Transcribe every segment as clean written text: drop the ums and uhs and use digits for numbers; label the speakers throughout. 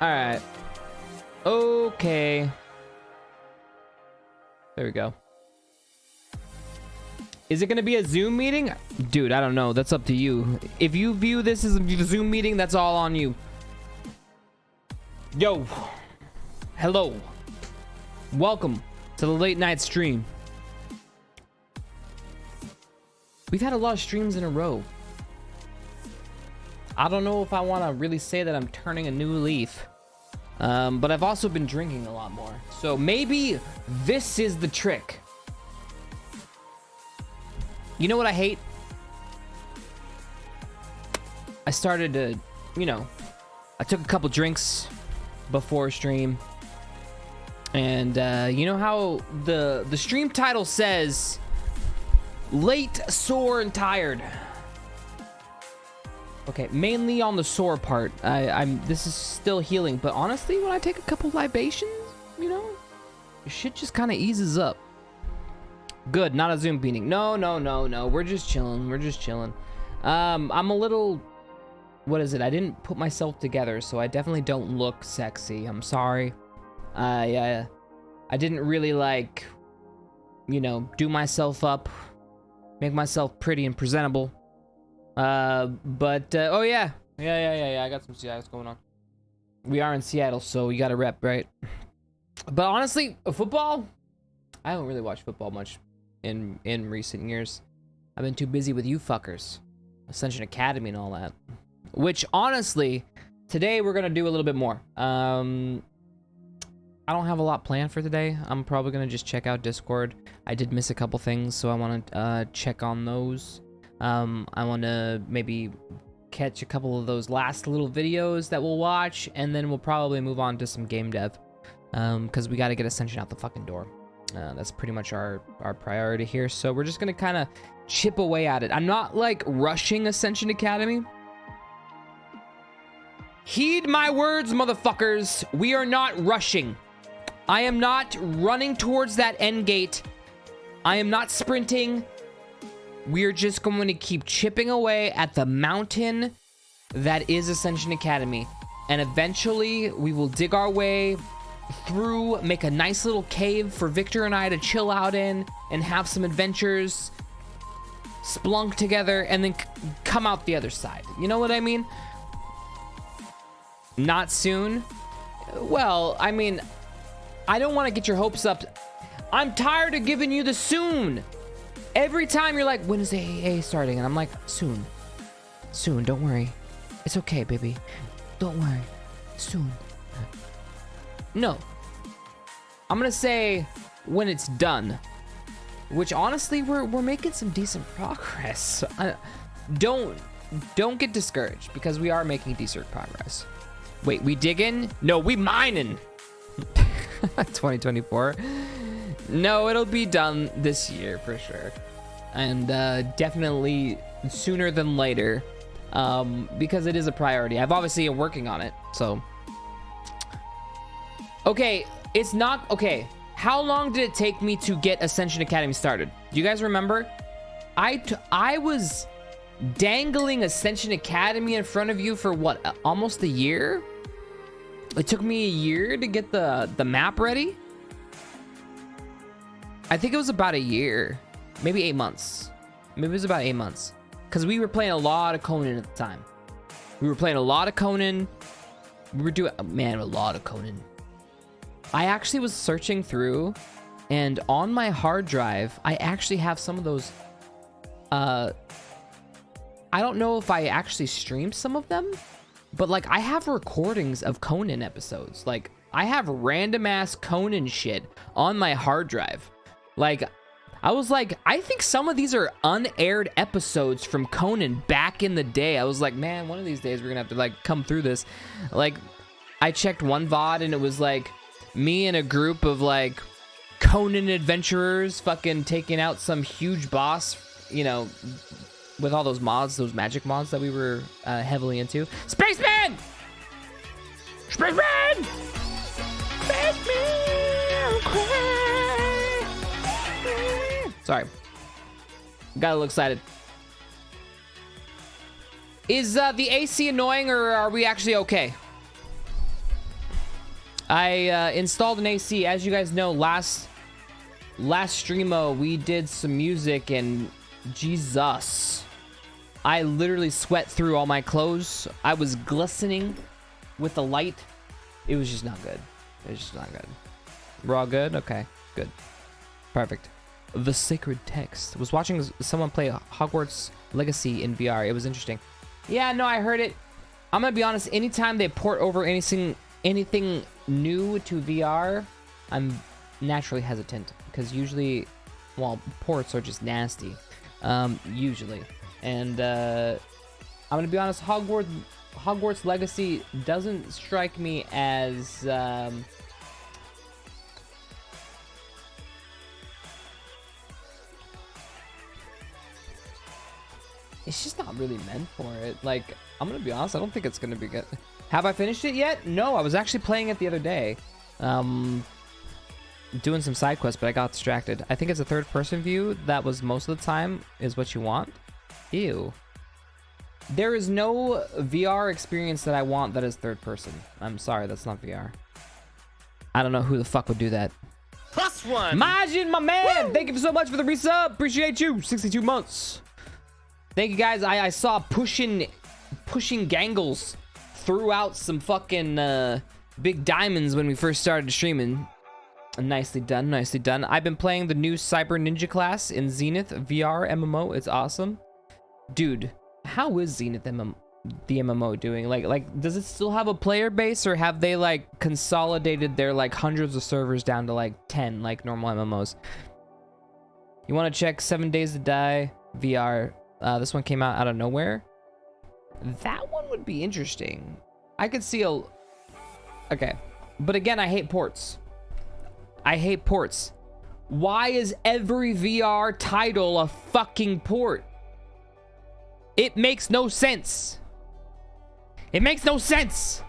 Speaker 1: All right. Okay. There we go. Is it going to be a Zoom meeting? Dude, I don't know. That's up to you. If you view this as a Zoom meeting, that's all on you. Yo. Hello. Welcome to the late night stream. We've had a lot of streams in a row. I don't know if I want to really say that I'm turning a new leaf. But I've also been drinking a lot more. So maybe this is the trick. You know what I hate? I started to, you know, I took a couple drinks before stream. And you know how the stream title says late, sore, and tired. Okay, mainly on the sore part. This is still healing, but honestly, when I take a couple libations, you know, shit just kind of eases up. Good, not a Zoom meeting. No. We're just chilling. I'm a little, what is it? I didn't put myself together, so I definitely don't look sexy. I'm sorry. I didn't really like, you know, do myself up, make myself pretty and presentable. Oh yeah, I got some Seattle going on. We are in Seattle, so you gotta rep, right? But honestly, football, I don't really watch football much in recent years. I've been too busy with you fuckers, Ascension Academy and all that. Which honestly, today we're gonna do a little bit more. I don't have a lot planned for today. I'm probably gonna just check out Discord. I did miss a couple things, so I want to check on those. I want to maybe catch a couple of those last little videos that we'll watch, and then we'll probably move on to some game dev, because we got to get Ascension out the fucking door. That's pretty much our priority here, so we're just gonna kind of chip away at it. I'm not like rushing Ascension Academy. Heed my words, motherfuckers. We are not rushing. I am not running towards that end gate. I am not sprinting. We're just going to keep chipping away at the mountain that is Ascension Academy. And eventually, we will dig our way through, make a nice little cave for Victor and I to chill out in, and have some adventures, splunk together, and then come out the other side. You know what I mean? Not soon? Well, I mean, I don't want to get your hopes up. I'm tired of giving you the soon. Every time you're like, when is AA starting? And I'm like, soon. Soon, don't worry. It's okay, baby. Don't worry. Soon. No. I'm gonna say when it's done. Which honestly, we're making some decent progress. Don't get discouraged, because we are making decent progress. Wait, we digging? No, we mining. 2024. No, it'll be done this year for sure, and definitely sooner than later, because it is a priority. I've obviously been working on it, so. Okay, it's not okay. How long did it take me to get Ascension Academy started? Do you guys remember? I was dangling Ascension Academy in front of you for what, almost a year? It took me a year to get the map ready. I think it was about a year, maybe 8 months. Maybe it was about 8 months, because we were playing a lot of Conan at the time. We were playing a lot of Conan. We were doing, man, a lot of Conan. I actually was searching through, and on my hard drive, I actually have some of those. I don't know if I actually streamed some of them, but like I have recordings of Conan episodes. Like I have random ass Conan shit on my hard drive. Like, I was like, I think some of these are unaired episodes from Conan back in the day. I was like, man, one of these days we're gonna have to like come through this. Like, I checked one VOD and it was like me and a group of like Conan adventurers fucking taking out some huge boss, you know, with all those mods, those magic mods that we were heavily into. Spaceman! Spaceman! Spaceman! Sorry. Got a little excited. Is the AC annoying, or are we actually okay? I installed an AC. As you guys know, last streamo we did some music, and Jesus, I literally sweat through all my clothes. I was glistening with the light. It was just not good. It was just not good. We're all good? Okay, good. Perfect. The Sacred Text. Was watching someone play Hogwarts Legacy in VR. It was interesting. Yeah, no, I heard it. I'm gonna be honest, anytime they port over anything new to VR, I'm naturally hesitant, because usually, well, ports are just nasty. Usually. And I'm gonna be honest, Hogwarts Legacy doesn't strike me as it's just not really meant for it. Like, I'm gonna be honest, I don't think it's gonna be good. Have I finished it yet? No, I was actually playing it the other day. Doing some side quests, but I got distracted. I think it's a third-person view. That was most of the time is what you want. Ew. There is no VR experience that I want that is third person. I'm sorry, that's not VR. I don't know who the fuck would do that.
Speaker 2: +1!
Speaker 1: Majin, my man!
Speaker 2: Woo!
Speaker 1: Thank you so much for the resub. Appreciate you. 62 months. Thank you, guys. I saw pushing gangles threw out some fucking big diamonds when we first started streaming. Nicely done, nicely done. I've been playing the new Cyber Ninja class in Zenith VR MMO. It's awesome. Dude, how is Zenith the MMO doing? Like, does it still have a player base, or have they like consolidated their like hundreds of servers down to like 10 like normal MMOs? You want to check 7 Days to Die VR? This one came out of nowhere. That one would be interesting. I could see a... Okay. But again, I hate ports. I hate ports. Why is every VR title a fucking port? It makes no sense. It makes no sense.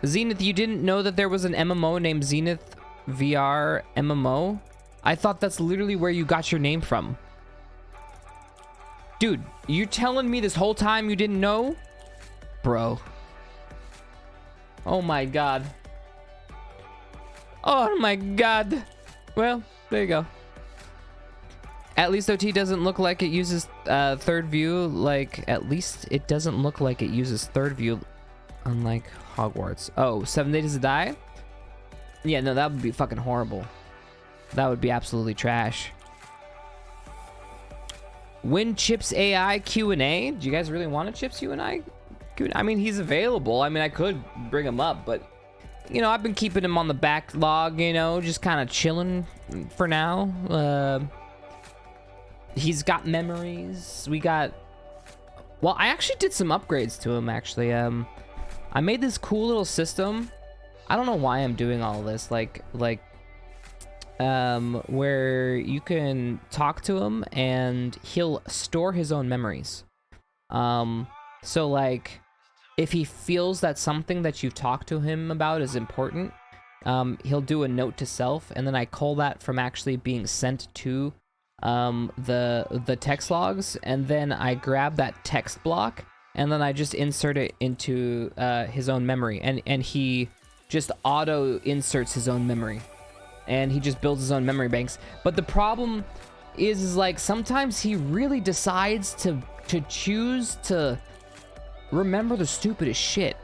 Speaker 1: Zenith, you didn't know that there was an MMO named Zenith VR MMO? I thought that's literally where you got your name from. Dude, you're telling me this whole time you didn't know? Bro. Oh my god. Oh my god. Well, there you go. At least OT doesn't look like it uses third view. Like, at least it doesn't look like it uses third view, unlike Hogwarts. Oh, 7 Days to Die? Yeah, no, that would be fucking horrible. That would be absolutely trash. When Chips AI Q&A? Do you guys really want a Chips Q&A? I mean, he's available. I mean, I could bring him up, but, you know, I've been keeping him on the backlog, you know, just kind of chilling for now. He's got memories. We got... Well, I actually did some upgrades to him, actually. I made this cool little system. I don't know why I'm doing all this. Where you can talk to him and he'll store his own memories. So like, if he feels that something that you've talked to him about is important, he'll do a note to self, and then I call that from actually being sent to the text logs, and then I grab that text block, and then I just insert it into his own memory, and he just auto inserts his own memory. And he just builds his own memory banks. But the problem is like, sometimes he really decides to choose to remember the stupidest shit.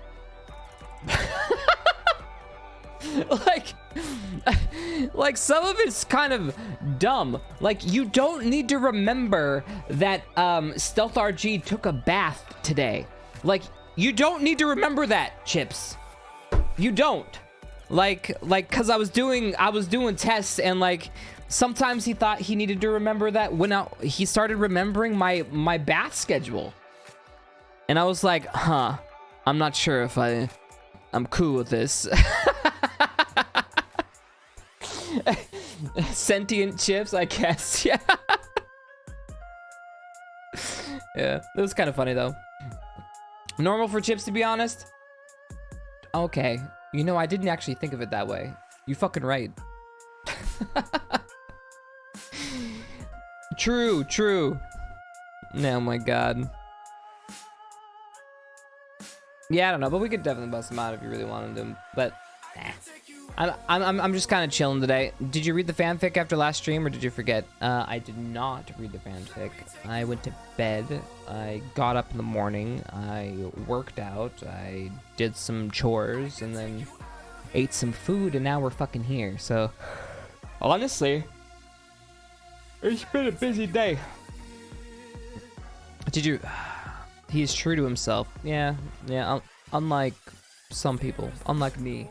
Speaker 1: like some of it's kind of dumb. Like, you don't need to remember that Stealth RG took a bath today. Like, you don't need to remember that, Chips. You don't. Like, cause I was doing tests, and like, sometimes he thought he needed to remember that when he started remembering my bath schedule. And I was like, huh, I'm not sure if I'm cool with this. Sentient Chips, I guess. Yeah. Yeah, it was kind of funny though. Normal for Chips, to be honest. Okay. You know, I didn't actually think of it that way. You fucking right. True, true. Oh my god. Yeah, I don't know, but we could definitely bust them out if you really wanted them. But I'm just kind of chilling today. Did you read the fanfic after last stream, or did you forget? I did not read the fanfic. I went to bed. I got up in the morning. I worked out. I did some chores, and then ate some food, and now we're fucking here. So, honestly, it's been a busy day. Did you? He's true to himself. Yeah. Unlike some people, unlike me.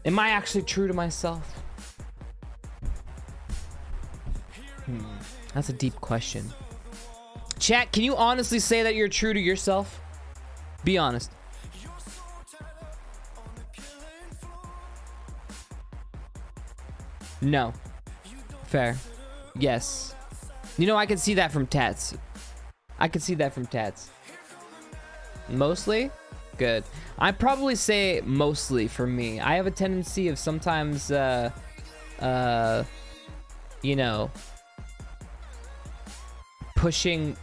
Speaker 1: Am I actually true to myself? That's a deep question. Chat, can you honestly say that you're true to yourself? Be honest. No. Fair. Yes. You know, I can see that from tats. I can see that from tats. Mostly? Good. I'd probably say mostly for me. I have a tendency of sometimes, you know, pushing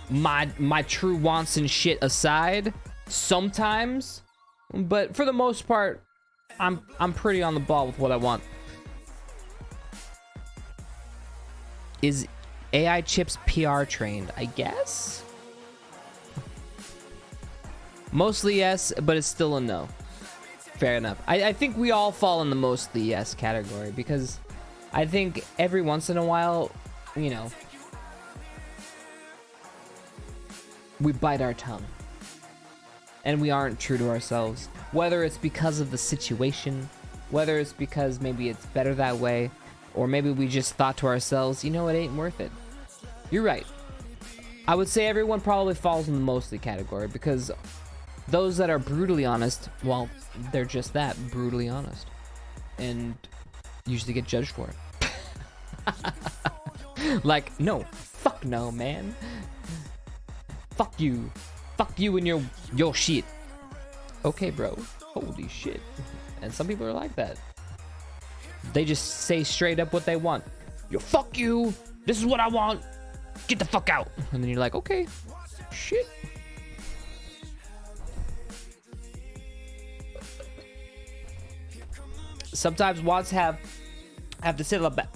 Speaker 1: my true wants and shit aside sometimes, but for the most part, I'm pretty on the ball with what I want. Is AI chips PR trained? I guess. Mostly yes, but it's still a no. Fair enough. I think we all fall in the mostly yes category, because I think every once in a while, you know, we bite our tongue and we aren't true to ourselves, whether it's because of the situation, whether it's because maybe it's better that way, or maybe we just thought to ourselves, you know, it ain't worth it. You're right. I would say everyone probably falls in the mostly category, because those that are brutally honest, well, they're just that, brutally honest, and usually get judged for it. Like, no, fuck no, man. Fuck you and your shit. Okay, bro. Holy shit. And some people are like that. They just say straight up what they want. Yo, fuck you. This is what I want. Get the fuck out. And then you're like, okay, shit. Sometimes wants have to sit on the back.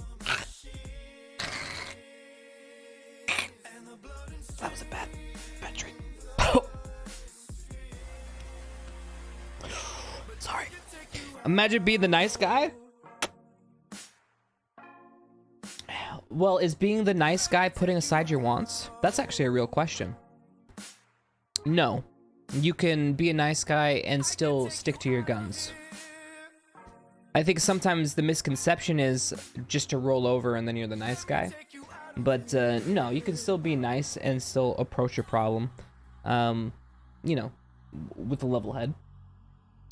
Speaker 1: That was a bad drink. Sorry. Imagine being the nice guy. Well, is being the nice guy putting aside your wants? That's actually a real question. No. You can be a nice guy and still stick to your guns. I think sometimes the misconception is just to roll over and then you're the nice guy. But no, you can still be nice and still approach your problem, you know, with a level head.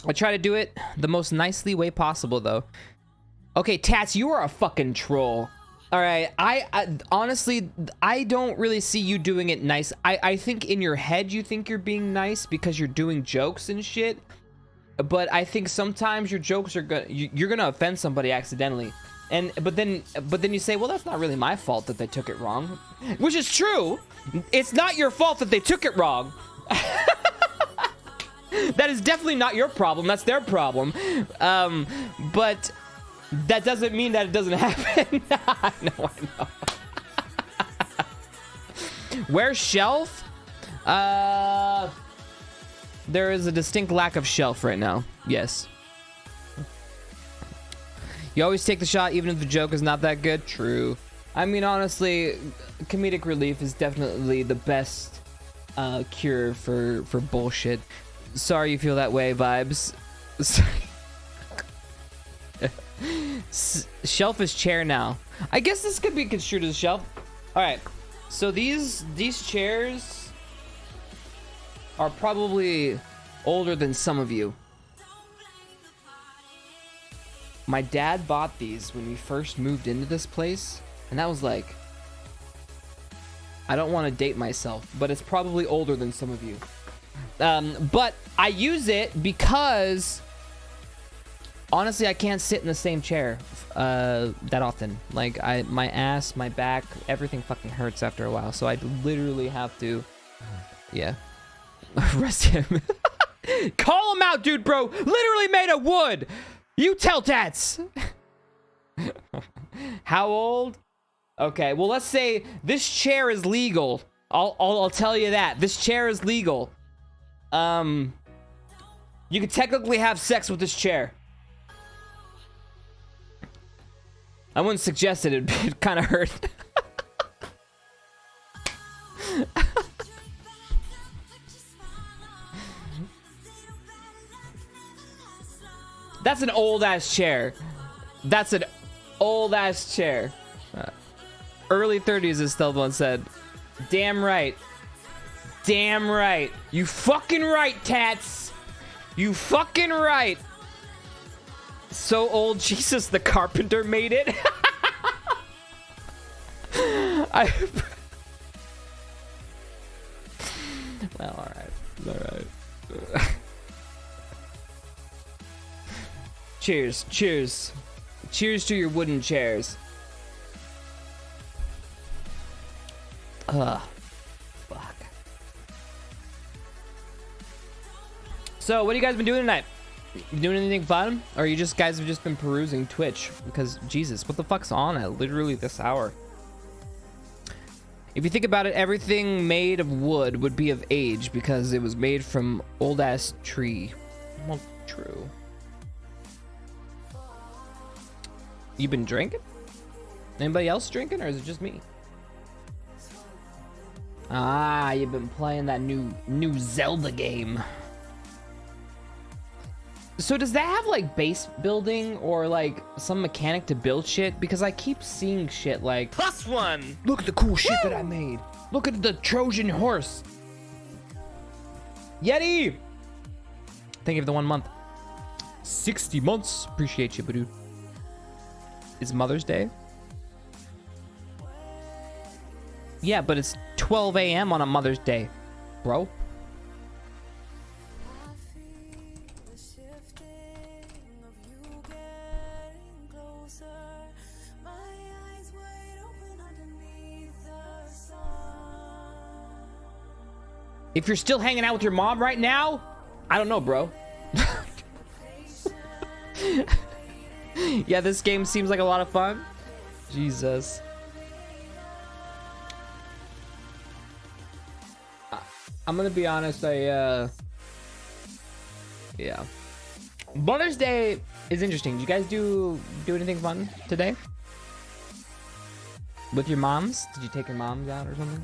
Speaker 1: I try to do it the most nicely way possible, though. Okay, Tats, you are a fucking troll. All right, I honestly, I don't really see you doing it nice. I think in your head you think you're being nice because you're doing jokes and shit. But I think sometimes your jokes are you're gonna offend somebody accidentally, but then you say, well, that's not really my fault that they took it wrong, which is true. It's not your fault that they took it wrong. That is definitely not your problem. That's their problem. But that doesn't mean that it doesn't happen. I know. Where's Shelf? There is a distinct lack of Shelf right now. Yes. You always take the shot even if the joke is not that good. True. I mean, honestly, comedic relief is definitely the best cure for bullshit. Sorry you feel that way, vibes. Shelf is chair now. I guess this could be construed as a shelf. All right. So these chairs are probably older than some of you. My dad bought these when we first moved into this place, and that was like, I don't want to date myself, but it's probably older than some of you. But I use it because honestly, I can't sit in the same chair that often. Like, my ass, my back, everything fucking hurts after a while, so I literally have to, yeah. Arrest him. Call him out, dude, bro. Literally made of wood. You tell tats. How old? Okay, well, let's say this chair is legal. I'll tell you that. This chair is legal. You could technically have sex with this chair. I wouldn't suggest it. It kind of hurt. That's an old-ass chair. That's an old-ass chair. Early 30s, as Stelbon said. Damn right. Damn right. You fucking right, tats. You fucking right. So old, Jesus, the carpenter made it. Well, all right. All right. Cheers. Cheers. Cheers to your wooden chairs. Fuck. So, what have you guys been doing tonight? You doing anything fun? Or you just guys have just been perusing Twitch? Because, Jesus, what the fuck's on at literally this hour? If you think about it, everything made of wood would be of age because it was made from old-ass tree. Well, true. You been drinking? Anybody else drinking, or is it just me? Ah, you've been playing that new Zelda game. So does that have like base building or like some mechanic to build shit? Because I keep seeing shit like +1. Look at the cool shit that I made. Look at the Trojan horse. Yeti. Thank you for the 1 month. 60 months. Appreciate you, dude. It's Mother's Day. Yeah, but it's 12 a.m. on a Mother's Day, bro. If you're still hanging out with your mom right now, I don't know, bro. Yeah, this game seems like a lot of fun. Jesus. I'm gonna be honest, yeah. Mother's Day is interesting. Did you guys do anything fun today? With your moms? Did you take your moms out or something?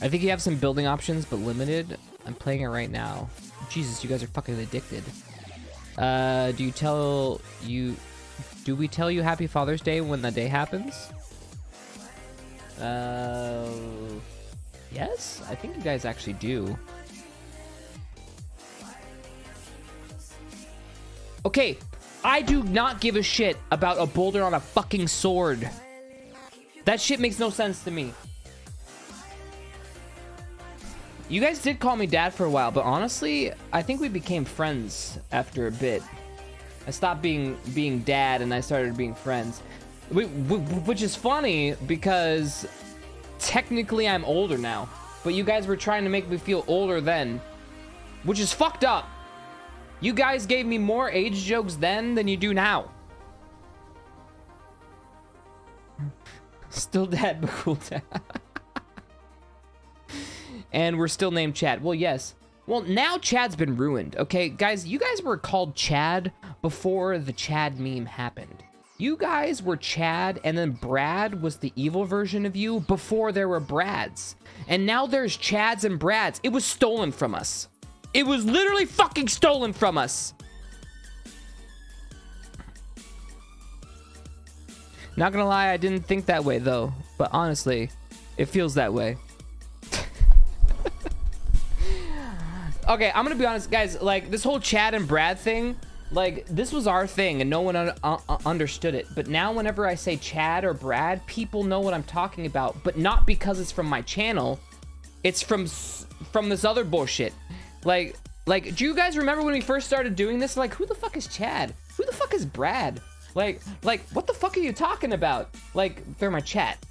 Speaker 1: I think you have some building options, but limited. I'm playing it right now. Jesus, you guys are fucking addicted. Do we tell you Happy Father's Day when the day happens? Yes, I think you guys actually do. Okay, I do not give a shit about a boulder on a fucking sword. That shit makes no sense to me. You guys did call me dad for a while, but honestly, I think we became friends after a bit. I stopped being dad and I started being friends. Which is funny because technically I'm older now, but you guys were trying to make me feel older then, which is fucked up. You guys gave me more age jokes then than you do now. Still dad, but cool dad. And we're still named Chad. Well, yes. Well, now Chad's been ruined, okay? Guys, you guys were called Chad before the Chad meme happened. You guys were Chad, and then Brad was the evil version of you before there were Brads. And now there's Chads and Brads. It was stolen from us. It was literally fucking stolen from us. Not gonna lie, I didn't think that way, though. But honestly, it feels that way. Okay, I'm gonna be honest, guys. Like, this whole Chad and Brad thing, like, this was our thing and no one understood it. But now whenever I say Chad or Brad, people know what I'm talking about. But not because it's from my channel. It's from this other bullshit. Like, do you guys remember when we first started doing this? Like, who the fuck is Chad? Who the fuck is Brad? Like, what the fuck are you talking about? Like, they're my chat.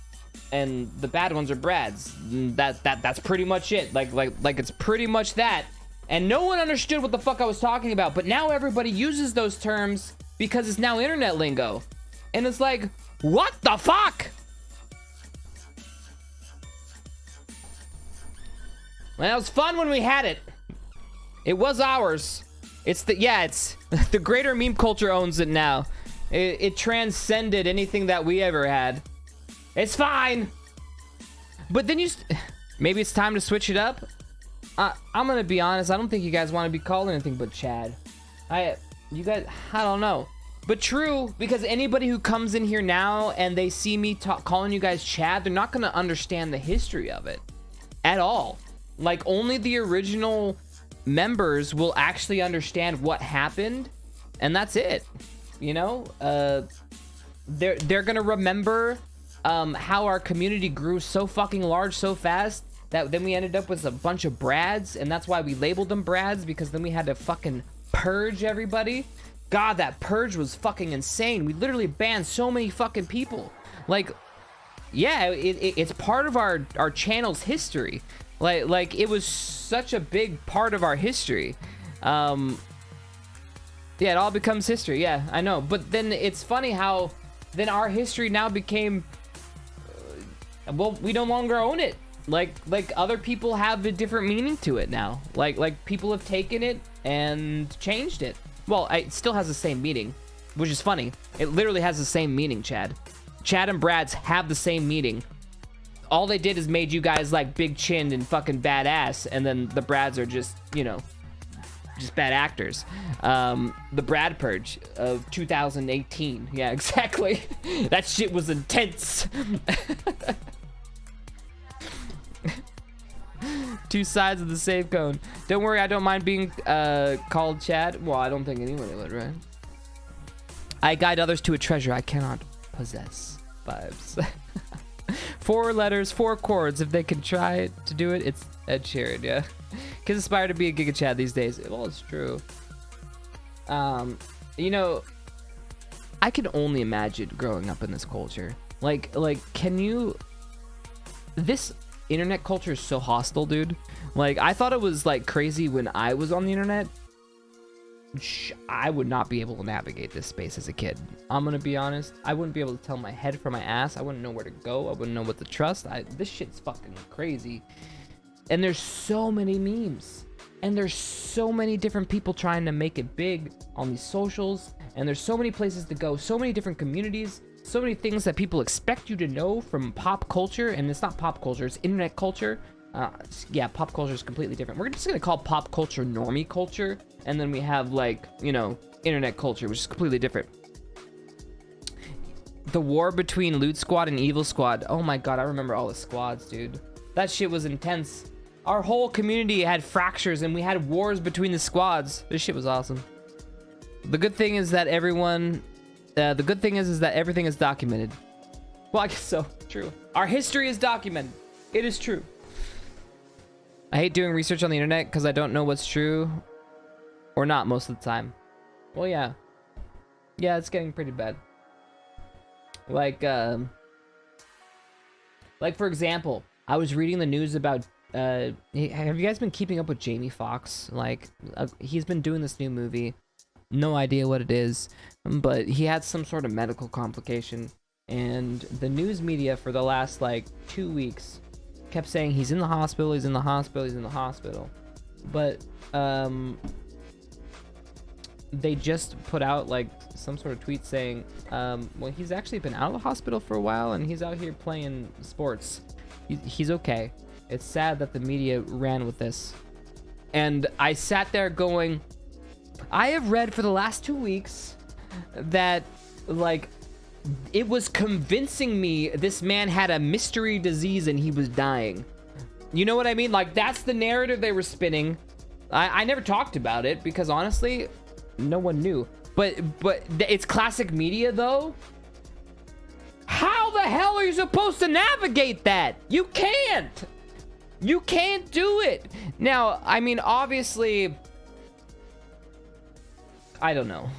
Speaker 1: and the bad ones are Brads. That's pretty much it. Like it's pretty much that. And no one understood what the fuck I was talking about, but now everybody uses those terms because it's now internet lingo. And it's like, what the fuck? Well, it was fun when we had it. It was ours. It's the greater meme culture owns it now. It transcended anything that we ever had. It's fine. But then maybe it's time to switch it up. I'm gonna be honest. I don't think you guys want to be called anything but Chad. I don't know. But true, because anybody who comes in here now and they see me calling you guys Chad, they're not gonna understand the history of it at all. Like, only the original members will actually understand what happened, and that's it. You know, they're gonna remember how our community grew so fucking large so fast that then we ended up with a bunch of Brads, and that's why we labeled them Brads, because then we had to fucking purge everybody. God, that purge was fucking insane. We literally banned so many fucking people. Like, yeah, it's part of our channel's history. Like it was such a big part of our history. Yeah, it all becomes history. Yeah, I know. But then it's funny how then our history now became, well, we no longer own it. Like other people have a different meaning to it now. Like people have taken it and changed it. Well, it still has the same meaning, which is funny. It literally has the same meaning, Chad. Chad and Brads have the same meaning. All they did is made you guys like big chinned and fucking badass, and then the Brads are just, you know, just bad actors. The Brad Purge of 2018. Yeah, exactly. That shit was intense. Two sides of the same cone. Don't worry, I don't mind being called Chad. Well, I don't think anyone would, right? I guide others to a treasure I cannot possess. Vibes. 4 letters, 4 chords. If they can try to do it, it's Ed Sheeran, yeah. Kids aspire to be a Giga Chad these days. Well, it's true. You know, I can only imagine growing up in this culture. Like, can you... This internet culture is so hostile, dude. Like, I thought it was, like, crazy when I was on the internet. I would not be able to navigate this space as a kid. I'm gonna be honest. I wouldn't be able to tell my head from my ass. I wouldn't know where to go. I wouldn't know what to trust. This shit's fucking crazy. And there's so many memes. And there's so many different people trying to make it big on these socials. And there's so many places to go. So many different communities. So many things that people expect you to know from pop culture. And it's not pop culture. It's internet culture. Yeah, pop culture is completely different. We're just gonna call pop culture normie culture, and then we have, like, you know, internet culture, which is completely different. The war between Loot Squad and Evil Squad. Oh my god, I remember all the squads, dude. That shit was intense. Our whole community had fractures, and we had wars between the squads. This shit was awesome. The good thing is that everything is documented. Well, I guess so. True. Our history is documented. It is true. I hate doing research on the internet because I don't know what's true or not most of the time. Well, yeah. Yeah, it's getting pretty bad. Like, for example, I was reading the news about, have you guys been keeping up with Jamie Foxx? Like, he's been doing this new movie. No idea what it is, but he had some sort of medical complication. And the news media for the last, like, 2 weeks kept saying he's in the hospital, he's in the hospital, he's in the hospital. But they just put out like some sort of tweet saying, well, he's actually been out of the hospital for a while and he's out here playing sports. He's okay. It's sad that the media ran with this. And I sat there going, I have read for the last 2 weeks that, like, it was convincing me this man had a mystery disease and he was dying. You know what I mean? Like, that's the narrative they were spinning. I never talked about it because honestly, no one knew. But it's classic media though. How the hell are you supposed to navigate that? You can't. You can't do it. Now, I mean, obviously, I don't know.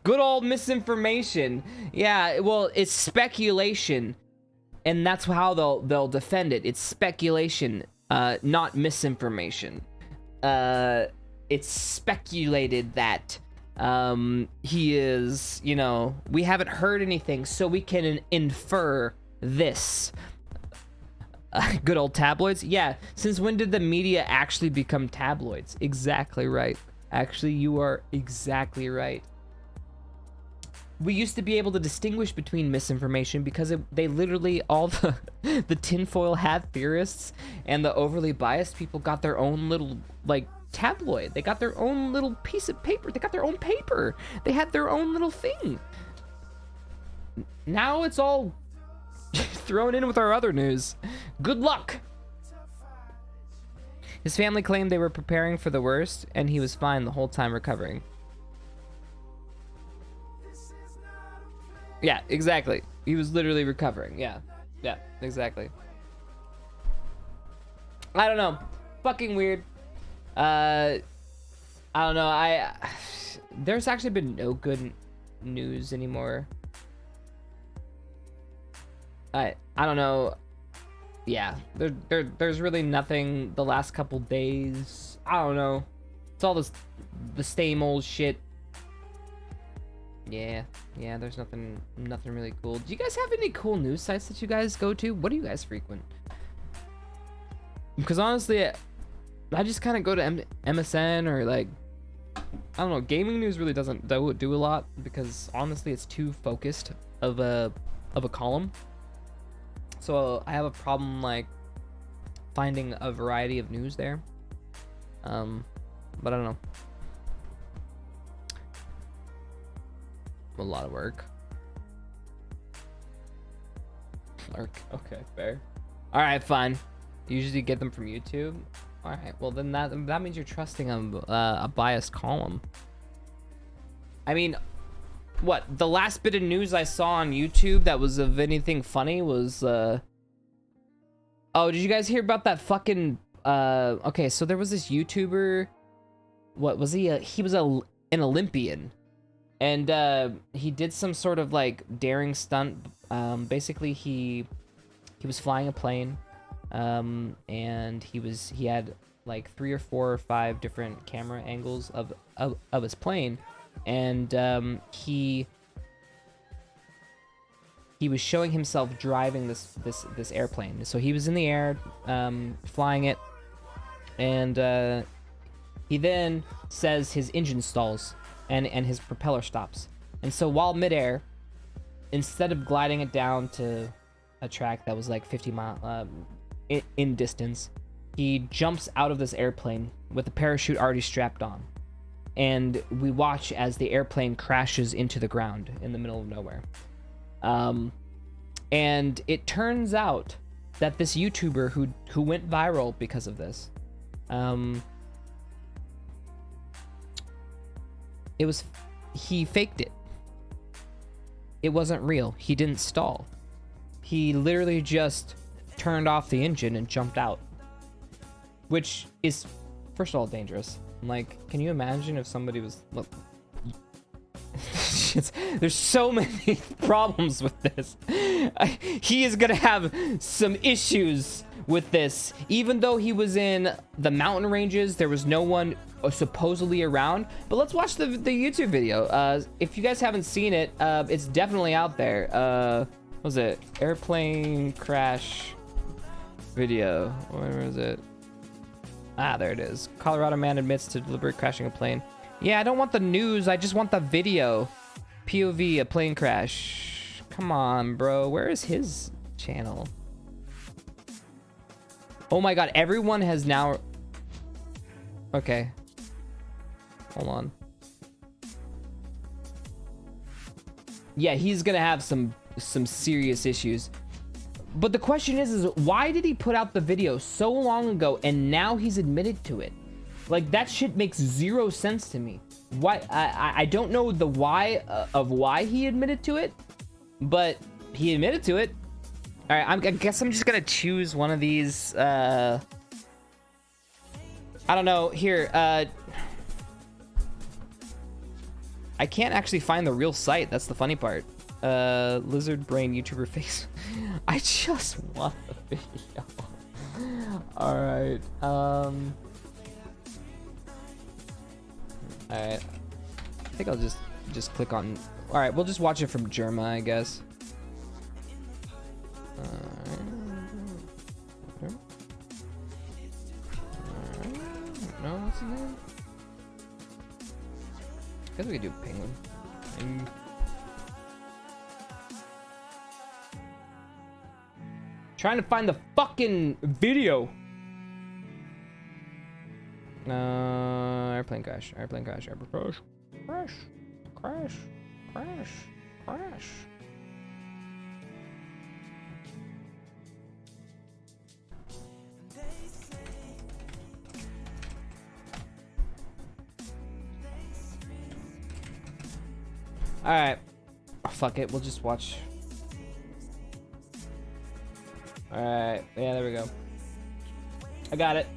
Speaker 1: Good old misinformation. Yeah, well, it's speculation. and that's how they'll defend it. It's speculation, not misinformation. It's speculated that he is, you know, we haven't heard anything, so we can infer this. Good old tabloids. Yeah, since when did the media actually become tabloids? Exactly right. Actually, you are exactly right. We used to be able to distinguish between misinformation because they literally, all the tinfoil hat theorists and the overly biased people got their own little, like, tabloid. They got their own little piece of paper. They got their own paper. They had their own little thing. Now it's all thrown in with our other news. Good luck. His family claimed they were preparing for the worst, and he was fine the whole time recovering. Yeah, exactly. He was literally recovering. Yeah, exactly. I don't know. Fucking weird. I don't know. There's actually been no good news anymore. I don't know. Yeah, there's really nothing the last couple days. I don't know. It's all the same old shit. Yeah, there's nothing really cool. Do you guys have any cool news sites that you guys go to? What do you guys frequent? Because honestly, I just kind of go to MSN or like, I don't know, gaming news really doesn't do a lot because honestly it's too focused of a column. So I have a problem like finding a variety of news there. But I don't know. A lot of work. Okay, fair. All right, fine. You usually get them from YouTube. All right, well then that means you're trusting a biased column. I mean, what the last bit of news I saw on YouTube that was of anything funny was oh, did you guys hear about that fucking okay, so there was this YouTuber, what was he? He was an Olympian, and he did some sort of like daring stunt. Basically he was flying a plane, and he had like 3 or 4 or 5 different camera angles of his plane, and he was showing himself driving this airplane. So he was in the air, flying it, and he then says his engine stalls and his propeller stops. And so while midair, instead of gliding it down to a track that was like 50 miles in distance, he jumps out of this airplane with the parachute already strapped on. And we watch as the airplane crashes into the ground in the middle of nowhere. And it turns out that this YouTuber who went viral because of this, he faked it. It wasn't real. He didn't stall. He literally just turned off the engine and jumped out, which is, first of all, dangerous. Like, can you imagine if somebody was, look, there's so many problems with this. He is gonna have some issues with this. Even though he was in the mountain ranges, there was no one supposedly around. But let's watch the YouTube video. If you guys haven't seen it, it's definitely out there. What was it? Airplane crash video. Where is it? Ah, there it is. Colorado man admits to deliberate crashing a plane. Yeah, I don't want the news. I just want the video. POV, a plane crash. Come on, bro. Where is his channel? Oh my god, everyone has now... Okay. Hold on. Yeah, he's gonna have some serious issues. But the question is why did he put out the video so long ago and now he's admitted to it? Like, that shit makes zero sense to me. Why? I don't know the why of why he admitted to it, but he admitted to it. All right, I guess I'm just gonna choose one of these. I don't know. Here, I can't actually find the real site. That's the funny part. Lizard brain YouTuber face. I just want the video. Alright. Alright. I think I'll just click on. Alright, we'll just watch it from Germa, I guess. No, what's his name? I guess we could do Penguin. Trying to find the fucking video. Airplane crash. Airplane crash. Airplane crash. Crash. Crash. Crash. Crash. Alright. Oh, fuck it. We'll just watch. Alright. Yeah, there we go. I got it.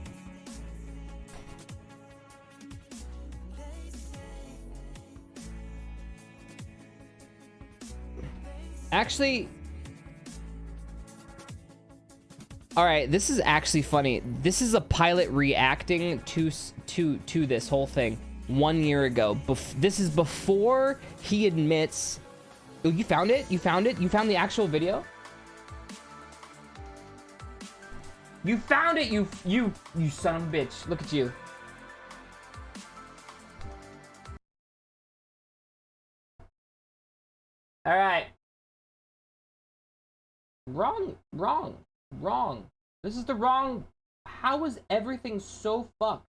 Speaker 1: Actually. Alright, this is actually funny. This is a pilot reacting to this whole thing 1 year ago. This is before he admits. Oh, you found it? You found it? You found the actual video? You found it, you son of a bitch. Look at you. All right. Wrong. This is the wrong. How is everything so fucked?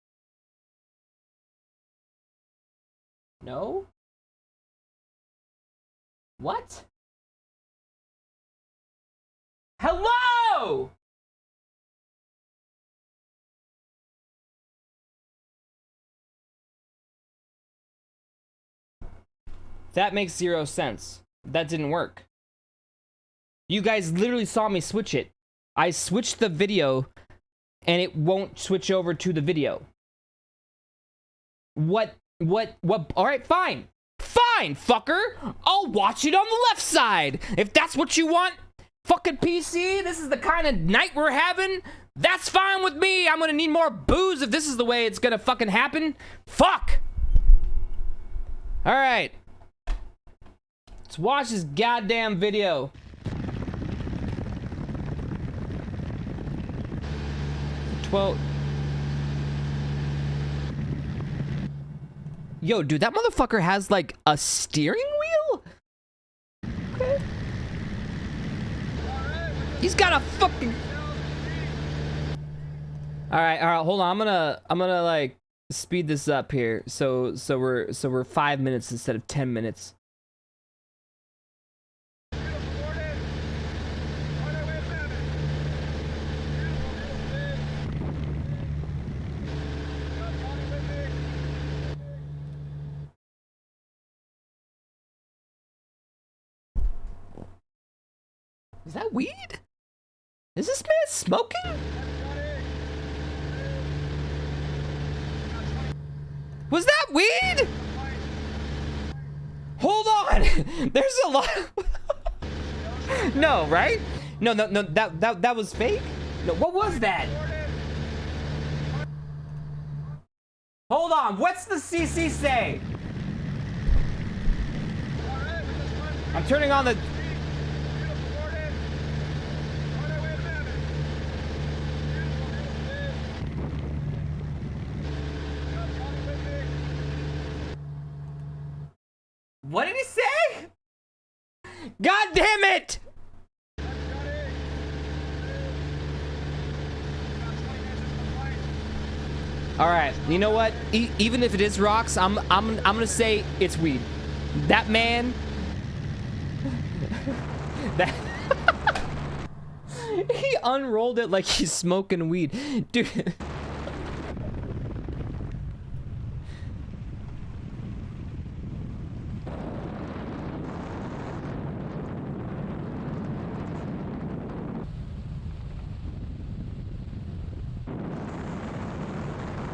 Speaker 1: No? What? Hello? That makes 0 sense. That didn't work. You guys literally saw me switch it. I switched the video and it won't switch over to the video. What? All right, fine. Fine, fucker. I'll watch it on the left side. If that's what you want, fucking PC, this is the kind of night we're having. That's fine with me. I'm gonna need more booze if this is the way it's gonna fucking happen. Fuck. All right. Let's watch this goddamn video. Yo, dude, that motherfucker has like a steering wheel? Okay. He's got a fucking. All right, hold on. I'm gonna like speed this up here. So we're 5 minutes instead of 10 minutes. Is that weed? Is this man smoking? Was that weed? Hold on. There's a lot. No, right? No, that was fake? No, what was that? Hold on, what's the CC say? I'm turning on the. What did he say? God damn it! All right, you know what? Even if it is rocks, I'm gonna say it's weed. That man. That. He unrolled it like he's smoking weed, dude.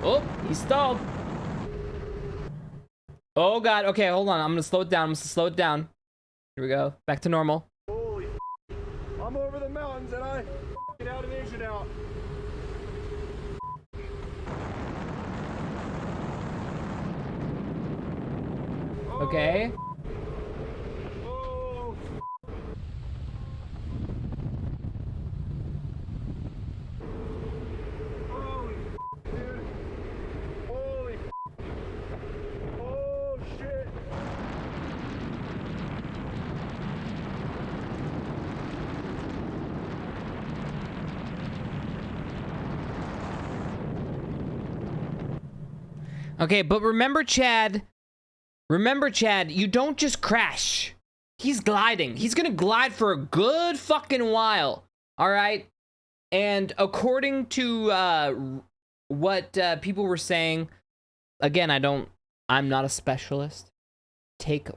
Speaker 1: Oh, he stalled. Oh god, okay, hold on. I'm gonna slow it down. Here we go. Back to normal.
Speaker 2: Holy, I'm over the mountains and I get out an engine out.
Speaker 1: Okay.
Speaker 2: Oh. Holy dude. Holy. Oh shit.
Speaker 1: Okay, but remember, Chad, you don't just crash. He's gliding. He's gonna glide for a good fucking while. All right? And according to what people were saying, again, I'm not a specialist. Take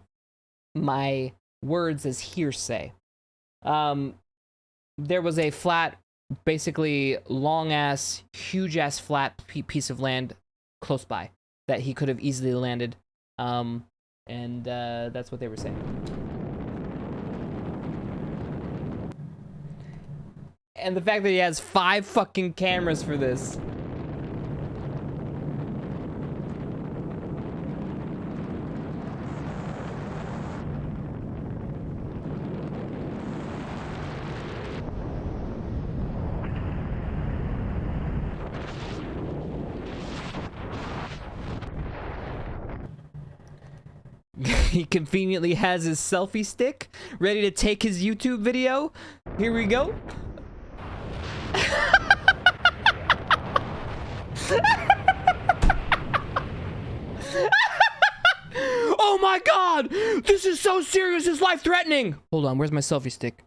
Speaker 1: my words as hearsay. There was a flat, basically long-ass, huge-ass flat piece of land close by that he could have easily landed. And that's what they were saying. And the fact that he has 5 fucking cameras for this. He conveniently has his selfie stick ready to take his YouTube video. Here we go. Oh my god! This is so serious, it's life-threatening! Hold on, where's my selfie stick?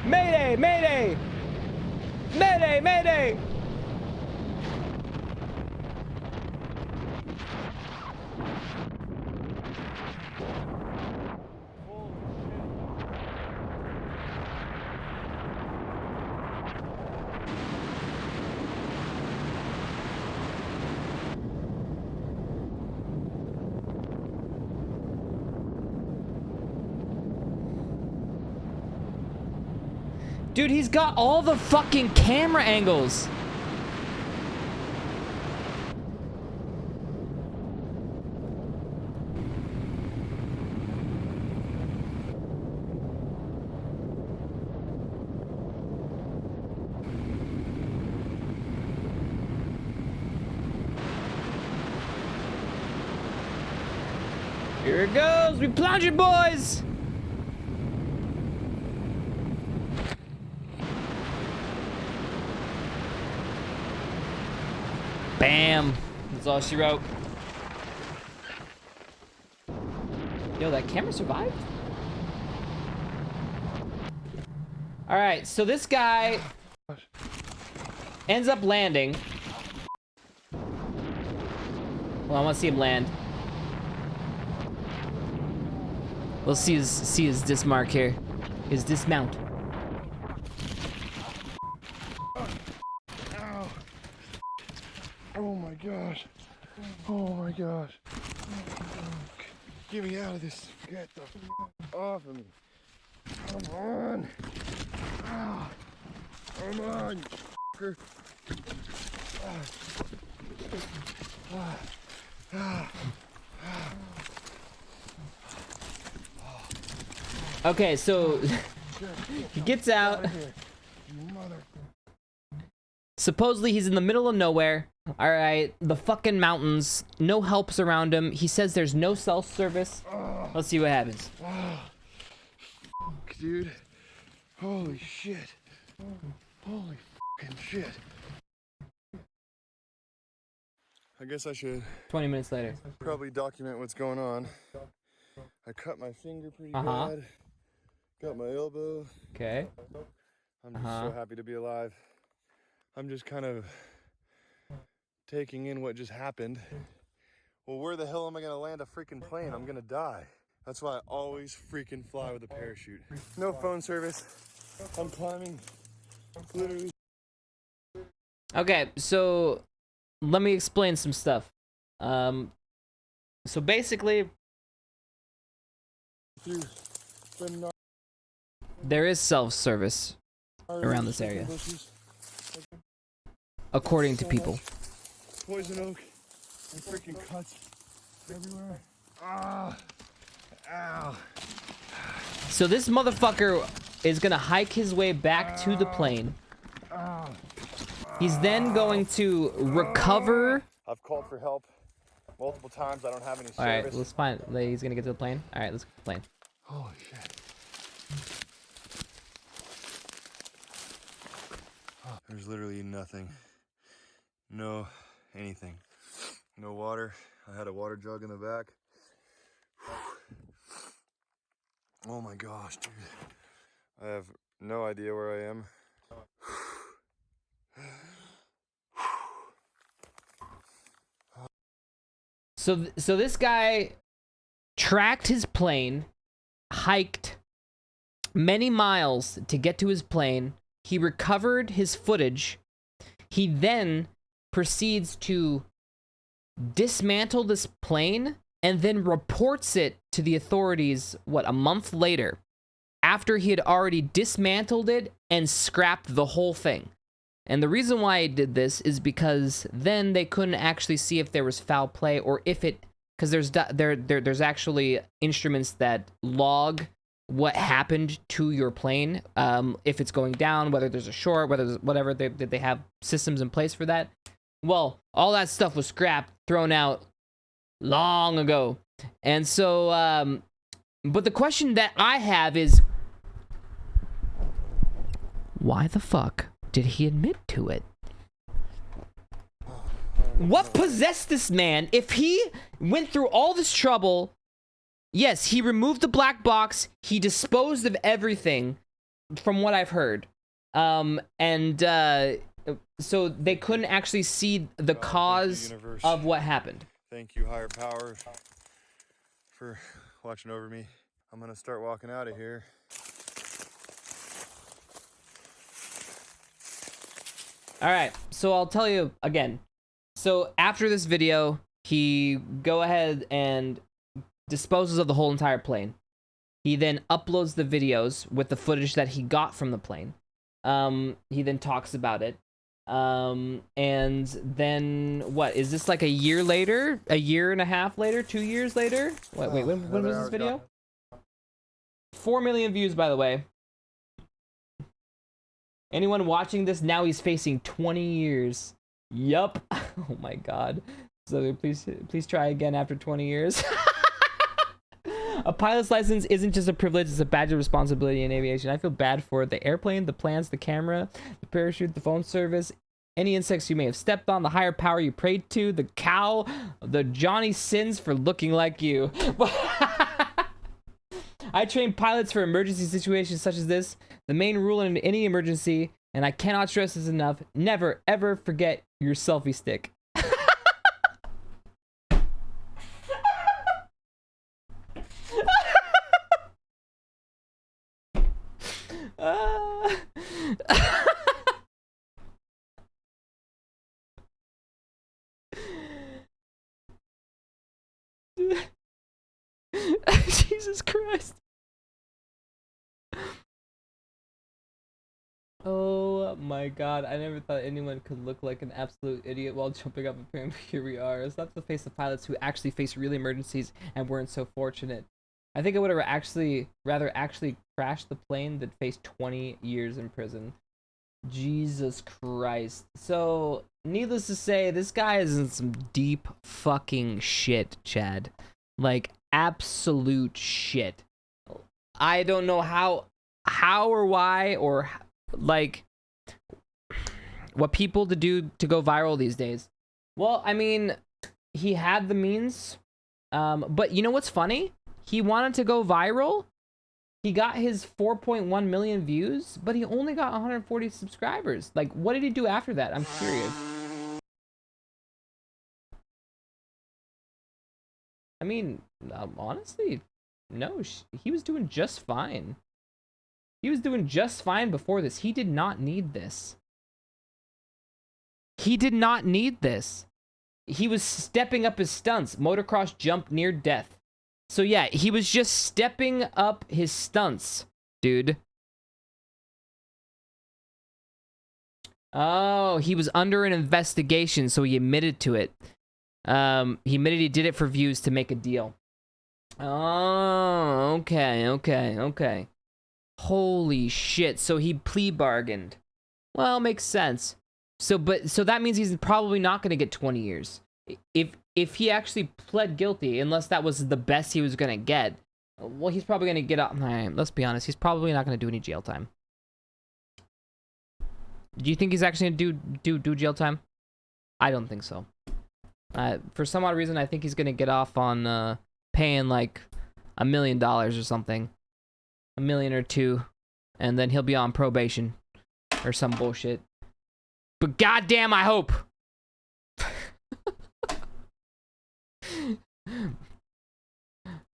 Speaker 1: Mayday! Mayday! Mayday! Mayday! Dude, he's got all the fucking camera angles. Here it goes. We plunge it, boys. Bam. That's all she wrote. Yo, that camera survived? All right, so this guy ends up landing. Well, I want to see him land. We'll see his dismark here. His dismount.
Speaker 2: Ow. Oh my gosh. Oh my gosh. Get me out of this. Get the f off of me. Come on. Ah. Come on. F***er. Ah. Ah. Ah.
Speaker 1: Okay, so he gets out. Supposedly he's in the middle of nowhere. All right, the fucking mountains, no helps around him. He says there's no cell service. Let's see what happens.
Speaker 2: Dude, holy shit. Holy fucking shit. I guess I should
Speaker 1: 20 minutes later.
Speaker 2: probably document what's going on. I cut my finger pretty bad. Got my elbow.
Speaker 1: Okay.
Speaker 2: I'm just so happy to be alive. I'm just kind of taking in what just happened. Well, where the hell am I gonna land a freaking plane? I'm gonna die. That's why I always freaking fly with a parachute. No phone service. I'm climbing literally
Speaker 1: Okay, so let me explain some stuff. So basically, there is self-service around this area, according to people.
Speaker 2: Poison oak and freaking cuts everywhere. Ah, ow.
Speaker 1: So this motherfucker is gonna hike his way back to the plane. He's then going to recover.
Speaker 2: I've called for help multiple times. I don't have any service.
Speaker 1: All right, let's find. He's gonna get to the plane. All right, let's get to the plane.
Speaker 2: Holy shit. There's literally nothing. No anything. No water. I had a water jug in the back. Oh my gosh, dude. I have no idea where I am.
Speaker 1: So this guy tracked his plane, hiked many miles to get to his plane. He recovered his footage. He then proceeds to dismantle this plane and then reports it to the authorities, what, a month later, after he had already dismantled it and scrapped the whole thing. And the reason why he did this is because then they couldn't actually see if there was foul play or if it, because there's actually instruments that log what happened to your plane, if it's going down, whether there's a short, whether there's whatever, they have systems in place for that. Well, all that stuff was scrapped, thrown out long ago. And so, but the question that I have is, why the fuck did he admit to it? What possessed this man? If he went through all this trouble, yes, he removed the black box, he disposed of everything, from what I've heard. So they couldn't actually see the cause of what happened.
Speaker 2: Thank you, higher power, for watching over me. I'm gonna start walking out of here.
Speaker 1: All right, so I'll tell you again. So after this video, he go ahead and disposes of the whole entire plane. He then uploads the videos with the footage that he got from the plane. He then talks about it. And then what? Is this like a year later? A year and a half later? 2 years later? Wait, when was this video? 4 million views, by the way. Anyone watching this now, he's facing 20 years. Yup. Oh my god. So please try again after 20 years. A pilot's license isn't just a privilege, it's a badge of responsibility in aviation. I feel bad for the airplane, the plans, the camera, the parachute, the phone service, any insects you may have stepped on, the higher power you prayed to, the cow, the Johnny Sins for looking like you. I train pilots for emergency situations such as this. The main rule in any emergency, and I cannot stress this enough, never ever forget your selfie stick. Jesus Christ. Oh my god, I never thought anyone could look like an absolute idiot while jumping up a plane, but here we are. It's not to face the pilots who actually face real emergencies and weren't so fortunate. I think I would have rather actually crashed the plane than face 20 years in prison. Jesus Christ. So, needless to say, this guy is in some deep fucking shit, Chad. Like, absolute shit. I don't know how or why or like what people to do to go viral these days. Well, I mean, he had the means, but you know what's funny? He wanted to go viral. He got his 4.1 million views, but he only got 140 subscribers. Like, what did he do after that? I'm curious. I mean, honestly, no, he was doing just fine. He was doing just fine before this. He did not need this. He did not need this. He was stepping up his stunts. Motocross jump near death. So yeah, he was just stepping up his stunts, dude. Oh, he was under an investigation, so he admitted to it. He admitted he did it for views to make a deal. Oh, okay. Holy shit. So he plea bargained. Well, makes sense. So that means he's probably not going to get 20 years. If he actually pled guilty, unless that was the best he was going to get, well, he's probably going to get out. All right, let's be honest. He's probably not going to do any jail time. Do you think he's actually going to do jail time? I don't think so. For some odd reason, I think he's going to get off on paying like $1 million or something. $1 million or $2 million. And then he'll be on probation or some bullshit. But goddamn, I hope.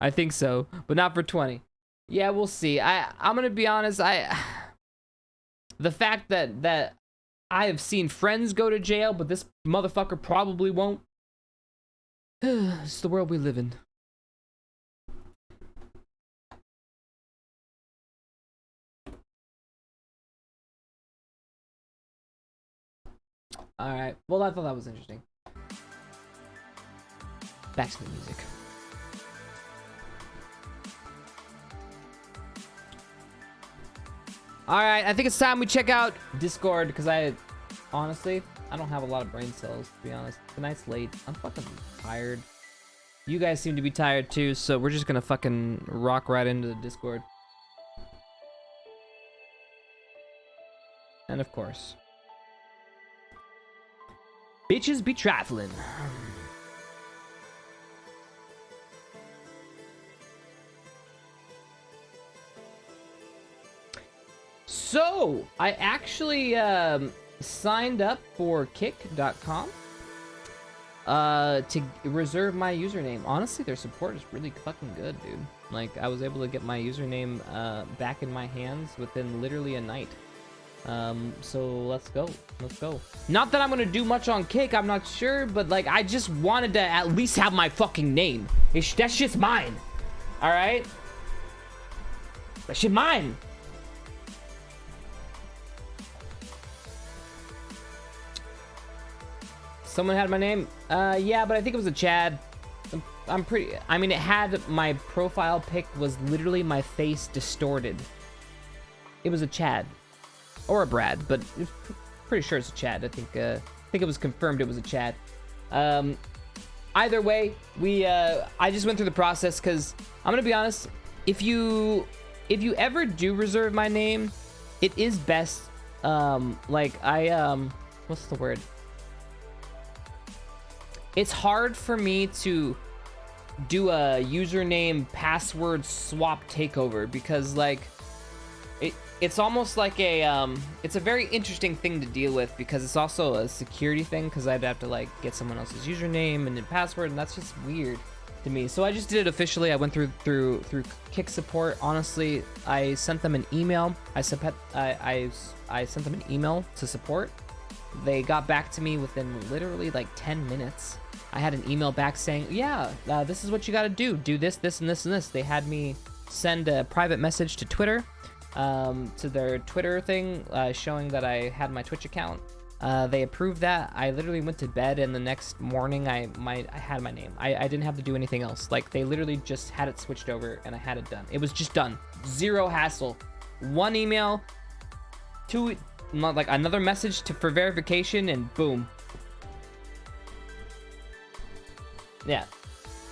Speaker 1: I think so, but not for 20. Yeah, we'll see. I'm gonna be honest. The fact that I have seen friends go to jail, but this motherfucker probably won't. It's the world we live in. All right. Well, I thought that was interesting. Back to the music. All right, I think it's time we check out Discord because honestly, I don't have a lot of brain cells, to be honest. The night's late. I'm fucking tired. You guys seem to be tired too, so we're just gonna fucking rock right into the Discord. And of course, bitches be trifling. So, I actually signed up for kick.com to reserve my username. Honestly, their support is really fucking good, dude. Like, I was able to get my username back in my hands within literally a night. So let's go. Not that I'm gonna do much on Kick, I'm not sure, but like, I just wanted to at least have my fucking name. That shit's mine. All right? That shit mine. Someone had my name? Yeah, but I think it was a Chad. I mean, it had my profile pic was literally my face distorted. It was a Chad. Or a Brad, but pretty sure it's a Chad. I think it was confirmed it was a Chad. Either way, I just went through the process because I'm gonna be honest. If you ever do reserve my name, it is best. What's the word? It's hard for me to do a username password swap takeover because like it's almost like it's a very interesting thing to deal with because it's also a security thing because I'd have to like get someone else's username and then password, and that's just weird to me. So I just did it officially. I went through Kick support. Honestly, I sent them an email. I sent them an email to support. They got back to me within literally like 10 minutes. I had an email back saying, yeah, this is what you got to do. Do this, this, and this, and this. They had me send a private message to Twitter, to their Twitter thing, showing that I had my Twitch account. They approved that. I literally went to bed, and the next morning I had my name. I didn't have to do anything else. Like, they literally just had it switched over, and I had it done. It was just done. Zero hassle. One email, like another message for verification, and boom. Yeah.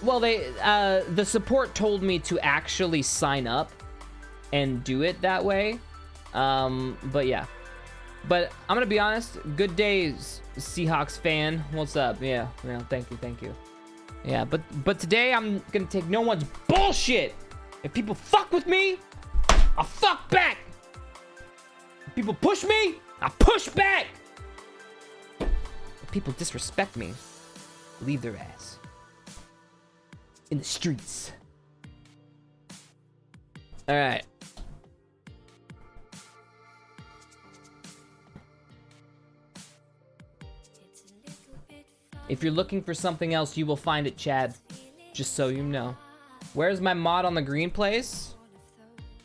Speaker 1: Well, the support told me to actually sign up and do it that way. But yeah. But I'm gonna be honest, good days, Seahawks fan. What's up? Yeah, thank you. Yeah, but today I'm gonna take no one's bullshit. If people fuck with me, I'll fuck back. If people push me, I push back. If people disrespect me, leave their ass in the streets. All right. If you're looking for something else, you will find it, Chad. Just so you know. Where's my mod on the green place?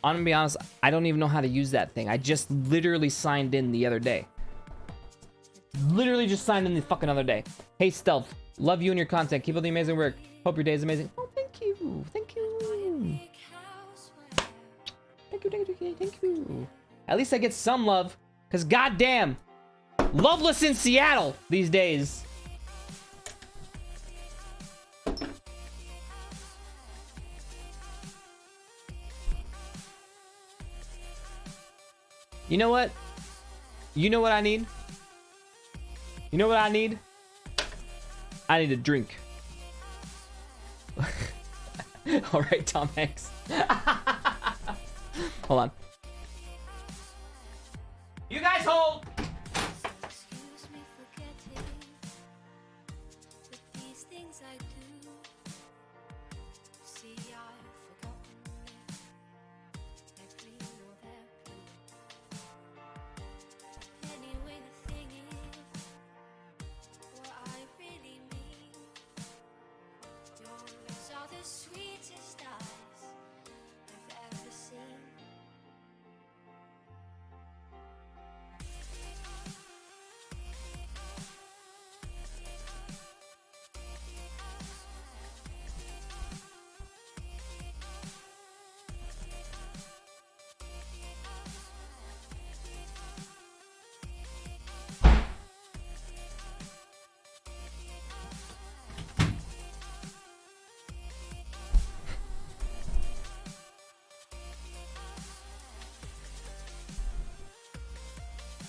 Speaker 1: I'm gonna be honest, I don't even know how to use that thing. I just literally signed in the other day. Literally just signed in the fucking other day. Hey, Stealth. Love you and your content. Keep up the amazing work. Hope your day is amazing. Oh, thank you. Thank you. Thank you, thank you, thank you. At least I get some love. Because goddamn, loveless in Seattle these days. You know what? You know what I need? You know what I need? I need a drink. All right, Tom Hanks. Hold on. You guys hold. Excuse me for getting with these things I do. See, I've forgotten they're green or they're blue. Anyway, the thing is, what I really mean, your lips are the sweetest eyes I've ever seen.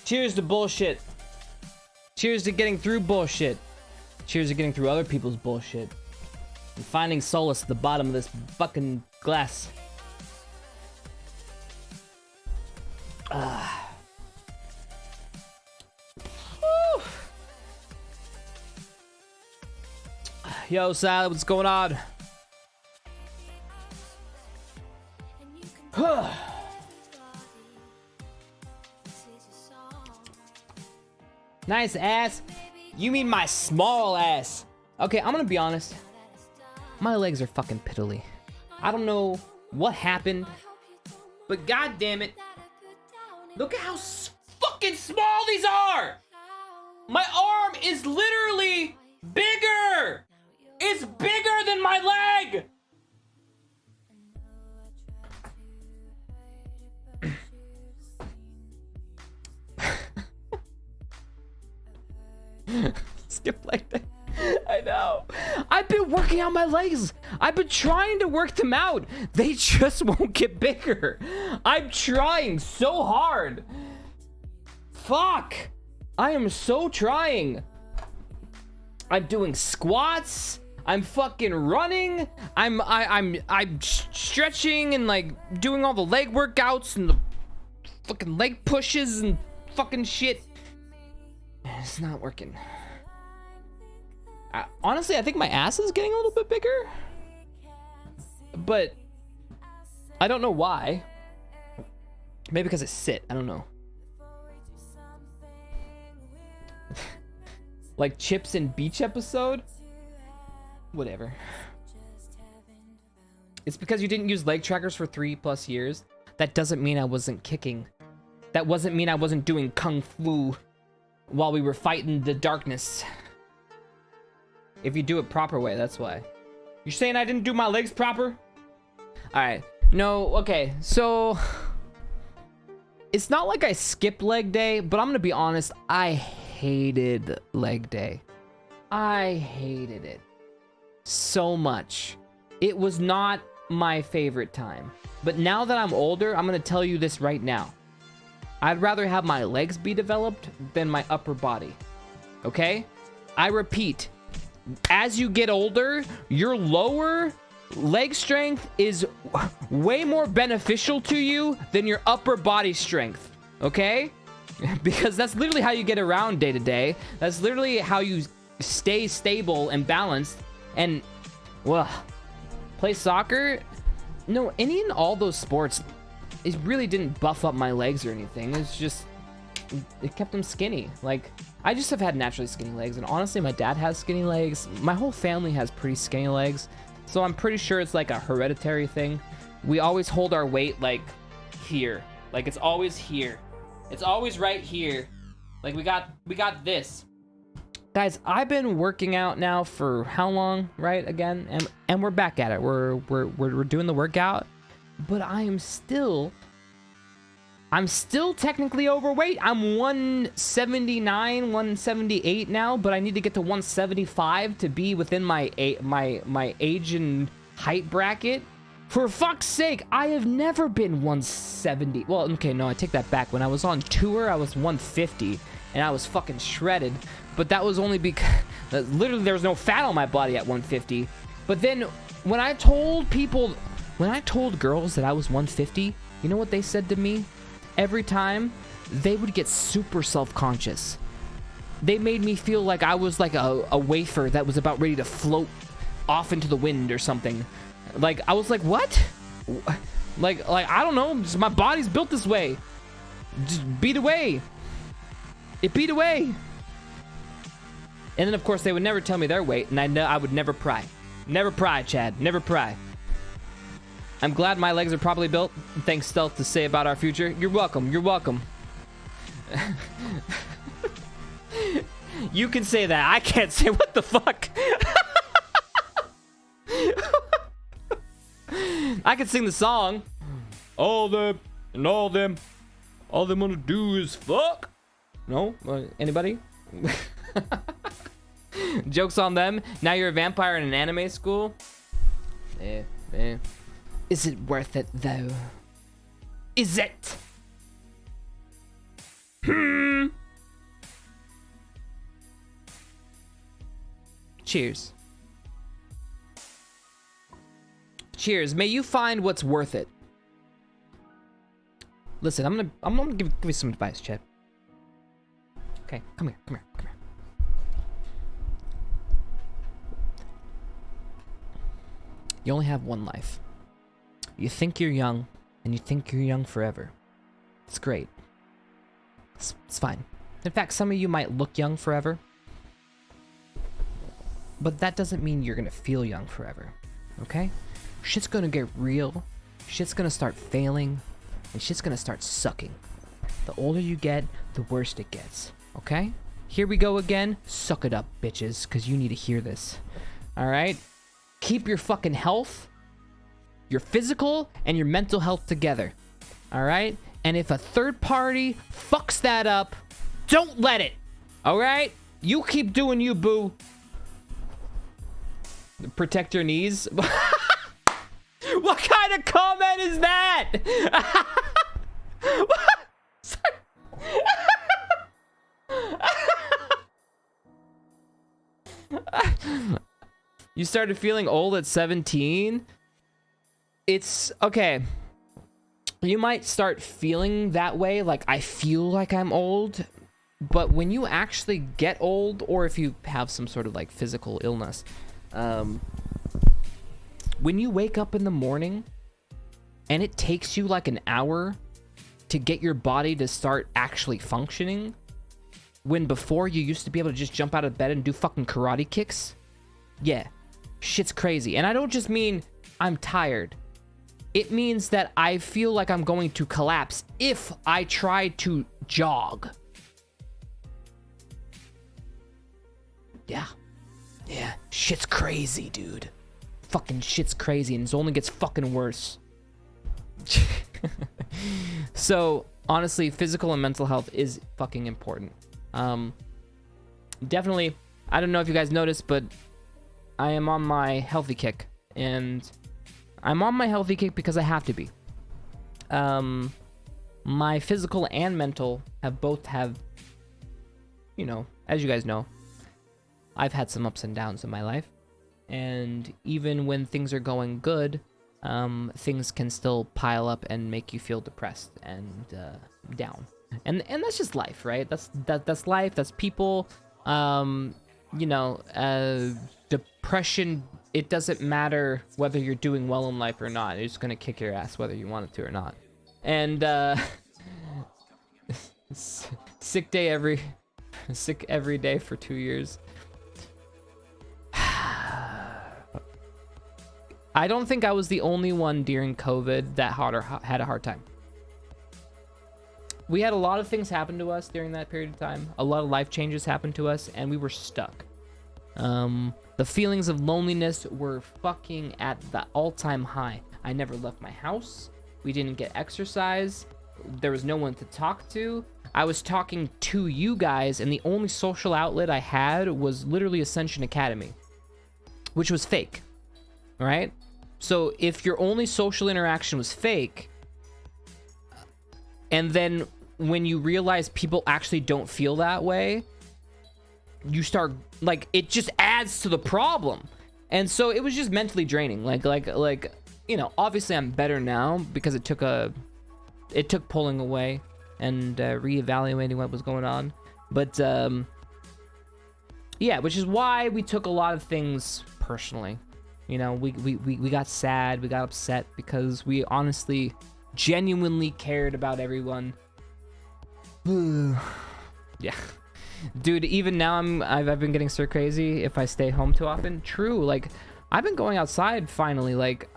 Speaker 1: Cheers to bullshit. Cheers to getting through bullshit. Cheers to getting through other people's bullshit. And finding solace at the bottom of this fucking glass. Yo, Salad, what's going on? Nice ass. You mean my small ass? Okay, I'm gonna be honest. My legs are fucking piddly. I don't know what happened, but god damn it, look at how fucking small these are. My arm is literally bigger. It's bigger than my leg. Skip leg day. I know. I've been working on my legs. I've been trying to work them out. They just won't get bigger. I'm trying so hard. Fuck. I am so trying. I'm doing squats. I'm fucking running. I'm stretching and like doing all the leg workouts and the fucking leg pushes and fucking shit. It's not working. Honestly, I think my ass is getting a little bit bigger, but I don't know why. Maybe because I sit. I don't know. Like Chips and Beach episode? Whatever. It's because you didn't use leg trackers for 3+ years. That doesn't mean I wasn't kicking. That doesn't mean I wasn't doing kung fu while we were fighting the darkness. If you do it proper way, that's why. You're saying I didn't do my legs proper? Alright. No, okay. So it's not like I skipped leg day, but I'm gonna be honest, I hated leg day. I hated it so much. It was not my favorite time. But now that I'm older, I'm gonna tell you this right now. I'd rather have my legs be developed than my upper body. Okay? I repeat, as you get older, your lower leg strength is way more beneficial to you than your upper body strength. Okay? Because that's literally how you get around day to day. That's literally how you stay stable and balanced. And, well, play soccer? No, any and all those sports, it really didn't buff up my legs or anything. It's just it kept them skinny. Like, I just have had naturally skinny legs, and honestly, my dad has skinny legs. My whole family has pretty skinny legs, so I'm pretty sure it's like a hereditary thing. We always hold our weight like here. Like, it's always here. It's always right here. Like, we got this. Guys, I've been working out now for how long, right? Again, and we're back at it. We're doing the workout, but I'm still technically overweight. I'm 179, 178 now, but I need to get to 175 to be within my age and height bracket. For fuck's sake, I have never been 170. Well, okay, no, I take that back. When I was on tour, I was 150, and I was fucking shredded. But that was only because literally there was no fat on my body at 150. But then when I told girls that I was 150, you know what they said to me? Every time, they would get super self-conscious. They made me feel like I was like a wafer that was about ready to float off into the wind or something. Like, I was like, what? Like I don't know. Just my body's built this way. Just beat away. It beat away. And then, of course, they would never tell me their weight, and I know I would never pry. Never pry, Chad. Never pry. I'm glad my legs are properly built. Thanks, Stealth, to say about our future. You're welcome. You're welcome. You can say that. I can't say what the fuck. I can sing the song. All them wanna do is fuck. No? Anybody? Joke's on them. Now you're a vampire in an anime school? Is it worth it, though? Is it? Cheers. Cheers. May you find what's worth it. Listen, I'm gonna give you some advice, Chad. Okay, come here. You only have one life. You think you're young, and you think you're young forever. It's great. It's fine. In fact, some of you might look young forever, but that doesn't mean you're gonna feel young forever, okay? Shit's gonna get real, shit's gonna start failing, and shit's gonna start sucking. The older you get, the worse it gets, okay? Here we go again. Suck it up, bitches, because you need to hear this, all right? Keep your fucking health, your physical, and your mental health together, all right? And if a third party fucks that up, don't let it, all right? You keep doing you, boo. Protect your knees. What kind of comment is that? You started feeling old at 17? It's okay. You might start feeling that way, like I feel like I'm old, but when you actually get old, or if you have some sort of like physical illness, when you wake up in the morning and it takes you like an hour to get your body to start actually functioning, when before you used to be able to just jump out of bed and do fucking karate kicks, yeah, shit's crazy. And I don't just mean I'm tired. It means that I feel like I'm going to collapse if I try to jog. Yeah, shit's crazy, dude. Fucking shit's crazy, and it only gets fucking worse. So, honestly, physical and mental health is fucking important. Definitely, I don't know if you guys noticed, but I am on my healthy kick, and I'm on my healthy kick because I have to be. My physical and mental have, you know, as you guys know, I've had some ups and downs in my life. And even when things are going good, things can still pile up and make you feel depressed and down. And that's just life, right? That's life. That's people. You know, depression. It doesn't matter whether you're doing well in life or not. It's gonna kick your ass whether you want it to or not. And sick every day for 2 years. I don't think I was the only one during COVID that had a hard time. We had a lot of things happen to us during that period of time. A lot of life changes happened to us, and we were stuck. The feelings of loneliness were fucking at the all-time high. I never left my house. We didn't get exercise. There was no one to talk to. I was talking to you guys, and the only social outlet I had was literally Ascension Academy, which was fake. All right? So if your only social interaction was fake, and then when you realize people actually don't feel that way, you start, like, it just adds to the problem. And so it was just mentally draining. Like, you know, obviously I'm better now because it took pulling away and reevaluating what was going on. But yeah, which is why we took a lot of things personally. You know, we got sad, we got upset because we honestly, genuinely cared about everyone. Yeah. Dude, even now I've been getting stir crazy if I stay home too often. True, like, I've been going outside finally. Like,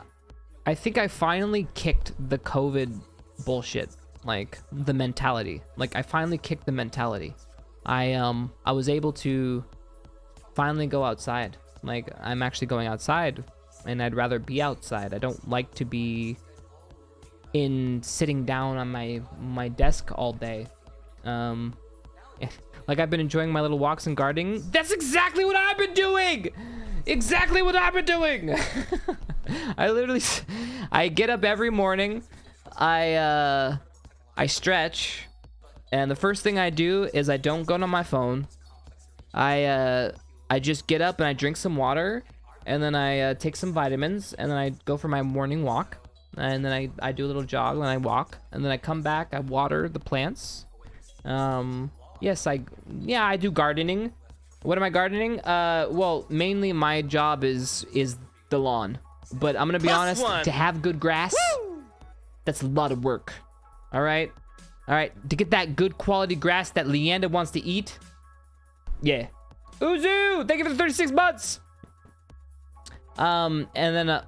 Speaker 1: I think I finally kicked the COVID bullshit. Like, the mentality. Like, I finally kicked the mentality. I was able to finally go outside. Like, I'm actually going outside, and I'd rather be outside. I don't like to be sitting down on my desk all day. Like, I've been enjoying my little walks and gardening. That's exactly what I've been doing. Exactly what I've been doing. I get up every morning. I stretch, and the first thing I do is I don't go on my phone. I just get up and I drink some water, and then I take some vitamins, and then I go for my morning walk, and then I do a little jog, and I walk, and then I come back, I water the plants. Yes, I do gardening. What am I gardening? Well, mainly my job is the lawn, but I'm gonna be honest, to have good grass, that's a lot of work. All right, to get that good quality grass that Leanda wants to eat. Yeah. Uzu, thank you for the 36 months. And then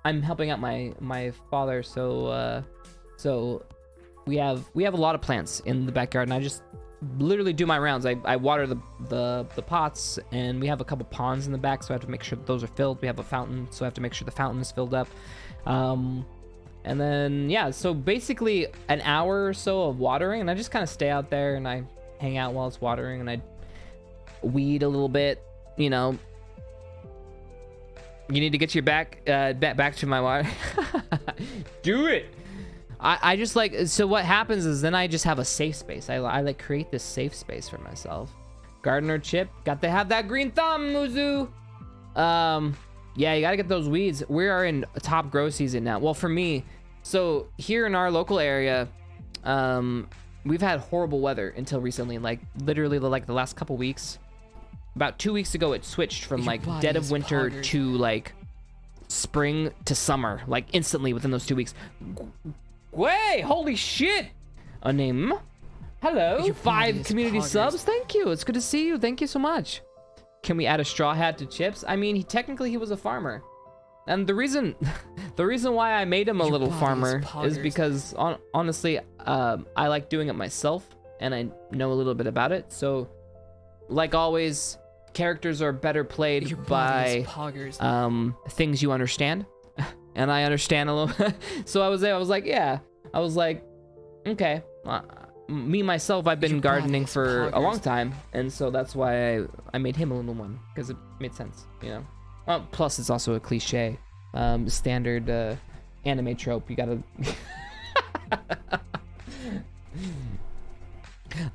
Speaker 1: I'm helping out my father, so we have a lot of plants in the backyard, and I just literally do my rounds. I water the pots, and we have a couple ponds in the back, so I have to make sure that those are filled. We have a fountain, so I have to make sure the fountain is filled up. And then yeah, so basically an hour or so of watering, and I just kind of stay out there and I hang out while it's watering, and I weed a little bit. You know, you need to get your back to my water. Do it. I just like, so what happens is then I just have a safe space. I like create this safe space for myself. Gardener Chip, got to have that green thumb, Muzu. Yeah, you gotta get those weeds. We are in top grow season now. Well, for me, so here in our local area, we've had horrible weather until recently. Like literally, like the last couple weeks. About 2 weeks ago, it switched from like dead of winter to like spring to summer, like instantly within those 2 weeks. Way, holy shit! A name. Hello, 5 community subs. Thank you. It's good to see you. Thank you so much. Can we add a straw hat to Chips? I mean, technically he was a farmer, and the reason why I made him a little farmer is because honestly, I like doing it myself, and I know a little bit about it. So, like always, characters are better played by things you understand. And I understand a little. So I was like, yeah. I was like, okay. Me, myself, I've been gardening for a long time. And so that's why I made him a little one. Because it made sense, you know? Plus, it's also a cliche. Standard anime trope. You gotta...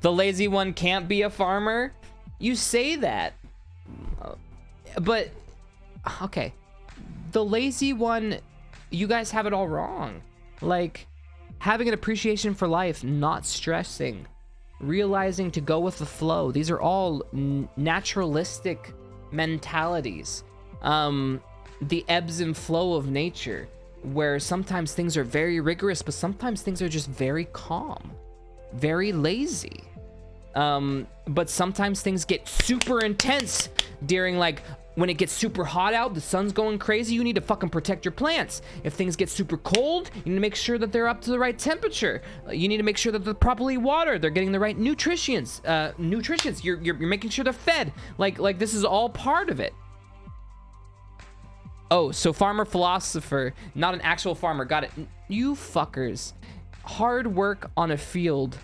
Speaker 1: The lazy one can't be a farmer? You say that. But, okay. The lazy one, you guys have it all wrong. Like, having an appreciation for life, not stressing, realizing to go with the flow. These are all naturalistic mentalities. The ebbs and flow of nature, where sometimes things are very rigorous, but sometimes things are just very calm. very lazy. But sometimes things get super intense during, like, when it gets super hot out, the sun's going crazy, you need to fucking protect your plants. If things get super cold, you need to make sure that they're up to the right temperature. You need to make sure that they're properly watered, they're getting the right nutrients. You're making sure they're fed. Like this is all part of it. Oh, so farmer philosopher, not an actual farmer. Got it. You fuckers. Hard work on a field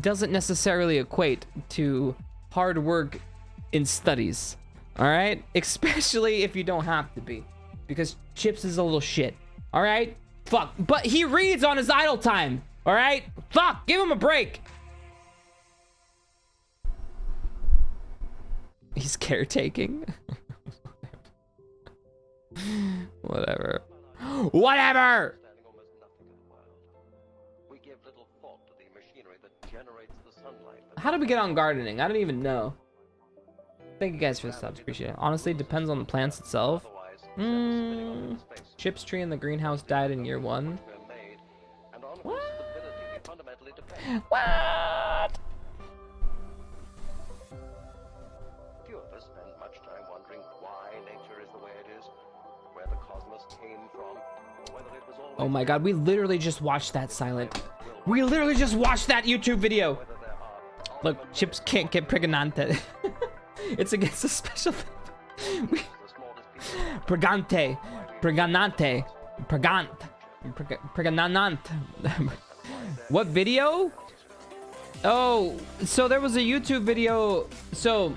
Speaker 1: doesn't necessarily equate to hard work in studies. All right? Especially if you don't have to be. Because Chips is a little shit. All right? Fuck. But he reads on his idle time. All right? Fuck. Give him a break. He's caretaking. Whatever. Whatever! How did we get on gardening? I don't even know. Thank you guys for the subs. Appreciate it. Honestly, it depends on the plants itself. Chips tree in the greenhouse died in year 1. What? What?
Speaker 3: Few of us spend much time wondering why nature is the way it is, where the cosmos came from, or whether it was always...
Speaker 1: Oh my god, we literally just watched that, Silent. We literally just watched that YouTube video. Look, Chips can't get pregnante. It's against a special... Pregante. Preganante. Pregant. Preganant. What video? Oh, so there was a YouTube video. So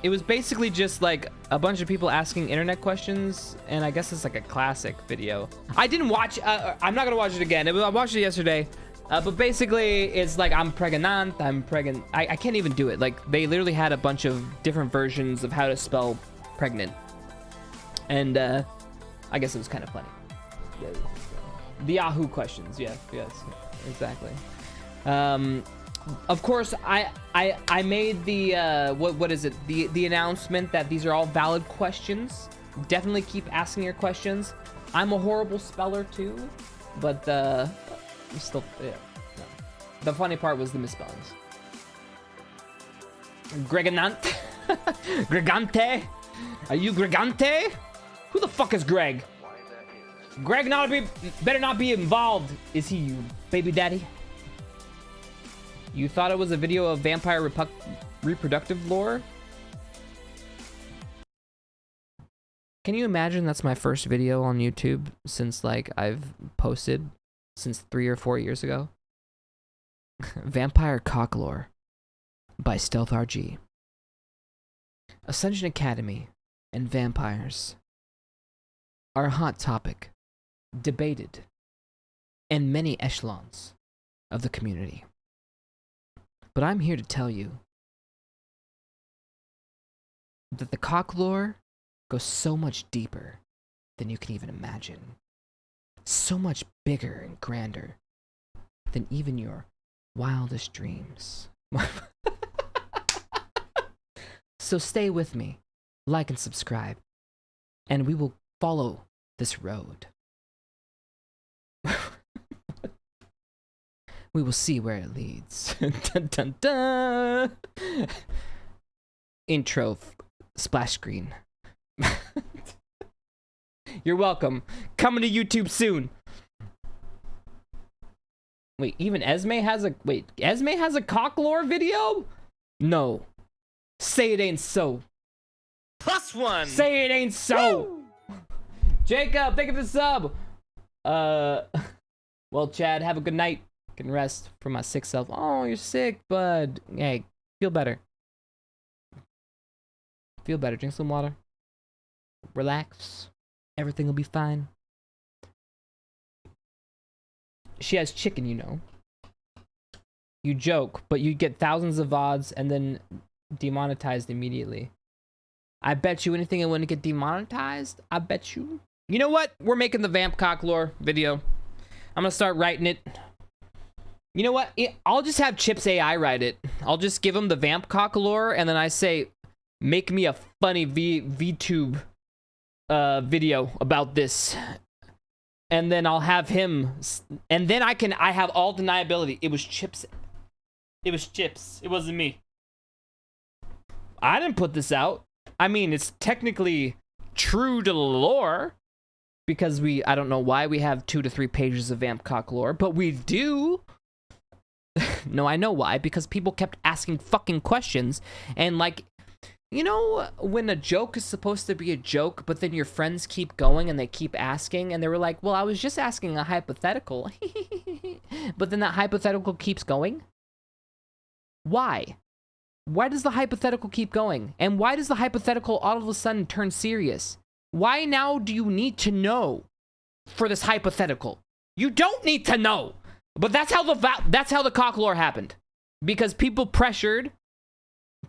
Speaker 1: it was basically just like a bunch of people asking internet questions, and I guess it's like a classic video. I didn't watch, I'm not gonna watch it again. I watched it yesterday. But basically, it's like, I'm pregnant, I can't even do it. Like, they literally had a bunch of different versions of how to spell pregnant. And, I guess it was kind of funny. Yeah, the Yahoo questions, yes, exactly. Of course, I made the, what is it? The announcement that these are all valid questions. Definitely keep asking your questions. I'm a horrible speller, too. But, still, yeah. No. The funny part was the misspellings. Greganant? Gregante? Are you Gregante? Who the fuck is Greg? Greg better not be involved. Is he your baby daddy? You thought it was a video of vampire reproductive lore? Can you imagine that's my first video on YouTube since, like, I've posted since 3 or 4 years ago? Vampire cock lore by Stealth RG. Ascension Academy and vampires are a hot topic, debated in many echelons of the community. But I'm here to tell you that the cock lore goes so much deeper than you can even imagine. So much bigger and grander than even your wildest dreams. So stay with me, like and subscribe, and we will follow this road. We will see where it leads. Dun, dun, dun. Intro splash screen. You're welcome. Coming to YouTube soon. Wait, even Esme has a... Wait, Esme has a cock lore video? No. Say it ain't so.
Speaker 4: +1.
Speaker 1: Say it ain't so. Woo! Jacob, thank you for the sub. Well, Chad, have a good night. Can rest for my sick self. Oh, you're sick, bud. Hey, feel better. Feel better. Drink some water. Relax. Everything will be fine. She has chicken, you know. You joke, but you get thousands of VODs and then demonetized immediately. I bet you anything I wouldn't get demonetized. I bet you. You know what? We're making the vamp cock lore video. I'm gonna start writing it. You know what? I'll just have Chips AI write it. I'll just give him the vamp cock lore, and then I say, make me a funny VTube video about this. And then I'll have him, and then I have all deniability. It was Chips
Speaker 4: It was Chips. It wasn't me.
Speaker 1: I didn't put this out. I mean, it's technically true to the lore because I don't know why we have 2 to 3 pages of Vampcock lore, but we do. No, I know why, because people kept asking fucking questions, and like, you know, when a joke is supposed to be a joke, but then your friends keep going and they keep asking, and they were like, well, I was just asking a hypothetical. But then that hypothetical keeps going. Why? Why does the hypothetical keep going? And why does the hypothetical all of a sudden turn serious? Why now do you need to know for this hypothetical? You don't need to know. But that's how the cock lore happened. Because people pressured,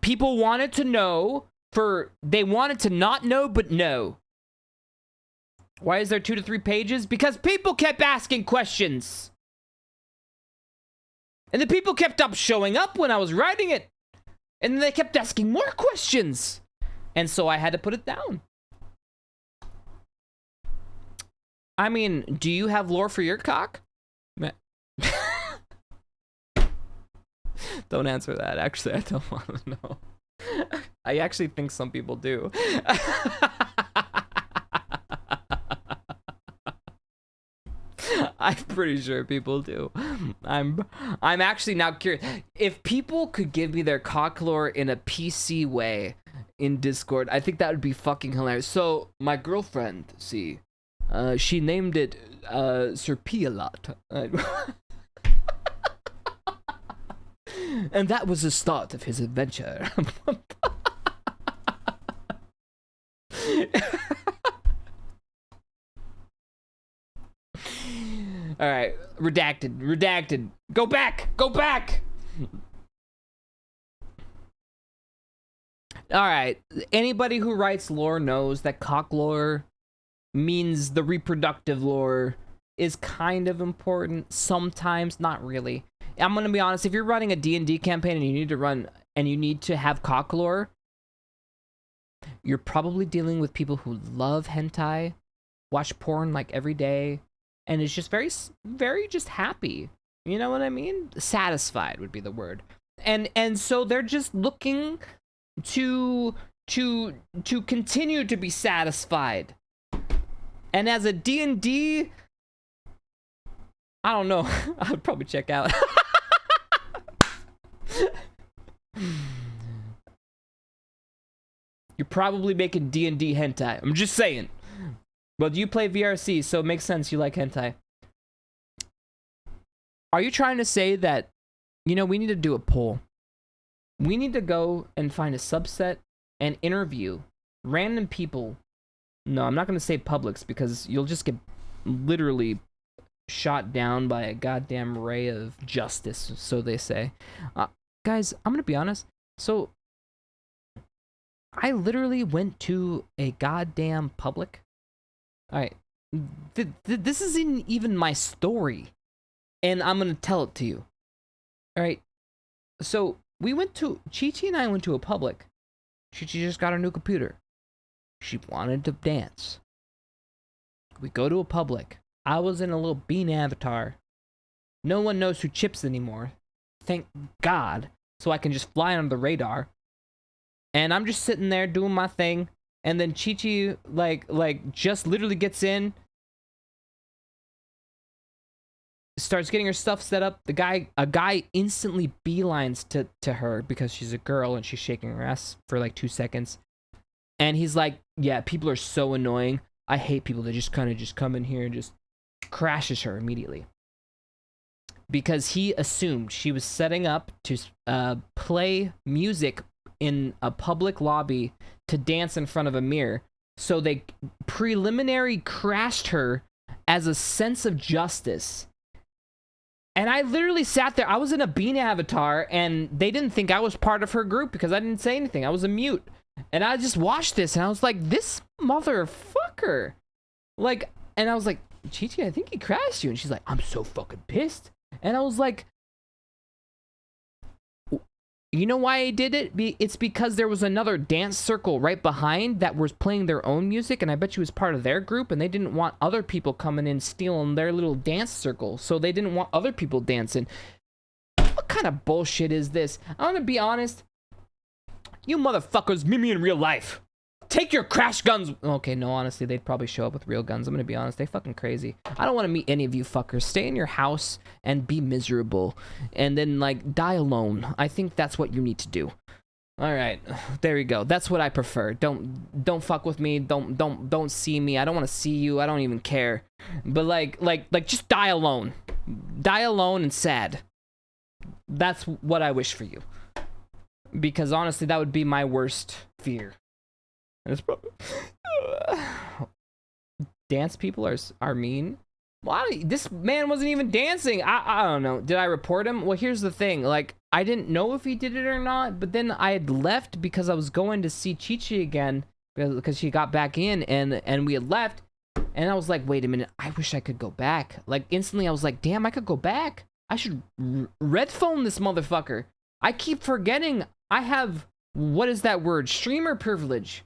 Speaker 1: people wanted to know, they wanted to not know but know. Why is there 2 to 3 pages? Because people kept asking questions. And the people kept showing up when I was writing it. And then they kept asking more questions. And so I had to put it down. I mean, do you have lore for your cock? Don't answer that. Actually, I don't want to know. I actually think some people do. I'm pretty sure people do. I'm actually now curious. If people could give me their cock lore in a PC way in Discord, I think that would be fucking hilarious. So, my girlfriend, she named it Sir P-a-lot. And that was the start of his adventure. All right, redacted. Go back. All right, anybody who writes lore knows that cock lore means the reproductive lore is kind of important. Sometimes, not really. I'm gonna be honest. If you're running a D&D campaign and you need to have cock lore, you're probably dealing with people who love hentai, watch porn like every day, and is just very, very just happy. You know what I mean? Satisfied would be the word. And so they're just looking to continue to be satisfied. And as a D&D, I don't know. I would probably check out. You're probably making D&D hentai. I'm just saying. Well, you play VRC, so it makes sense you like hentai. Are you trying to say that, you know, we need to do a poll? We need to go and find a subset and interview random people. No, I'm not going to say Publix because you'll just get literally shot down by a goddamn ray of justice, so they say. Guys, I'm going to be honest. So, I literally went to a goddamn Publix. Alright, this isn't even my story, and I'm going to tell it to you. Alright, so Chi-Chi and I went to a Publix. Chi-Chi just got a new computer. She wanted to dance. We go to a Publix. I was in a little bean avatar. No one knows who Chips anymore. Thank God. So I can just fly under the radar. And I'm just sitting there doing my thing. And then Chi-Chi, like just literally gets in. Starts getting her stuff set up. A guy instantly beelines to her because she's a girl and she's shaking her ass for like 2 seconds. And he's like, yeah, people are so annoying. I hate people that just kind of just come in here and just crashes her immediately. Because he assumed she was setting up to play music in a public lobby to dance in front of a mirror. So they preliminary crashed her as a sense of justice. And I literally sat there. I was in a bean avatar, and they didn't think I was part of her group because I didn't say anything. I was a mute. And I just watched this, and I was like, this motherfucker. Like, and I was like, Chi-Chi, I think he crashed you. And she's like, I'm so fucking pissed. And I was like, you know why I did it? It's because there was another dance circle right behind that was playing their own music, and I bet you was part of their group, and they didn't want other people coming in stealing their little dance circle, so they didn't want other people dancing. Fuck kind of bullshit is this? I'm gonna be honest. You motherfuckers meet me in real life. Take your crash guns. Okay, no, honestly, they'd probably show up with real guns. I'm gonna be honest. They fucking crazy. I don't want to meet any of you fuckers. Stay in your house and be miserable, and then like die alone. I think that's what you need to do. All right, there you go. That's what I prefer. Don't fuck with me. Don't see me. I don't want to see you. I don't even care. But like just die alone. Die alone and sad. That's what I wish for you. Because honestly, that would be my worst fear. It's probably dance people are mean. Why? This man wasn't even dancing. I don't know. Did I report him? Well, here's the thing. Like, I didn't know if he did it or not, but then I had left because I was going to see Chi-Chi again because she got back in and we had left. And I was like, wait a minute. I wish I could go back. Like, instantly I was like, damn, I could go back. I should red phone this motherfucker. I keep forgetting I have, what is that word? Streamer privilege.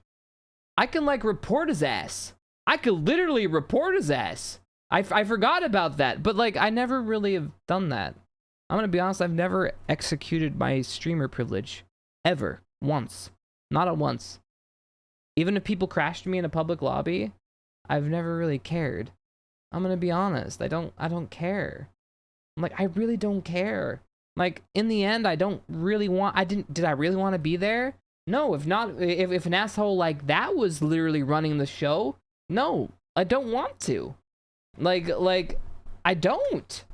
Speaker 1: I can like report his ass. I could literally report his ass. I forgot about that, but like I never really have done that. I'm gonna be honest, I've never executed my streamer privilege ever once, not at once. Even if people crashed me in a public lobby, I've never really cared. I'm gonna be honest, I don't care. I'm like, I really don't care. Like in the end, I don't really want. Did I really want to be there? No. If not, if an asshole like that was literally running the show, no, I don't want to. Like, I don't.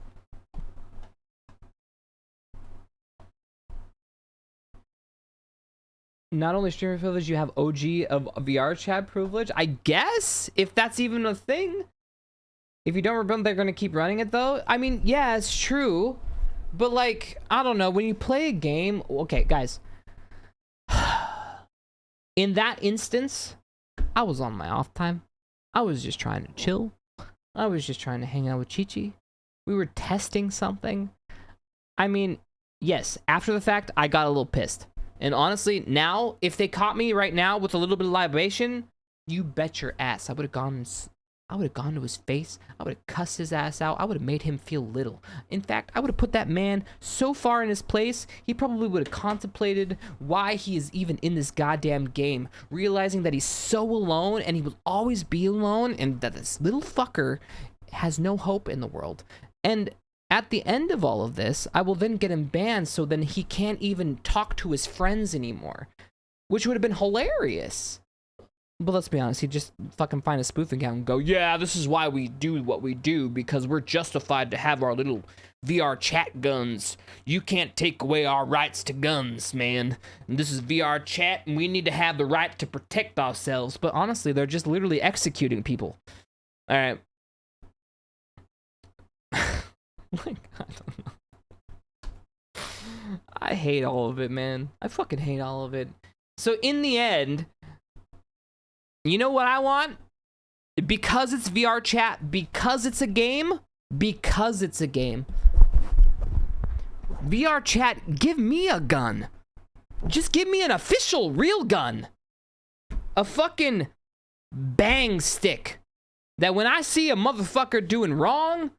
Speaker 1: Not only streamer privilege, you have OG of VR chat privilege. I guess, if that's even a thing. If you don't remember, they're gonna keep running it though. I mean, yeah, it's true. But like, I don't know, when you play a game, okay, guys. In that instance, I was on my off time. I was just trying to chill. I was just trying to hang out with Chi-Chi. We were testing something. I mean, yes, after the fact, I got a little pissed. And honestly, now, if they caught me right now with a little bit of libation, you bet your ass I would have gone to his face. I would have cussed his ass out. I would have made him feel little. In fact, I would have put that man so far in his place, he probably would have contemplated why he is even in this goddamn game, realizing that he's so alone and he will always be alone and that this little fucker has no hope in the world. And at the end of all of this, I will then get him banned so then he can't even talk to his friends anymore, which would have been hilarious. But let's be honest, he'd just fucking find a spoof account and go, yeah, this is why we do what we do, because we're justified to have our little VR chat guns. You can't take away our rights to guns, man. And this is VR chat, and we need to have the right to protect ourselves. But honestly, they're just literally executing people. All right. Like, I don't know. I hate all of it, man. I fucking hate all of it. So in the end, you know what I want? Because it's VR chat, because it's a game, VR chat, give me a gun. Just give me an official real gun. A fucking bang stick. That when I see a motherfucker doing wrong,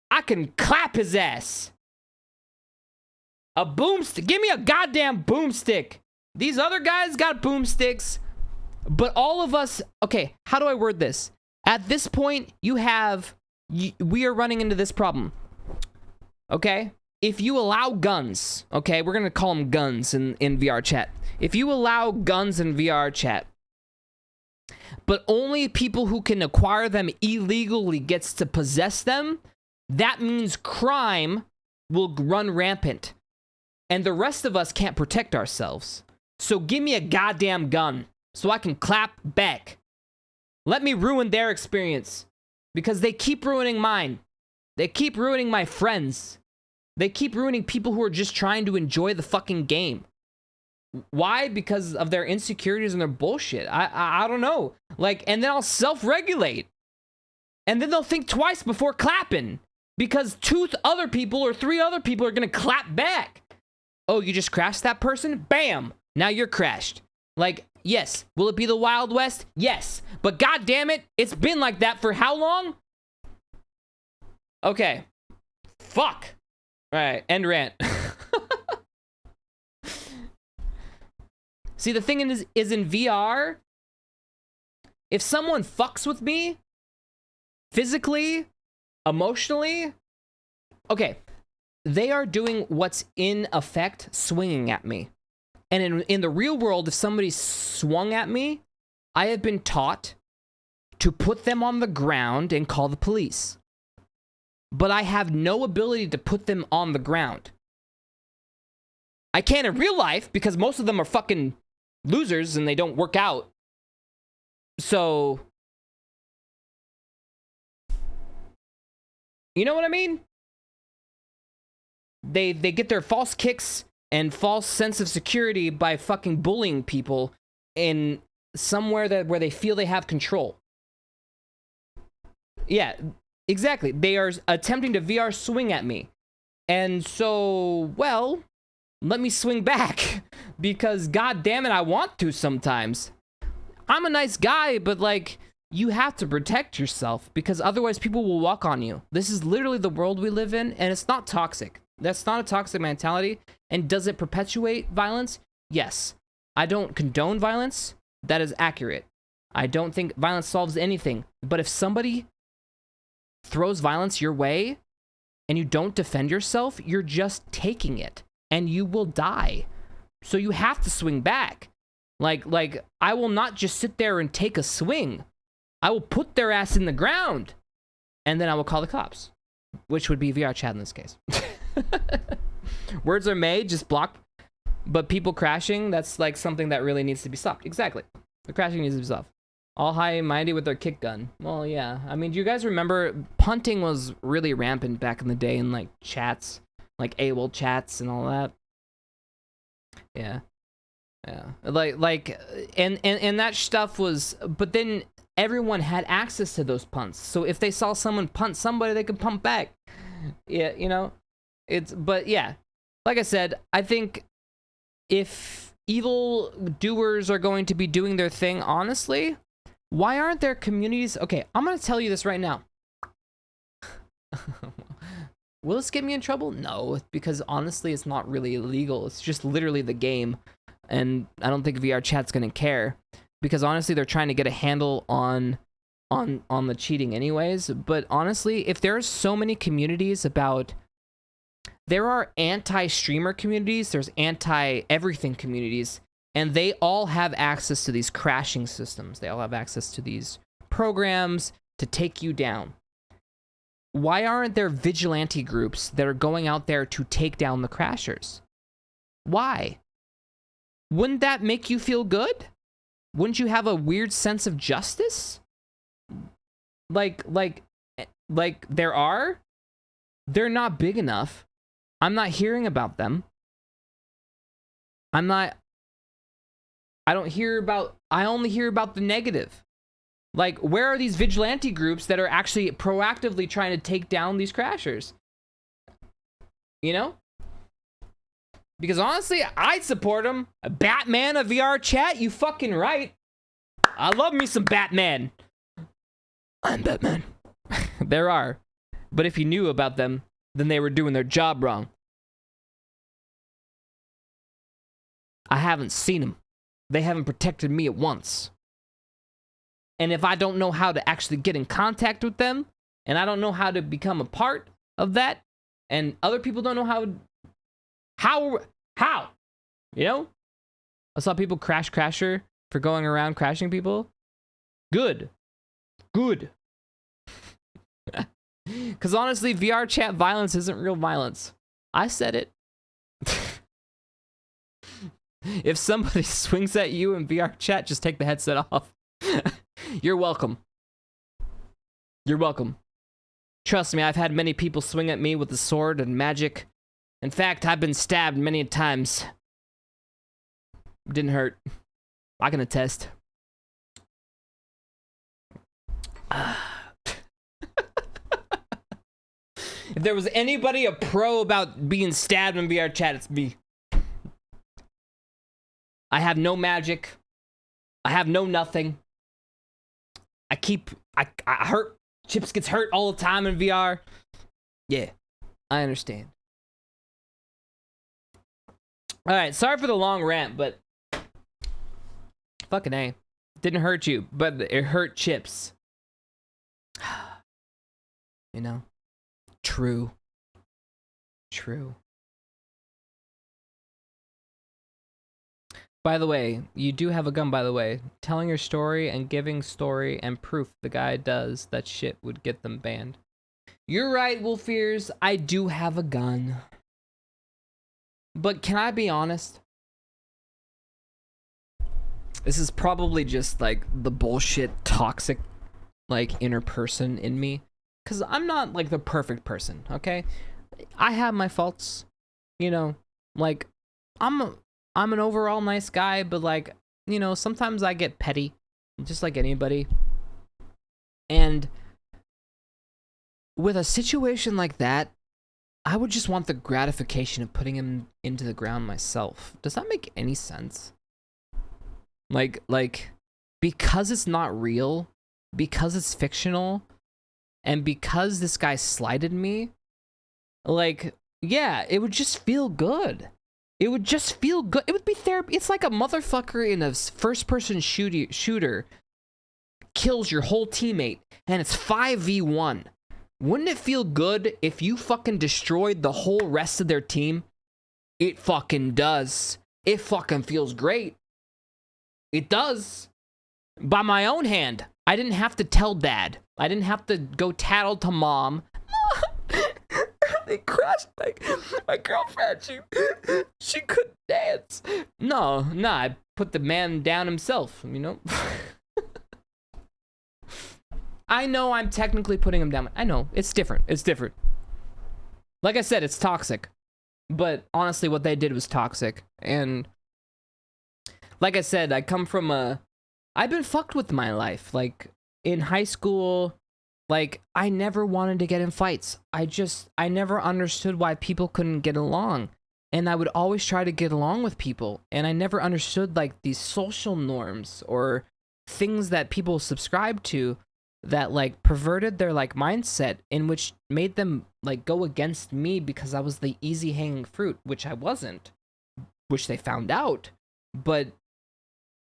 Speaker 1: I can clap his ass. A boomstick. Give me a goddamn boomstick. These other guys got boomsticks. But all of us, okay, how do I word this? At this point, we are running into this problem. Okay? If you allow guns, okay, we're going to call them guns in VR chat. If you allow guns in VR chat, but only people who can acquire them illegally gets to possess them, that means crime will run rampant. And the rest of us can't protect ourselves. So give me a goddamn gun. So I can clap back. Let me ruin their experience. Because they keep ruining mine. They keep ruining my friends. They keep ruining people who are just trying to enjoy the fucking game. Why? Because of their insecurities and their bullshit. I don't know. Like, and then I'll self-regulate. And then they'll think twice before clapping. Because 2 other people or 3 other people are gonna clap back. Oh, you just crashed that person? Bam! Now you're crashed. Like, yes. Will it be the Wild West? Yes. But god damn it, it's been like that for how long? Okay. Fuck. All right, end rant. See, the thing is in VR, if someone fucks with me, physically, emotionally, okay, they are doing what's in effect swinging at me. And in the real world, if somebody swung at me, I have been taught to put them on the ground and call the police. But I have no ability to put them on the ground. I can in real life because most of them are fucking losers and they don't work out. So, you know what I mean? They get their false kicks and false sense of security by fucking bullying people in somewhere where they feel they have control. Yeah, exactly. They are attempting to VR swing at me. And so, well, let me swing back because god damn it, I want to sometimes. I'm a nice guy, but like, you have to protect yourself because otherwise people will walk on you. This is literally the world we live in, and it's not toxic. That's not a toxic mentality. And does it perpetuate violence? Yes. I don't condone violence. That is accurate. I don't think violence solves anything. But if somebody throws violence your way and you don't defend yourself, you're just taking it and you will die. So you have to swing back. Like I will not just sit there and take a swing. I will put their ass in the ground and then I will call the cops, which would be VR chat in this case. Words are made, just block. But people crashing, that's like something that really needs to be stopped. Exactly. The crashing needs to be stopped. All high-minded with their kick gun. Well, yeah. I mean, do you guys remember punting was really rampant back in the day in like chats, like AWOL chats and all that? Yeah. Yeah. And that stuff was, but then everyone had access to those punts. So if they saw someone punt somebody, they could punt back. Yeah, you know? But yeah. Like I said, I think if evil doers are going to be doing their thing honestly, why aren't there communities? Okay, I'm going to tell you this right now. Will this get me in trouble? No, because honestly, it's not really illegal. It's just literally the game. And I don't think VR chat's going to care. Because honestly, they're trying to get a handle on the cheating anyways. But honestly, if there's so many communities about... There are anti-streamer communities, there's anti-everything communities, and they all have access to these crashing systems. They all have access to these programs to take you down. Why aren't there vigilante groups that are going out there to take down the crashers? Why? Wouldn't that make you feel good? Wouldn't you have a weird sense of justice? Like there are? They're not big enough. I'm not hearing about them. I only hear about the negative. Like, where are these vigilante groups that are actually proactively trying to take down these crashers? You know? Because honestly, I'd support them. A Batman, a VR chat, you fucking right. I love me some Batman. I'm Batman. There are. But if you knew about them, then they were doing their job wrong. I haven't seen them. They haven't protected me at once. And if I don't know how to actually get in contact with them, and I don't know how to become a part of that, and other people don't know how, you know? I saw people crash Crasher for going around crashing people. Good. Because honestly, VR chat violence isn't real violence. I said it. If somebody swings at you in VR chat, just take the headset off. You're welcome. You're welcome. Trust me, I've had many people swing at me with the sword and magic. In fact, I've been stabbed many times. Didn't hurt. I can attest. If there was anybody a pro about being stabbed in VR chat, it's me. I have no magic. I have no nothing. I hurt. Chips gets hurt all the time in VR. Yeah, I understand. All right, sorry for the long rant, but Fucking A. Didn't hurt you, but it hurt Chips. You know? True. True. By the way, you do have a gun, by the way. Telling your story and giving story and proof the guy does that shit would get them banned. You're right, Wolf Ears. I do have a gun. But can I be honest? This is probably just like the bullshit toxic like inner person in me. Cause I'm not like the perfect person, okay? I have my faults. You know, like I'm an overall nice guy, but like, you know, sometimes I get petty, just like anybody. And with a situation like that, I would just want the gratification of putting him into the ground myself. Does that make any sense? Like, because it's not real, because it's fictional, and because this guy slighted me, like, yeah, it would just feel good. It would just feel good. It would be therapy. It's like a motherfucker in a first-person shooter kills your whole teammate, and it's 5v1. Wouldn't it feel good if you fucking destroyed the whole rest of their team? It fucking does. It fucking feels great. It does. By my own hand. I didn't have to tell dad. I didn't have to go tattle to mom. They crashed my girlfriend. She couldn't dance. No, I put the man down himself, you know? I know I'm technically putting him down. I know, it's different. It's different. Like I said, it's toxic. But honestly, what they did was toxic. And like I said, I come from I've been fucked with my life. Like, in high school, like, I never wanted to get in fights. I never understood why people couldn't get along. And I would always try to get along with people. And I never understood, like, these social norms or things that people subscribe to that, like, perverted their, like, mindset, in which made them, like, go against me because I was the easy hanging fruit, which I wasn't, which they found out. But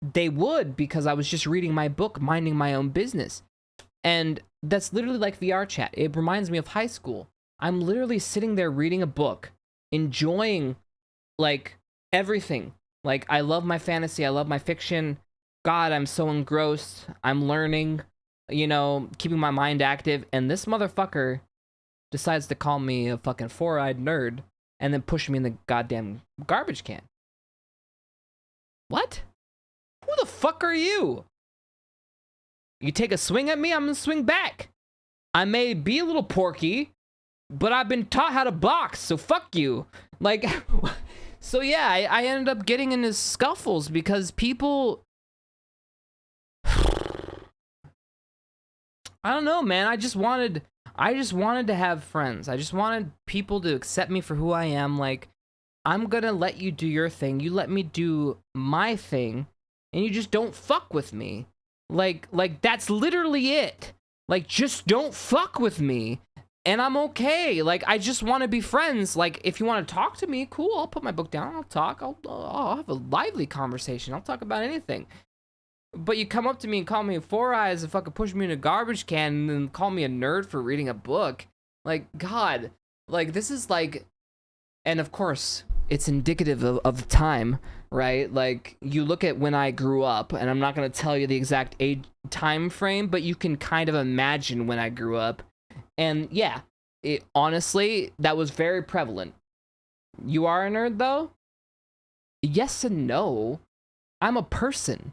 Speaker 1: they would, because I was just reading my book, minding my own business. And that's literally like VR chat. It reminds me of high school. I'm literally sitting there reading a book, enjoying, like, everything. Like, I love my fantasy. I love my fiction. God, I'm so engrossed. I'm learning, you know, keeping my mind active. And this motherfucker decides to call me a fucking four-eyed nerd and then push me in the goddamn garbage can. What? Who the fuck are you? You take a swing at me, I'm gonna swing back. I may be a little porky, but I've been taught how to box, so fuck you. Like, so yeah, I ended up getting into scuffles because people... I don't know, man. I just wanted to have friends. I just wanted people to accept me for who I am. Like, I'm gonna let you do your thing. You let me do my thing. And you just don't fuck with me. Like that's literally it. Like, just don't fuck with me. And I'm okay. Like, I just want to be friends. Like, if you want to talk to me, cool. I'll put my book down. I'll talk. I'll have a lively conversation. I'll talk about anything. But you come up to me and call me four eyes and fucking push me in a garbage can and then call me a nerd for reading a book. Like, God. Like, this is like... And of course, it's indicative of the time, right? Like, you look at when I grew up, and I'm not going to tell you the exact age time frame, but you can kind of imagine when I grew up. And yeah, honestly, that was very prevalent. You are a nerd, though? Yes and no. I'm a person.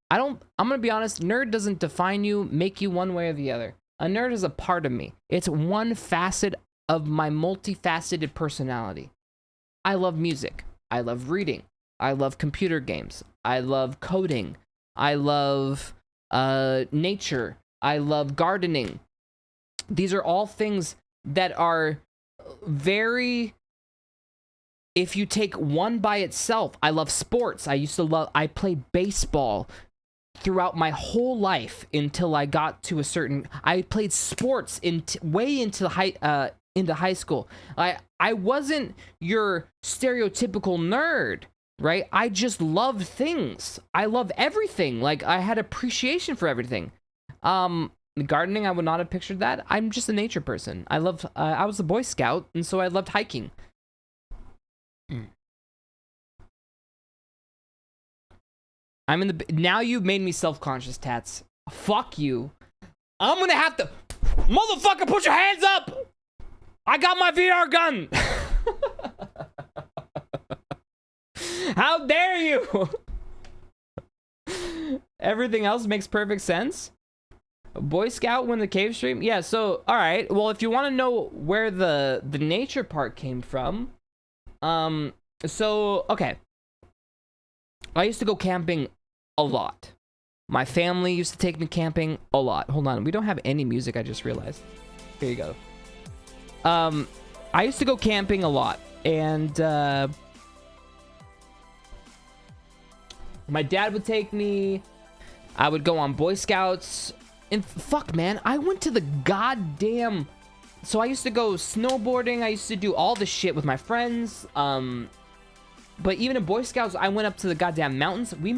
Speaker 1: I'm going to be honest, nerd doesn't define you, make you one way or the other. A nerd is a part of me. It's one facet of my multifaceted personality. I love music. I love reading. I love computer games. I love coding. I love nature. I love gardening. These are all things that are very... If you take one by itself, I love sports. I played baseball throughout my whole life until I got to a certain... I played sports way into high school. I wasn't your stereotypical nerd. right? I just loved things. I love everything. Like, I had appreciation for everything. Gardening, I would not have pictured that. I'm just a nature person. I was a Boy Scout, and so I loved hiking. Now you've made me self-conscious, Tats. Fuck you. I'm gonna have to... Motherfucker, put your hands up! I got my VR gun! How dare you! Everything else makes perfect sense. Boy Scout win the cave stream? Yeah, so, alright. Well, if you want to know where the nature part came from, so, okay. I used to go camping a lot. My family used to take me camping a lot. Hold on, we don't have any music, I just realized. Here you go. I used to go camping a lot, and, my dad would take me. I would go on Boy Scouts. And fuck, man, I went to the goddamn... So I used to go snowboarding. I used to do all this shit with my friends. But even in Boy Scouts, I went up to the goddamn mountains. We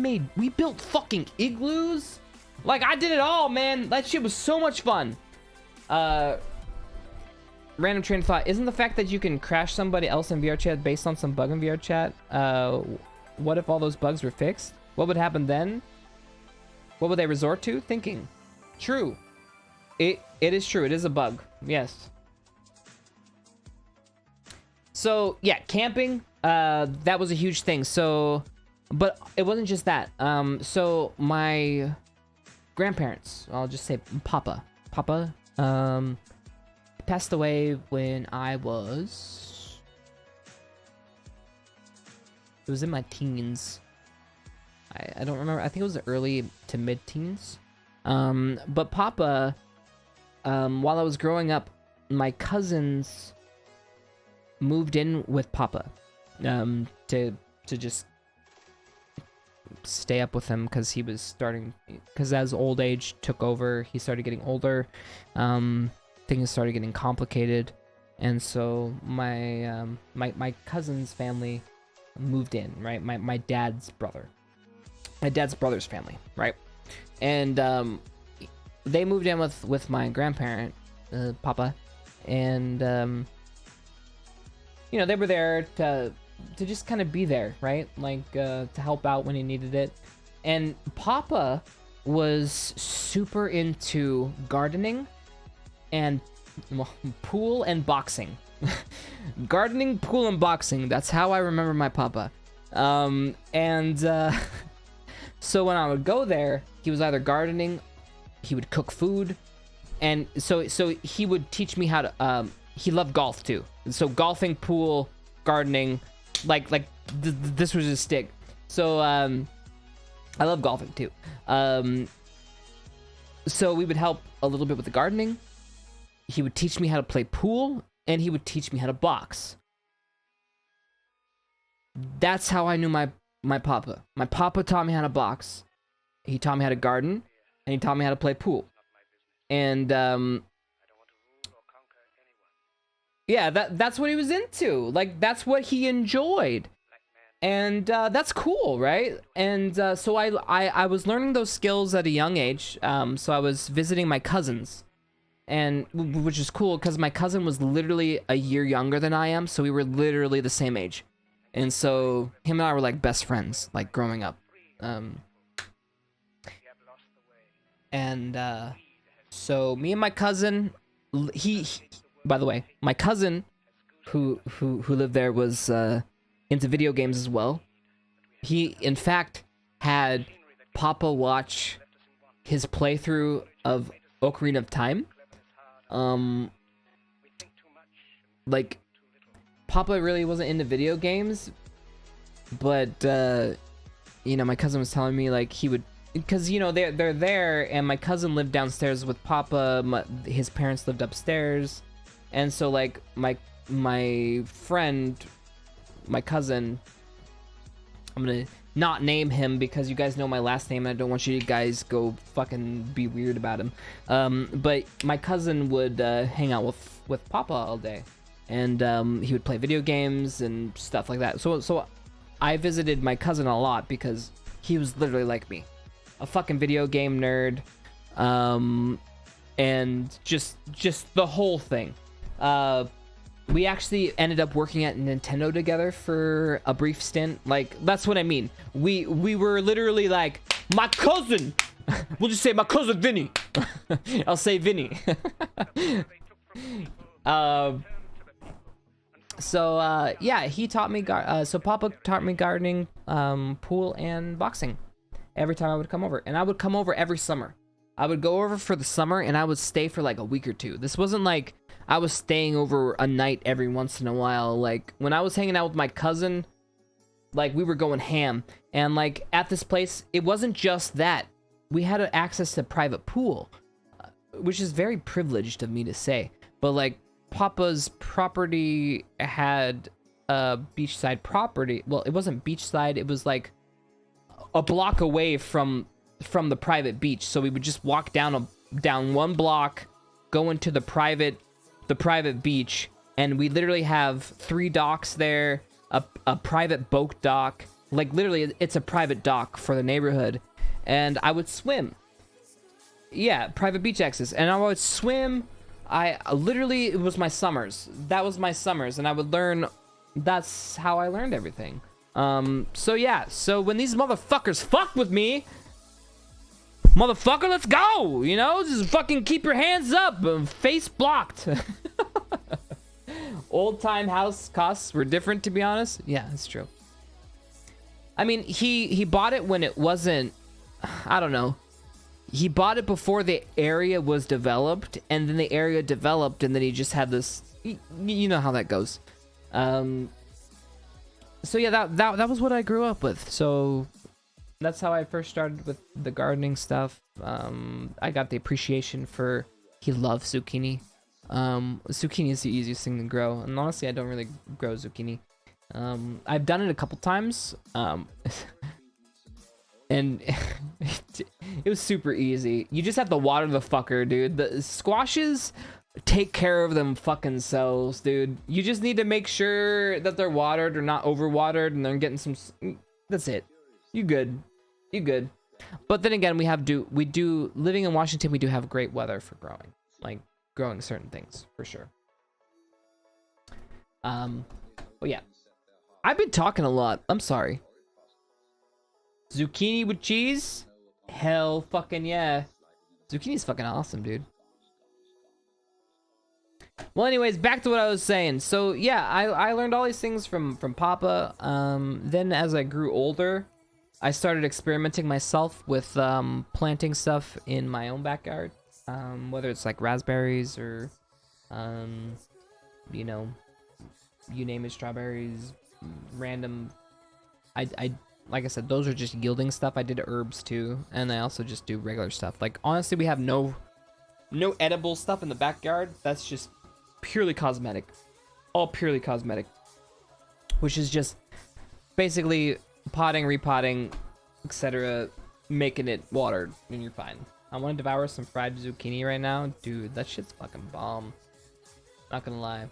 Speaker 1: built fucking igloos. Like, I did it all, man. That shit was so much fun. Random train of thought. Isn't the fact that you can crash somebody else in VR chat based on some bug in VR chat? What if all those bugs were fixed? What would happen then? What would they resort to? Thinking. True. It is true. It is a bug. Yes. So, yeah, camping, that was a huge thing. So, but it wasn't just that. So my grandparents, I'll just say Papa, passed away when I was... It was in my teens. I don't remember. I think it was early to mid-teens. But Papa, while I was growing up, my cousins moved in with Papa, to just stay up with him because he was starting, because as old age took over, he started getting older. Things started getting complicated, and so my my cousin's family moved in, right? My dad's brother's family, right? And they moved in with my grandparent, Papa, and you know, they were there to just kind of be there, right? Like to help out when he needed it. And Papa was super into gardening and pool and boxing. Gardening, pool, and boxing. That's how I remember my Papa. So when I would go there, he was either gardening, he would cook food, and so he would teach me how to. He loved golf too. So golfing, pool, gardening, this was his stick. So I love golfing too. So we would help a little bit with the gardening. He would teach me how to play pool, and he would teach me how to box. That's how I knew my Papa. My Papa taught me how to box. He taught me how to garden, and he taught me how to play pool. And yeah, that's what he was into. Like, that's what he enjoyed. And that's cool, right? And so I was learning those skills at a young age. So I was visiting my cousins, and which is cool because my cousin was literally a year younger than I am, so we were literally the same age. And so him and I were like best friends, like growing up. So me and my cousin, he by the way, my cousin who lived there was into video games as well. He in fact had Papa watch his playthrough of Ocarina of Time. Like, Papa really wasn't into video games, but you know, my cousin was telling me like he would, because you know they're there, and my cousin lived downstairs with Papa. His parents lived upstairs, and so like my friend, my cousin, I'm gonna not name him because you guys know my last name, and I don't want you guys go fucking be weird about him. But my cousin would hang out with Papa all day, and he would play video games and stuff like that. So I visited my cousin a lot because he was literally like me, a fucking video game nerd, and just the whole thing. We actually ended up working at Nintendo together for a brief stint. Like, that's what I mean. We were literally like, my cousin. We'll just say my cousin Vinny. I'll say Vinny. Yeah, he taught me. So Papa taught me gardening, pool, and boxing. Every time I would come over, and I would come over every summer. I would go over for the summer, and I would stay for like a week or two. This wasn't like I was staying over a night every once in a while. Like, when I was hanging out with my cousin, like, we were going ham. And like, at this place, it wasn't just that. We had access to a private pool, which is very privileged of me to say. But like, Papa's property had a beachside property. Well, it wasn't beachside. It was like a block away from the private beach. So we would just walk down one block, go into the private beach, and we literally have 3 docks there, a private boat dock. Like, literally, it's a private dock for the neighborhood. And I would swim. Yeah, private beach access. And I would swim. It was my summers. That was my summers. And I would learn. That's how I learned everything. So yeah. So when these motherfuckers fuck with me, motherfucker, let's go. You know, just fucking keep your hands up. Face blocked. Old time house costs were different, to be honest. Yeah, that's true. I mean, he bought it when it wasn't, I don't know. He bought it before the area was developed, and then the area developed, and then he just had this, you know how that goes. So yeah, that was what I grew up with. So that's how I first started with the gardening stuff. I got the appreciation for, he loves zucchini. Zucchini is the easiest thing to grow, and honestly, I don't really grow zucchini. I've done it a couple times, and it was super easy. You just have to water the fucker, dude. The squashes take care of them fucking selves, dude. You just need to make sure that they're watered or not overwatered, and they're getting some. That's it. You good. You good. But then again, we do living in Washington. We do have great weather for growing certain things for sure. Well, yeah. I've been talking a lot. I'm sorry. Zucchini with cheese? Hell fucking yeah. Zucchini's fucking awesome, dude. Well, anyways, back to what I was saying. So, yeah, I learned all these things from Papa. Then as I grew older, I started experimenting myself with planting stuff in my own backyard. Whether it's like raspberries or, you know, you name it, strawberries, random. I like I said, those are just yielding stuff. I did herbs too, and I also just do regular stuff. Like, honestly, we have no edible stuff in the backyard. That's just purely cosmetic, all purely cosmetic, which is just basically potting, repotting, etc., making it watered, and you're fine. I want to devour some fried zucchini right now, dude. That shit's fucking bomb. Not gonna lie.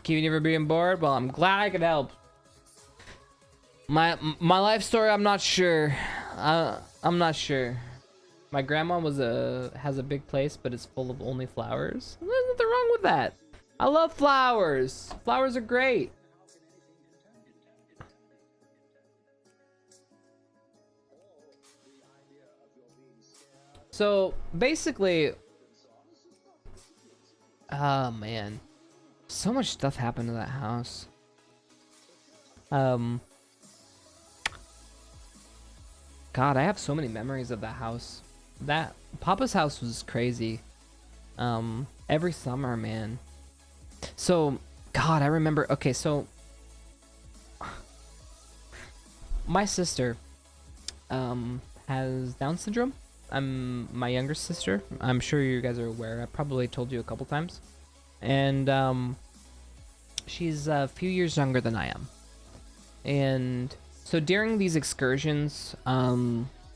Speaker 1: Keeping you from being bored? Well, I'm glad I could help. My life story, I'm not sure. I'm not sure. My grandma has a big place, but it's full of only flowers. There's nothing wrong with that. I love flowers. Flowers are great. So basically, oh man, so much stuff happened to that house. God, I have so many memories of that house. That Papa's house was crazy. Every summer, man. So, God, I remember. Okay, so my sister has Down syndrome. I'm my younger sister. I'm sure you guys are aware. I probably told you a couple times. And she's a few years younger than I am. And so during these excursions,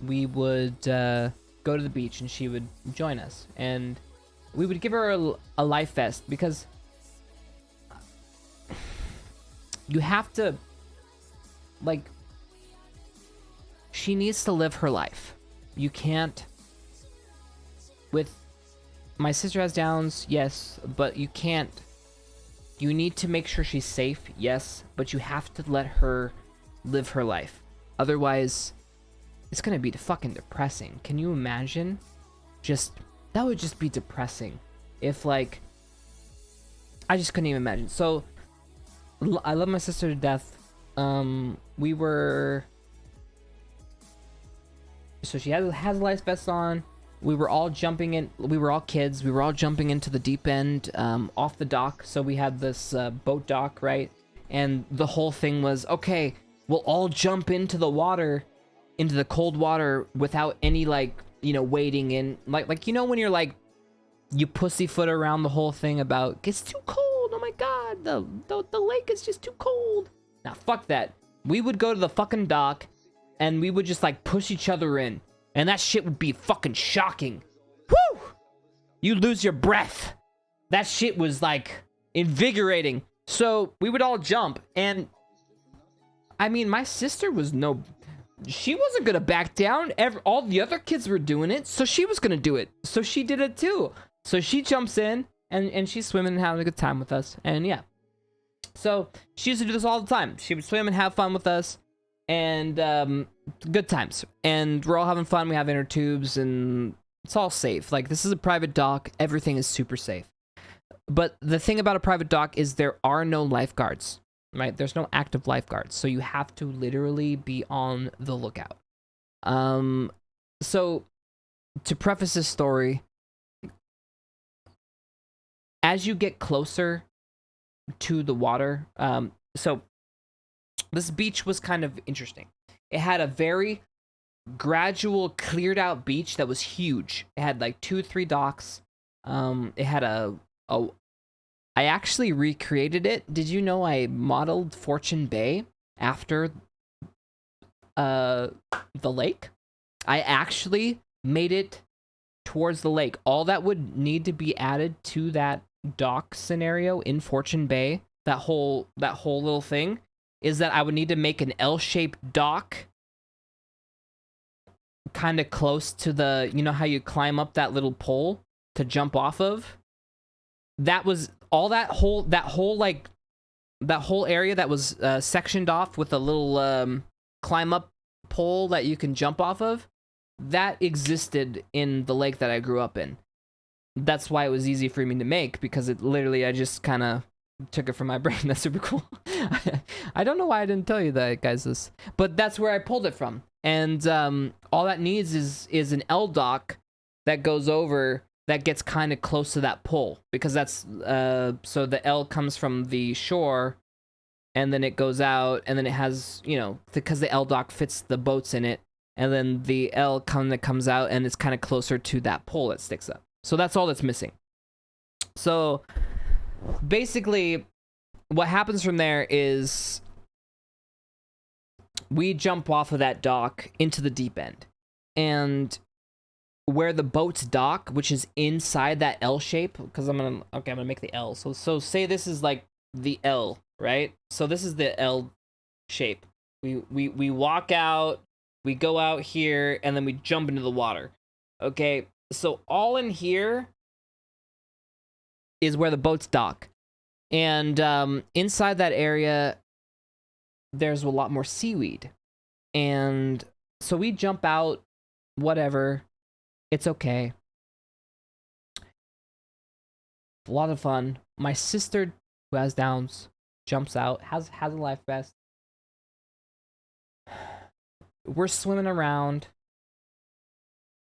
Speaker 1: we would go to the beach and she would join us. And we would give her a life vest because you have to, like, she needs to live her life. You can't, with, my sister has Downs, yes, but you can't, you need to make sure she's safe, yes, but you have to let her live her life. Otherwise, it's gonna be fucking depressing. Can you imagine? That would just be depressing. If, like, I just couldn't even imagine. So, I love my sister to death. We were, so she has a life vest on. We were all jumping in. We were all kids. We were all jumping into the deep end, off the dock. So we had this boat dock, right? And the whole thing was, okay, we'll all jump into the water, into the cold water, without any, like, you know, wading in. Like you know when you're like, you pussyfoot around the whole thing about it's too cold. Oh my god, the lake is just too cold. Now fuck that. We would go to the fucking dock, and we would just like push each other in. And that shit would be fucking shocking. Woo! You lose your breath. That shit was like invigorating. So we would all jump. And I mean, my sister was she wasn't gonna back down. All the other kids were doing it, so she was gonna do it. So she did it too. So she jumps in and she's swimming and having a good time with us. And yeah. So she used to do this all the time. She would swim and have fun with us. And good times, and we're all having fun. We have inner tubes, and it's all safe. Like, this is a private dock, everything is super safe. But the thing about a private dock is there are no lifeguards, right? There's no active lifeguards, so you have to literally be on the lookout. So to preface this story, as you get closer to the water, so this beach was kind of interesting. It had a very gradual, cleared out beach that was huge. It had like 2 or 3 docks. It had I actually recreated it. Did you know I modeled Fortune Bay after the lake? I actually made it towards the lake. All that would need to be added to that dock scenario in Fortune Bay, that whole little thing, is that I would need to make an L-shaped dock kind of close to the, you know how you climb up that little pole to jump off of? That was all that whole area that was sectioned off with a little climb up pole that you can jump off of. That existed in the lake that I grew up in. That's why it was easy for me to make, because it literally, I just kind of took it from my brain. That's super cool. I don't know why I didn't tell you that, guys. But that's where I pulled it from. And all that needs is an L dock that goes over, that gets kind of close to that pole, because that's so the L comes from the shore, and then it goes out, and then it has, you know, because the L dock fits the boats in it, and then the L kind of comes out, and it's kind of closer to that pole that sticks up. So that's all that's missing. So basically, what happens from there is we jump off of that dock into the deep end, and where the boats dock, which is inside that L shape, because I'm gonna make the L. So say this is like the L, right? So this is the L shape. We walk out, we go out here, and then we jump into the water. Okay, so all in here is where the boats dock. And inside that area, there's a lot more seaweed. And so we jump out, whatever. It's okay. A lot of fun. My sister, who has Downs, jumps out, has a life vest. We're swimming around.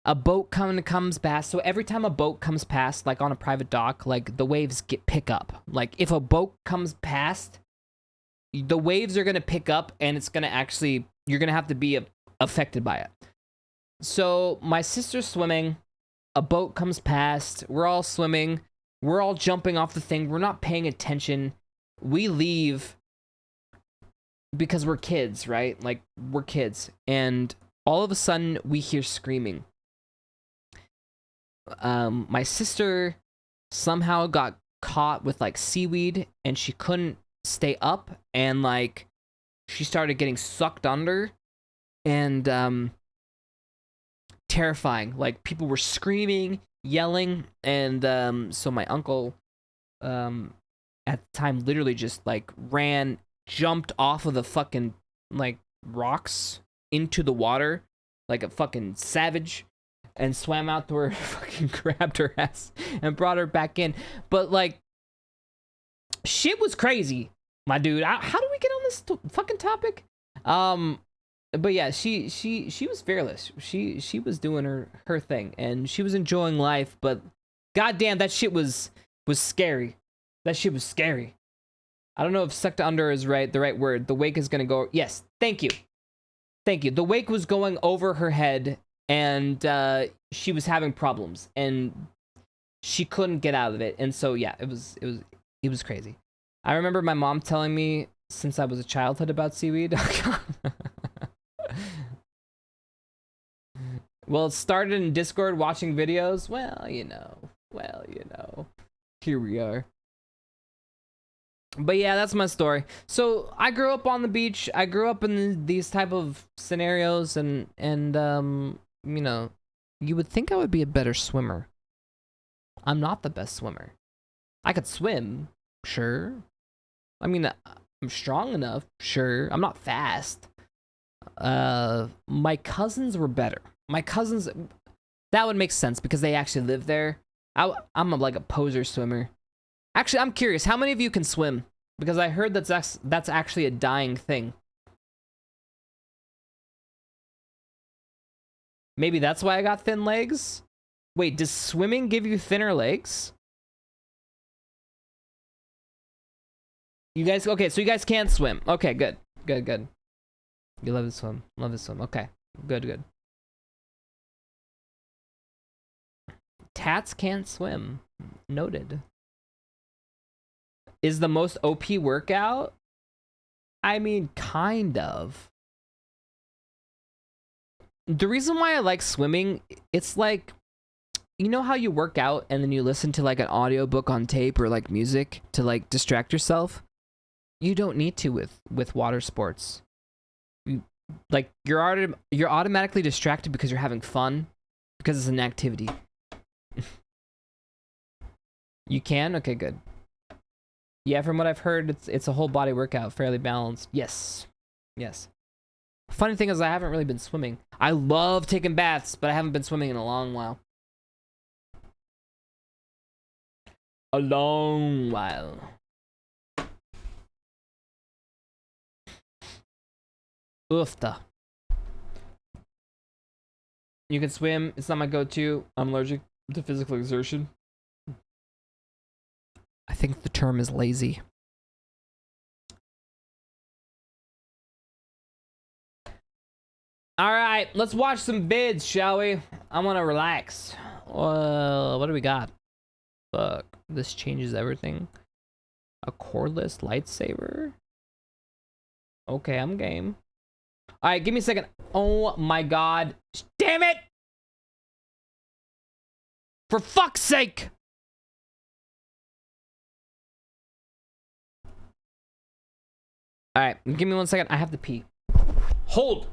Speaker 1: A boat comes past. So every time a boat comes past, like on a private dock, like the waves pick up. Like if a boat comes past, the waves are gonna pick up, and it's gonna actually, you're gonna have to be affected by it. So my sister's swimming. A boat comes past. We're all swimming. We're all jumping off the thing. We're not paying attention. We leave because we're kids, right? Like, we're kids. And all of a sudden, we hear screaming. My sister somehow got caught with, like, seaweed, and she couldn't stay up, and like she started getting sucked under, and terrifying. Like people were screaming, yelling, and so my uncle at the time literally just like ran, jumped off of the fucking like rocks into the water like a fucking savage, and swam out to her, fucking grabbed her ass and brought her back in. But like shit was crazy, my dude. How do we get on this fucking topic? But yeah, she was fearless. She was doing her thing, and she was enjoying life. But goddamn, that shit was scary. That shit was scary. I don't know if sucked under is the right word. The wake is gonna go. Yes, thank you. The wake was going over her head, and she was having problems, and she couldn't get out of it. And so yeah, it was crazy. I remember my mom telling me since I was a childhood about seaweed. Well, it started in Discord watching videos. Well, you know, here we are. But yeah, that's my story. So I grew up on the beach. I grew up in these type of scenarios, and you know, you would think I would be a better swimmer. I'm not the best swimmer. I could swim, sure. I mean, I'm strong enough, sure. I'm not fast. My cousins were better. My cousins, that would make sense because they actually live there. I'm like a poser swimmer. Actually, I'm curious, how many of you can swim? Because I heard that's actually a dying thing. Maybe that's why I got thin legs? Wait, does swimming give you thinner legs? You guys, okay, so you guys can't swim. Okay, good. You love to swim. Okay, good. Tats can't swim. Noted. Is the most OP workout? I mean, kind of. The reason why I like swimming, it's like, you know how you work out and then you listen to like an audiobook on tape or like music to like distract yourself? You don't need to with water sports. You're automatically distracted because you're having fun, because it's an activity. You can? Okay, good. Yeah, from what I've heard, it's a whole body workout, fairly balanced. Yes. Funny thing is, I haven't really been swimming. I love taking baths, but I haven't been swimming in a long while. A long while. Oofta. You can swim. It's not my go-to. I'm allergic to physical exertion. I think the term is lazy. All right, let's watch some vids, shall we? I want to relax. What do we got? Fuck, this changes everything. A cordless lightsaber? Okay, I'm game. All right, give me a second. Oh my god. Damn it! For fuck's sake! All right, give me 1 second. I have to pee. Hold!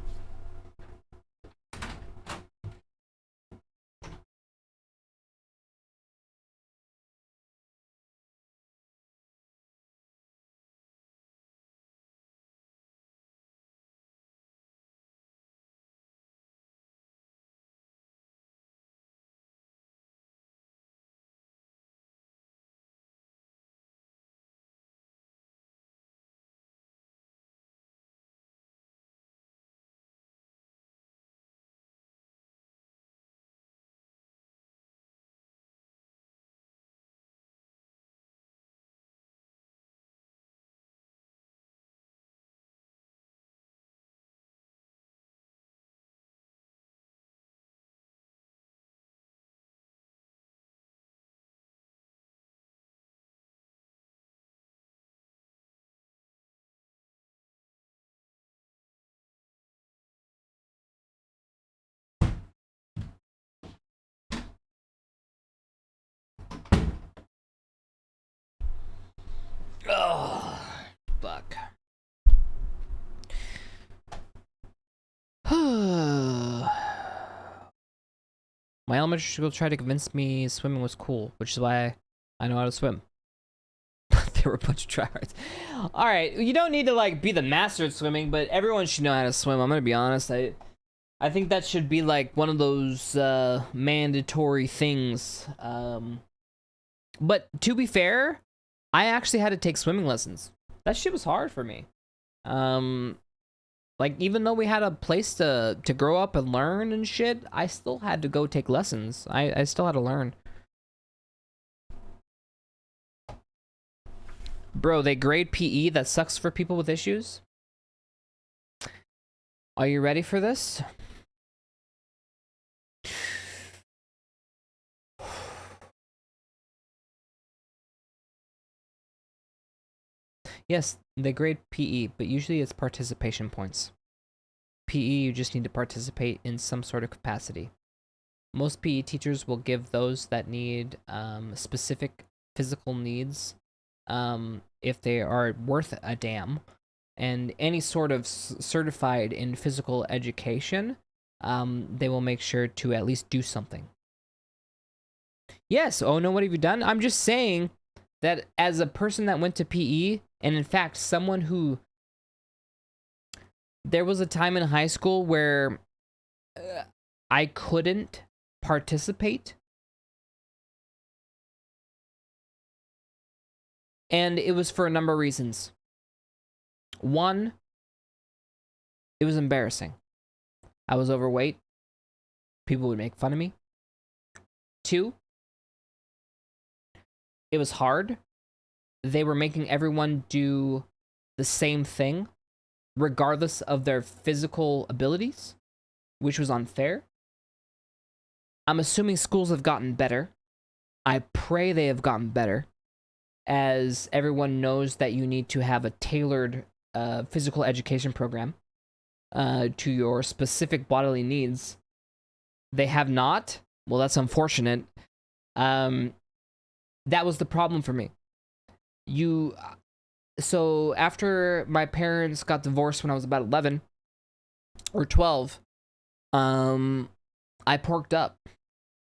Speaker 1: My elementary school tried to convince me swimming was cool, which is why I know how to swim. They were a bunch of tryhards. All right, you don't need to like be the master at swimming, but everyone should know how to swim. I'm gonna be honest. I think that should be like one of those mandatory things. But to be fair, I actually had to take swimming lessons. That shit was hard for me. Like even though we had a place to grow up and learn and shit, I still had to go take lessons. I still had to learn. Bro, they grade PE. That sucks for people with issues. Are you ready for this? Yes, they grade PE, but usually it's participation points. PE, you just need to participate in some sort of capacity. Most PE teachers will give those that need specific physical needs if they are worth a damn. And any sort of certified in physical education, they will make sure to at least do something. Yes, oh no, what have you done? I'm just saying that as a person that went to PE, and in fact, someone who... There was a time in high school where I couldn't participate. And it was for a number of reasons. One, it was embarrassing. I was overweight. People would make fun of me. Two, it was hard. They were making everyone do the same thing, regardless of their physical abilities, which was unfair. I'm assuming schools have gotten better. I pray they have gotten better, as everyone knows that you need to have a tailored physical education program to your specific bodily needs. They have not. Well, that's unfortunate. That was the problem for me. So after my parents got divorced when I was about 11 or 12, I porked up.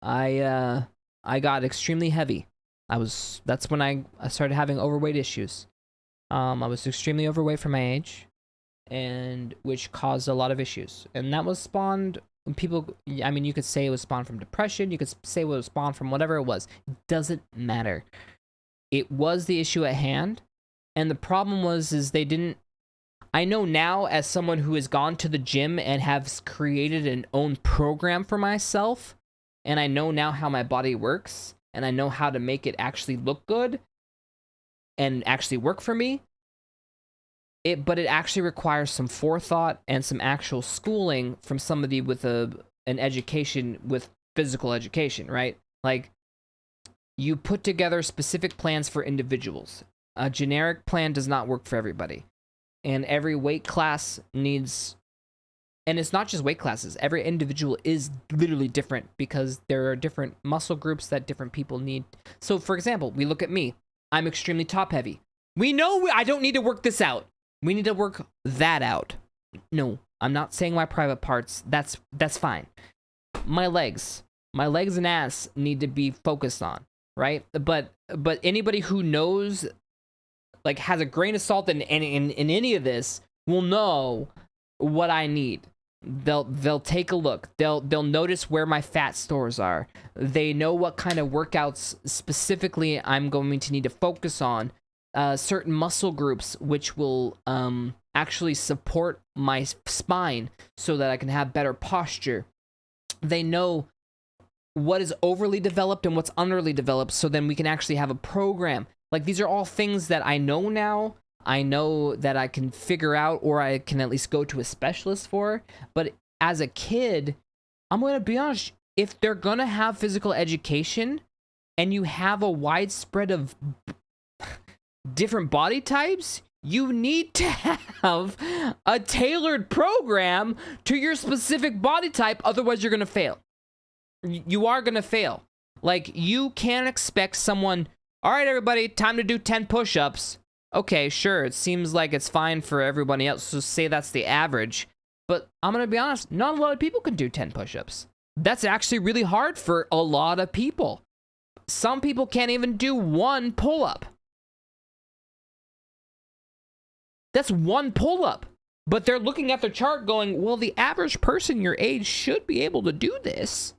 Speaker 1: I got extremely heavy. That's when I started having overweight issues. I was extremely overweight for my age, and which caused a lot of issues. And that was spawned, I mean, you could say it was spawned from depression, you could say it was spawned from whatever it was. It doesn't matter. It was the issue at hand. And the problem is they didn't... I know now, as someone who has gone to the gym and has created an own program for myself, and I know now how my body works, and I know how to make it actually look good and actually work for me. But it actually requires some forethought and some actual schooling from somebody with an education with physical education, right? Like, you put together specific plans for individuals. A generic plan does not work for everybody. And every weight class needs... And it's not just weight classes. Every individual is literally different because there are different muscle groups that different people need. So, for example, we look at me. I'm extremely top heavy. We know I don't need to work this out. We need to work that out. No, I'm not saying my private parts. That's fine. My legs and ass need to be focused on, right? But anybody who knows, like, has a grain of salt in any of this will know what I need. They'll take a look. They'll notice where my fat stores are. They know what kind of workouts specifically I'm going to need to focus on. Certain muscle groups which will actually support my spine so that I can have better posture. They know what is overly developed and what's underly developed, so then we can actually have a program. Like, these are all things that I know now. I know that I can figure out, or I can at least go to a specialist for. But as a kid, I'm going to be honest, if they're going to have physical education and you have a widespread of different body types, you need to have a tailored program to your specific body type. Otherwise, you're going to fail. You are going to fail. Like, you can't expect someone, all right, everybody, time to do 10 push-ups. Okay, sure, it seems like it's fine for everybody else, so say that's the average. But I'm going to be honest, not a lot of people can do 10 push-ups. That's actually really hard for a lot of people. Some people can't even do one pull-up. That's one pull-up. But they're looking at their chart going, well, the average person your age should be able to do this.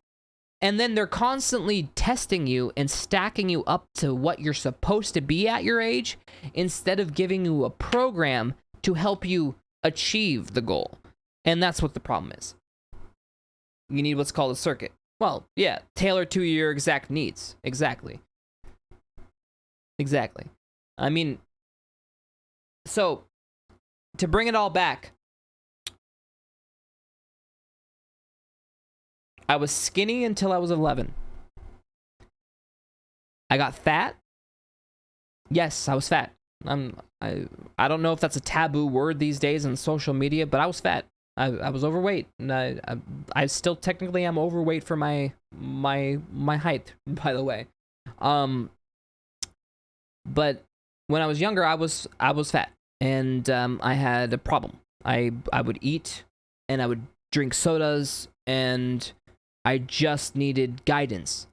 Speaker 1: And then they're constantly testing you and stacking you up to what you're supposed to be at your age instead of giving you a program to help you achieve the goal. And that's what the problem is. You need what's called a circuit. Well, yeah, tailored to your exact needs. Exactly. Exactly. I mean, so to bring it all back, I was skinny until I was 11. I got fat. Yes, I was fat. I don't know if that's a taboo word these days on social media, but I was fat. I was overweight, and I still technically am overweight for my height, by the way. But when I was younger, I was fat, and I had a problem. I would eat, and I would drink sodas, and I just needed guidance.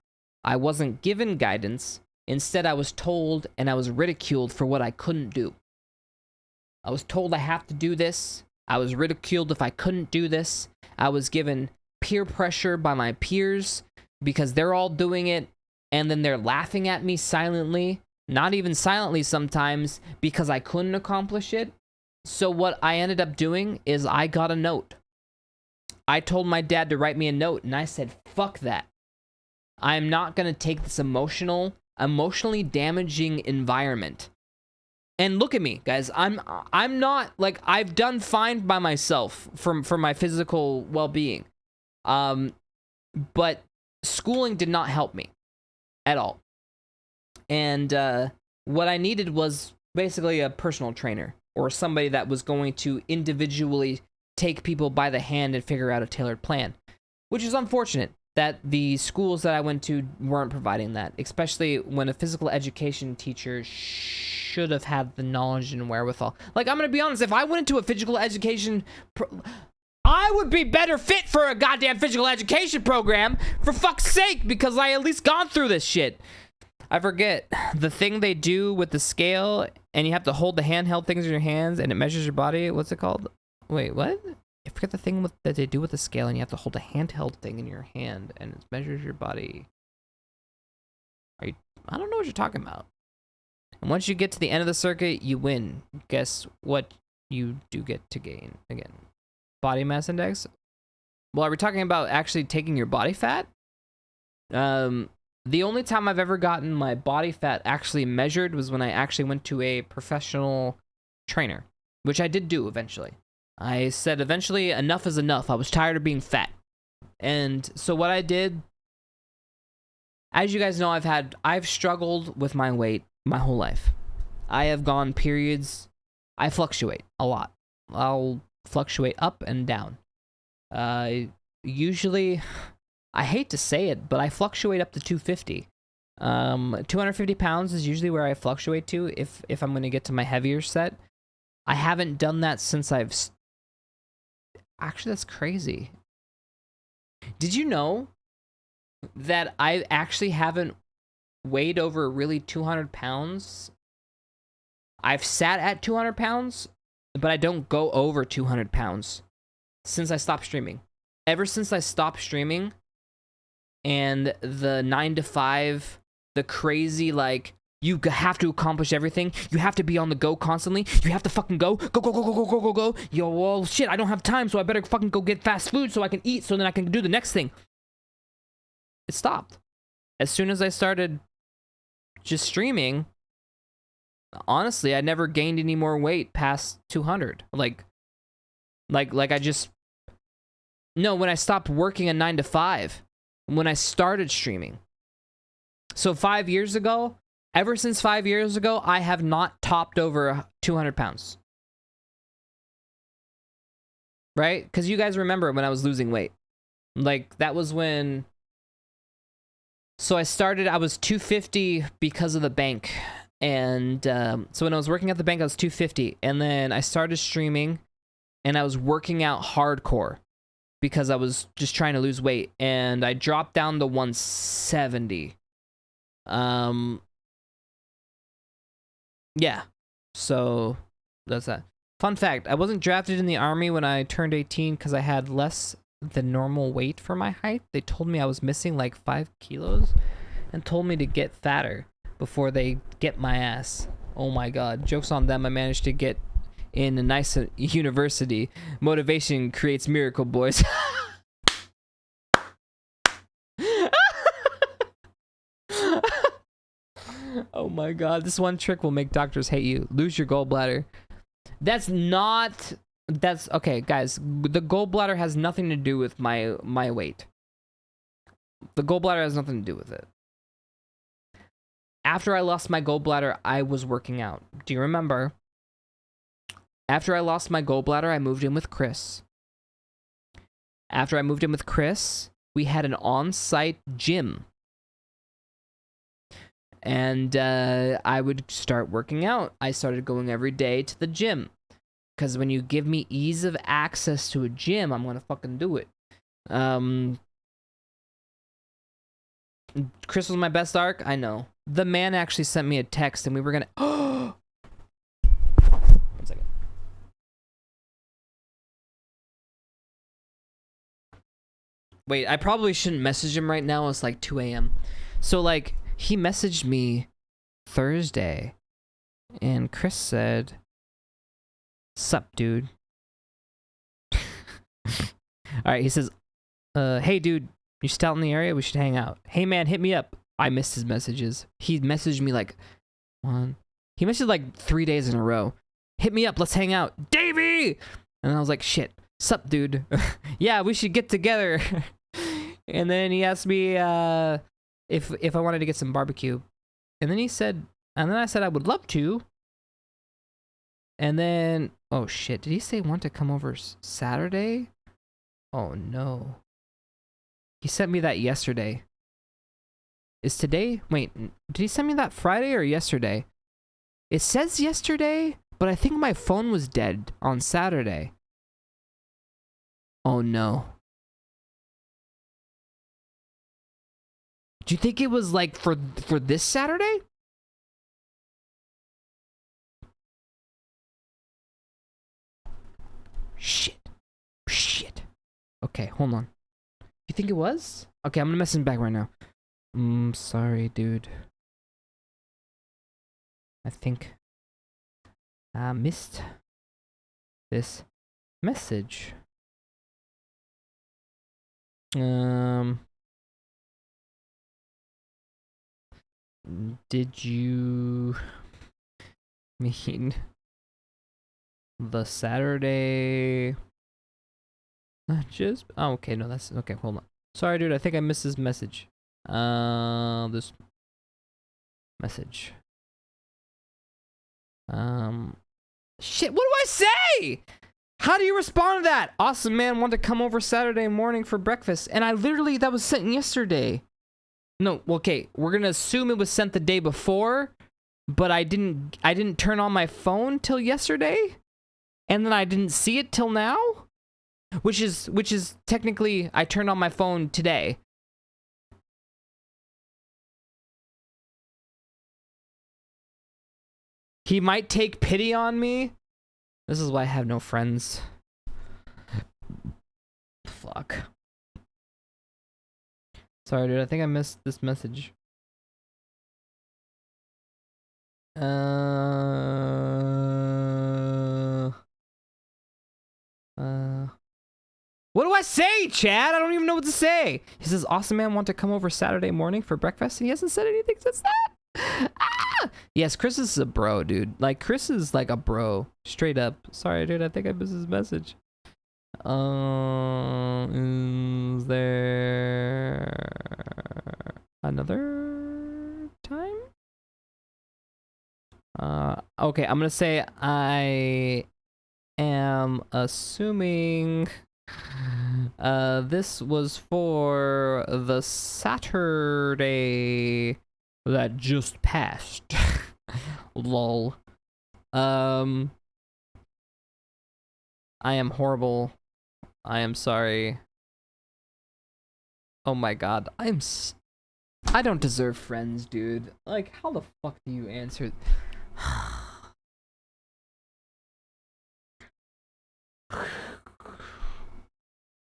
Speaker 1: I wasn't given guidance. Instead, I was told, and I was ridiculed for what I couldn't do. I was told I have to do this. I was ridiculed if I couldn't do this. I was given peer pressure by my peers because they're all doing it, and then they're laughing at me silently, not even silently sometimes, because I couldn't accomplish it. So what I ended up doing is I got a note. I told my dad to write me a note, and I said, fuck that. I'm not going to take this emotionally damaging environment. And look at me, guys. I'm not, like, I've done fine by myself for my physical well-being. But schooling did not help me at all. And what I needed was basically a personal trainer or somebody that was going to individually take people by the hand and figure out a tailored plan, which is unfortunate that the schools that I went to weren't providing that, especially when a physical education teacher should have had the knowledge and wherewithal. Like, I'm going to be honest, if I went into a physical education, I would be better fit for a goddamn physical education program, for fuck's sake, because I at least gone through this shit. I forget the thing they do with the scale, and you have to hold the handheld things in your hands, and it measures your body. What's it called? Wait, what? I forget the thing that they do with the scale, and you have to hold a handheld thing in your hand, and it measures your body. I don't know what you're talking about. And once you get to the end of the circuit, you win. Guess what you do get to gain again? Body mass index? Well, are we talking about actually taking your body fat? The only time I've ever gotten my body fat actually measured was when I actually went to a professional trainer, which I did do eventually. I said eventually enough is enough. I was tired of being fat. And so what I did, as you guys know, I've struggled with my weight my whole life. I have gone periods. I fluctuate a lot. I'll fluctuate up and down. Usually, I hate to say it, but I fluctuate up to 250. 250 pounds is usually where I fluctuate to if I'm going to get to my heavier set. I haven't done that since Actually, that's crazy. Did you know that I actually haven't weighed over really 200 pounds? I've sat at 200 pounds, but I don't go over 200 pounds since I stopped streaming. Ever since I stopped streaming and the 9 to 5, the crazy, like, you have to accomplish everything. You have to be on the go constantly. You have to fucking go. Go. Yo, well, shit, I don't have time, so I better fucking go get fast food so I can eat so then I can do the next thing. It stopped. As soon as I started just streaming, honestly, I never gained any more weight past 200. Like I just... No, when I stopped working a 9 to 5, when I started streaming. So 5 years ago... Ever since 5 years ago, I have not topped over 200 pounds. Right? Because you guys remember when I was losing weight. Like, that was when... So I was 250 because of the bank. And so when I was working at the bank, I was 250. And then I started streaming, and I was working out hardcore. because I was just trying to lose weight, and I dropped down to 170. Yeah, so that's that. Fun fact, I wasn't drafted in the army when I turned 18 because I had less than normal weight for my height. They told me I was missing like 5 kilos and told me to get fatter before they get my ass. Oh my god, joke's on them. I managed to get in a nice university. Motivation creates miracle, boys. Oh my god, this one trick will make doctors hate you. Lose your gallbladder. That's okay, guys. The gallbladder has nothing to do with my weight. The gallbladder has nothing to do with it. After I lost my gallbladder, I was working out. Do you remember? After I lost my gallbladder, I moved in with Chris. After I moved in with Chris, we had an on-site gym. And I would start working out. I started going every day to the gym. Because when you give me ease of access to a gym, I'm going to fucking do it. Chris was my best arc? I know. The man actually sent me a text and we were going to... 1 second. Wait, I probably shouldn't message him right now. It's like 2 a.m. So, like, he messaged me Thursday, and Chris said, "Sup, dude?" All right, he says, "Hey, dude, you still out in the area? We should hang out. Hey, man, hit me up." I missed his messages. He messaged me like he messaged like 3 days in a row. "Hit me up, let's hang out, Davey." And I was like, "Shit, sup, dude?" "Yeah, we should get together." And then he asked me if I wanted to get some barbecue. And then I said I would love to. And then, oh shit, did he say want to come over Saturday? Oh no. He sent me that yesterday. Is today? Wait, did he send me that Friday or yesterday? It says yesterday, but I think my phone was dead on Saturday. Oh no. Do you think it was like for this Saturday? Shit. Okay, hold on. You think it was? Okay, I'm gonna message him back right now. Sorry, dude. I think I missed this message. Did you mean the Saturday? Just okay, no, that's okay. Hold on. Sorry, dude. I think I missed this message. This message. Shit. What do I say? How do you respond to that? Awesome, man. Want to come over Saturday morning for breakfast? And I literally that was sent yesterday. No, okay. We're gonna assume it was sent the day before, but I didn't turn on my phone till yesterday, and then I didn't see it till now. Which is technically I turned on my phone today. He might take pity on me. This is why I have no friends. Fuck. Sorry, dude. I think I missed this message. What do I say, Chad? I don't even know what to say. He says, "Awesome, man. Want to come over Saturday morning for breakfast?" And he hasn't said anything since that. Ah! Yes, Chris is a bro, dude. Like, Chris is like a bro. Straight up. Sorry, dude. I think I missed his message. Is there another time? Okay, I'm gonna say I am assuming this was for the Saturday that just passed. Lol. I am horrible. I am sorry. Oh my god. I don't deserve friends, dude. Like, how the fuck do you answer?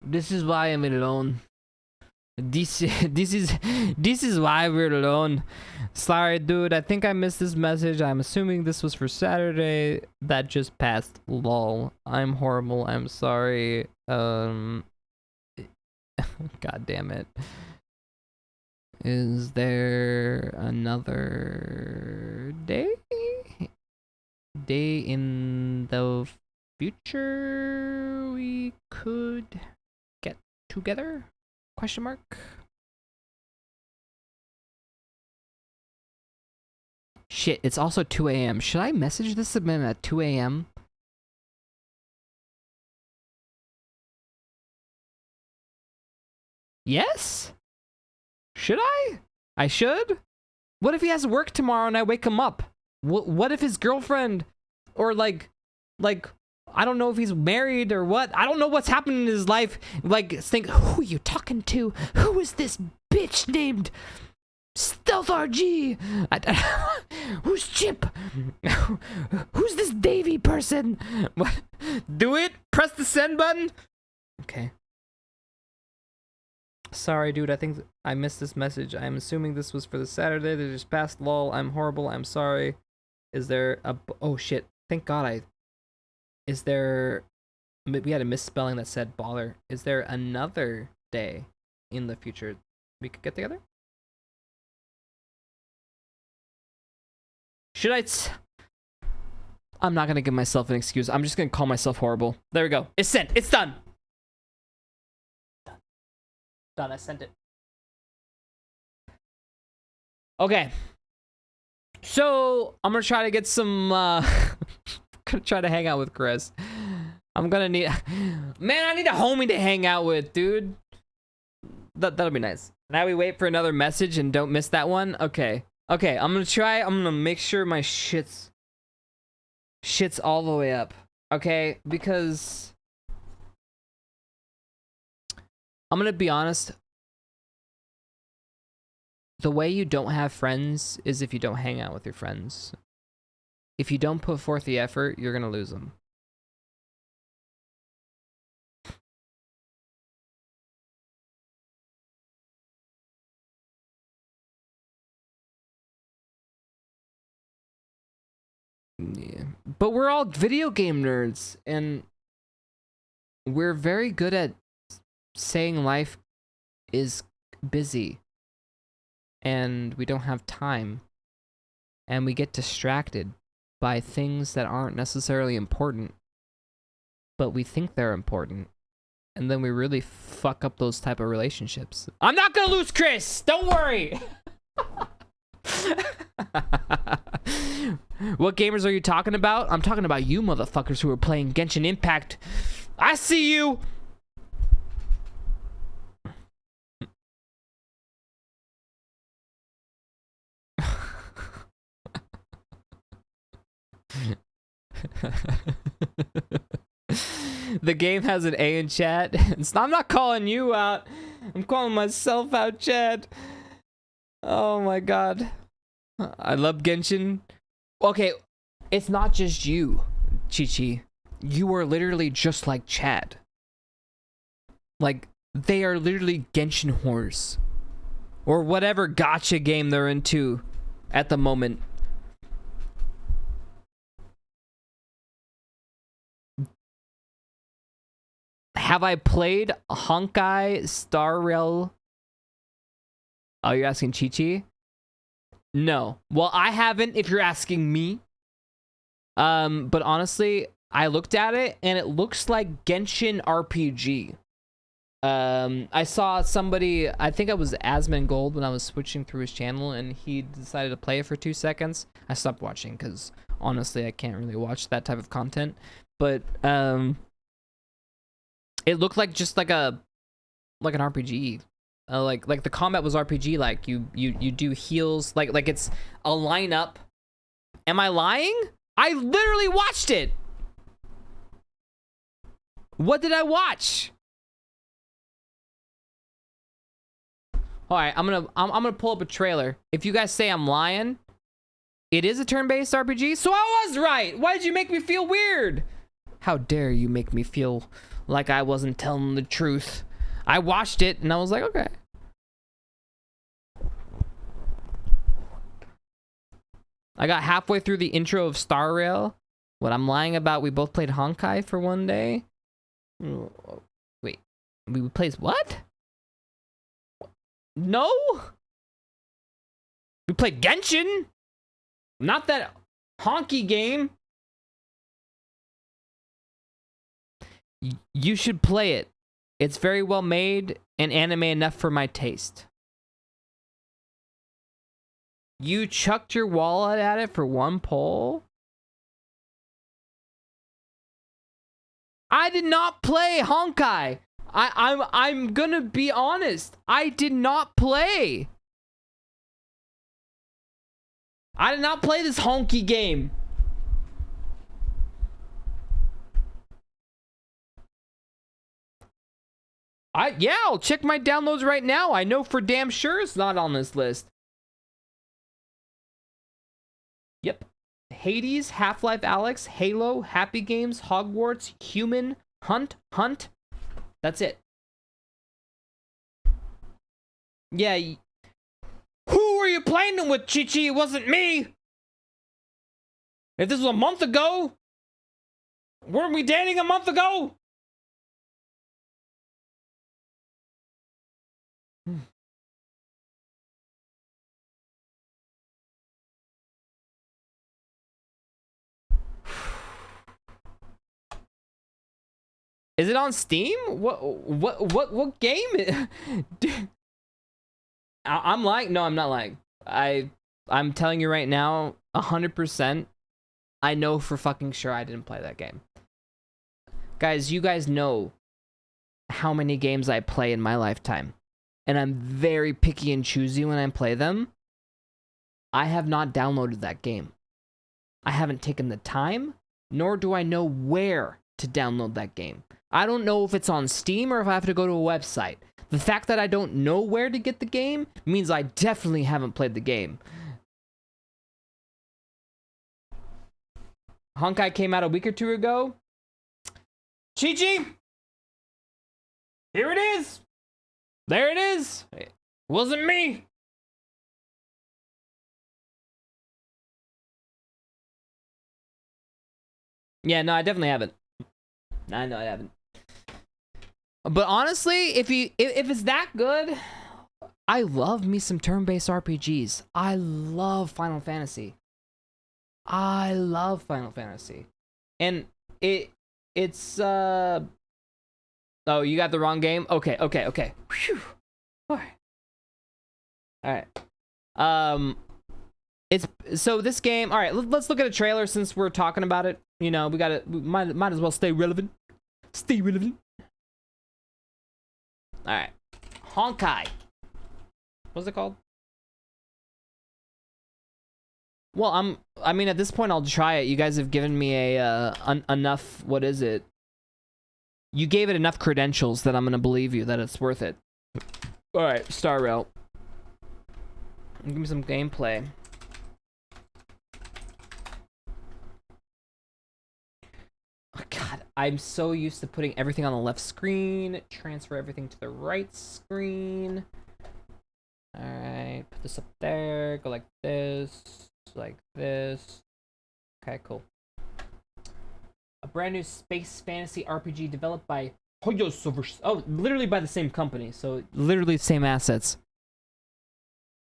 Speaker 1: This is why I'm alone. This is why we're alone. Sorry, dude. I think I missed this message. I'm assuming this was for Saturday that just passed. Lol. I'm horrible. I'm sorry. God damn it. Is there another day? Day in the future we could get together? Question mark. Shit, it's also 2 a.m. Should I message this man at 2 a.m.? Yes? Should I? I should? What if he has work tomorrow and I wake him up? What if his girlfriend or like I don't know if he's married or what. I don't know what's happening in his life. Like, think, who are you talking to? Who is this bitch named Stealth RG? Who's Chip? Who's this Davy person? What? Do it? Press the send button? Okay. Sorry, dude. I think I missed this message. I'm assuming this was for the Saturday that just passed. Lol. I'm horrible. I'm sorry. Is there a... Oh, shit. Thank God Is there... We had a misspelling that said baller. Is there another day in the future we could get together? Should I... I'm not going to give myself an excuse. I'm just going to call myself horrible. There we go. It's sent. It's done. Done. I sent it. Okay. So, I'm going to try to get some... gonna try to hang out with Chris. I'm gonna need... Man, I need a homie to hang out with, dude. That'll be nice. Now we wait for another message and don't miss that one. Okay. Okay, I'm gonna make sure my shit's all the way up. Okay? Because... I'm gonna be honest. The way you don't have friends is if you don't hang out with your friends. If you don't put forth the effort, you're gonna lose them. Yeah. But we're all video game nerds, and we're very good at saying life is busy, and we don't have time, and we get distracted by things that aren't necessarily important, but we think they're important, and then we really fuck up those type of relationships. I'm not gonna lose Chris! Don't worry! What gamers are you talking about? I'm talking about you motherfuckers who are playing Genshin Impact. I see you! The game has an A in chat. I'm not calling you out. I'm calling myself out, chat. Oh my god. I love Genshin. Okay, it's not just you, Chi-Chi. You are literally just like Chad. Like, they are literally Genshin whores. Or whatever gacha game they're into at the moment. Have I played Honkai Star Rail? Oh, you're asking Chi-Chi? No. Well, I haven't if you're asking me. But honestly, I looked at it and it looks like Genshin RPG. I saw somebody, I think it was Asmongold when I was switching through his channel, and he decided to play it for 2 seconds. I stopped watching because honestly, I can't really watch that type of content. But it looked like just like an RPG. Like the combat was RPG. Like you do heals. Like it's a lineup. Am I lying? I literally watched it. What did I watch? All right, I'm gonna pull up a trailer. If you guys say I'm lying, it is a turn-based RPG, so I was right. Why did you make me feel weird? How dare you make me feel like I wasn't telling the truth? I watched it and I was like, okay. I got halfway through the intro of Star Rail. What I'm lying about, we both played Honkai for one day. Wait, we played what? No? We played Genshin? Not that honky game. You should play it. It's very well made and anime enough for my taste. You chucked your wallet at it for one poll? I did not play Honkai. I'm gonna be honest. I did not play. I did not play this honky game. Yeah, I'll check my downloads right now. I know for damn sure it's not on this list. Yep. Hades, Half-Life Alyx, Halo, Happy Games, Hogwarts, Human, Hunt. That's it. Yeah. Who were you playing them with, Chi-Chi? It wasn't me. If this was a month ago, weren't we dating a month ago? Is it on Steam? What game? I'm lying. No, I'm not lying. I'm telling you right now, 100%. I know for fucking sure I didn't play that game. Guys, you guys know how many games I play in my lifetime. And I'm very picky and choosy when I play them. I have not downloaded that game. I haven't taken the time, nor do I know where to download that game. I don't know if it's on Steam or if I have to go to a website. The fact that I don't know where to get the game means I definitely haven't played the game. Honkai came out a week or two ago. Chi-Chi! Here it is! There it is! It wasn't me! Yeah, no, I definitely haven't. No, I haven't. But honestly, if it's that good, I love me some turn-based RPGs. I love Final Fantasy. And it's oh, you got the wrong game? Okay. Whew. All right. It's so this game. All right, let's look at a trailer since we're talking about it. You know, we might as well stay relevant. All right, Honkai. What's it called? Well, I mean, at this point, I'll try it. You guys have given me a enough. What is it? You gave it enough credentials that I'm gonna believe you that it's worth it. All right, Star Rail. Give me some gameplay. Oh, God, I'm so used to putting everything on the left screen. Transfer everything to the right screen. All right, put this up there. Go like this. Like this. Okay, cool. A brand new space fantasy RPG developed by Hoyo Silver. Oh, literally by the same company. So literally the same assets.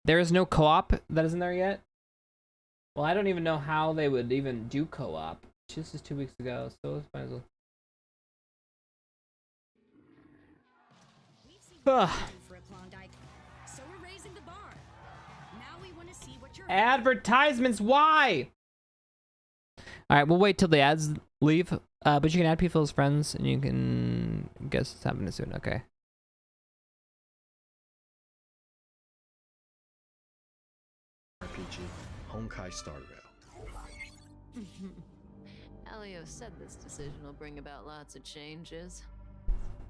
Speaker 1: There is no co-op that isn't there yet. Well, I don't even know how they would even do co-op. This is 2 weeks ago, so it's fine as well. Advertisements, why? All right, we'll wait till the ads leave. But you can add people as friends, and you can guess it's happening soon. Okay.
Speaker 5: RPG, Honkai Star Rail.
Speaker 6: Elio said this decision will bring about lots of changes.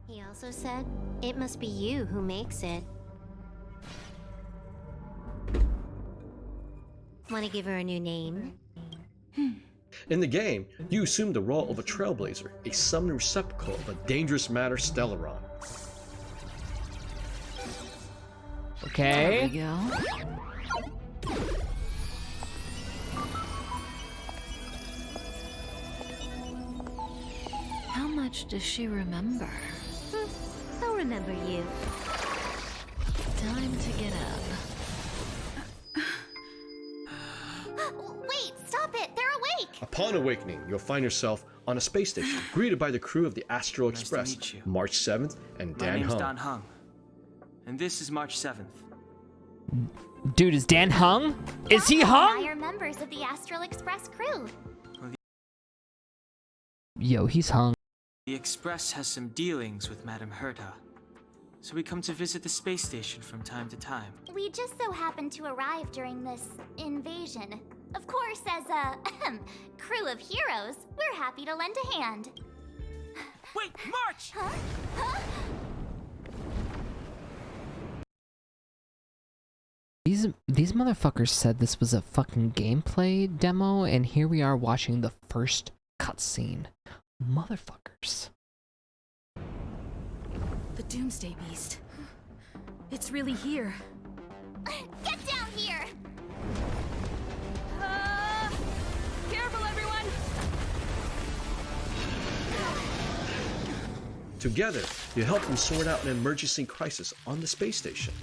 Speaker 7: He also said, it must be you who makes it. Want to give her a new name?
Speaker 5: In the game, you assume the role of a trailblazer, a summoned receptacle of a dangerous matter Stellaron.
Speaker 1: Okay.
Speaker 6: There we go. How much does she remember?
Speaker 7: I'll remember you.
Speaker 6: Time to get up.
Speaker 7: Wait, stop it! They're awake!
Speaker 5: Upon awakening, you'll find yourself on a space station, greeted by the crew of the Astral
Speaker 8: Nice to
Speaker 5: Express,
Speaker 8: meet you.
Speaker 5: March 7th, and
Speaker 8: My
Speaker 5: Dan
Speaker 8: name's
Speaker 5: Hung.
Speaker 8: Dan Hung, and this is March 7th.
Speaker 1: Dude, is Dan hung? Is he
Speaker 7: I
Speaker 1: hung?
Speaker 7: are members of the Astral Express crew.
Speaker 1: Yo, he's hung.
Speaker 8: The Express has some dealings with Madame Herta, so we come to visit the space station from time to time.
Speaker 7: We just so happened to arrive during this invasion. Of course, as a crew of heroes, we're happy to lend a hand.
Speaker 8: Wait, March!
Speaker 7: Huh? Huh?
Speaker 1: These motherfuckers said this was a fucking gameplay demo, and here we are watching the first cutscene. Motherfuckers.
Speaker 9: The Doomsday Beast. It's really here.
Speaker 7: Get down here!
Speaker 9: Careful, everyone!
Speaker 5: Together, you help them sort out an emergency crisis on the space station.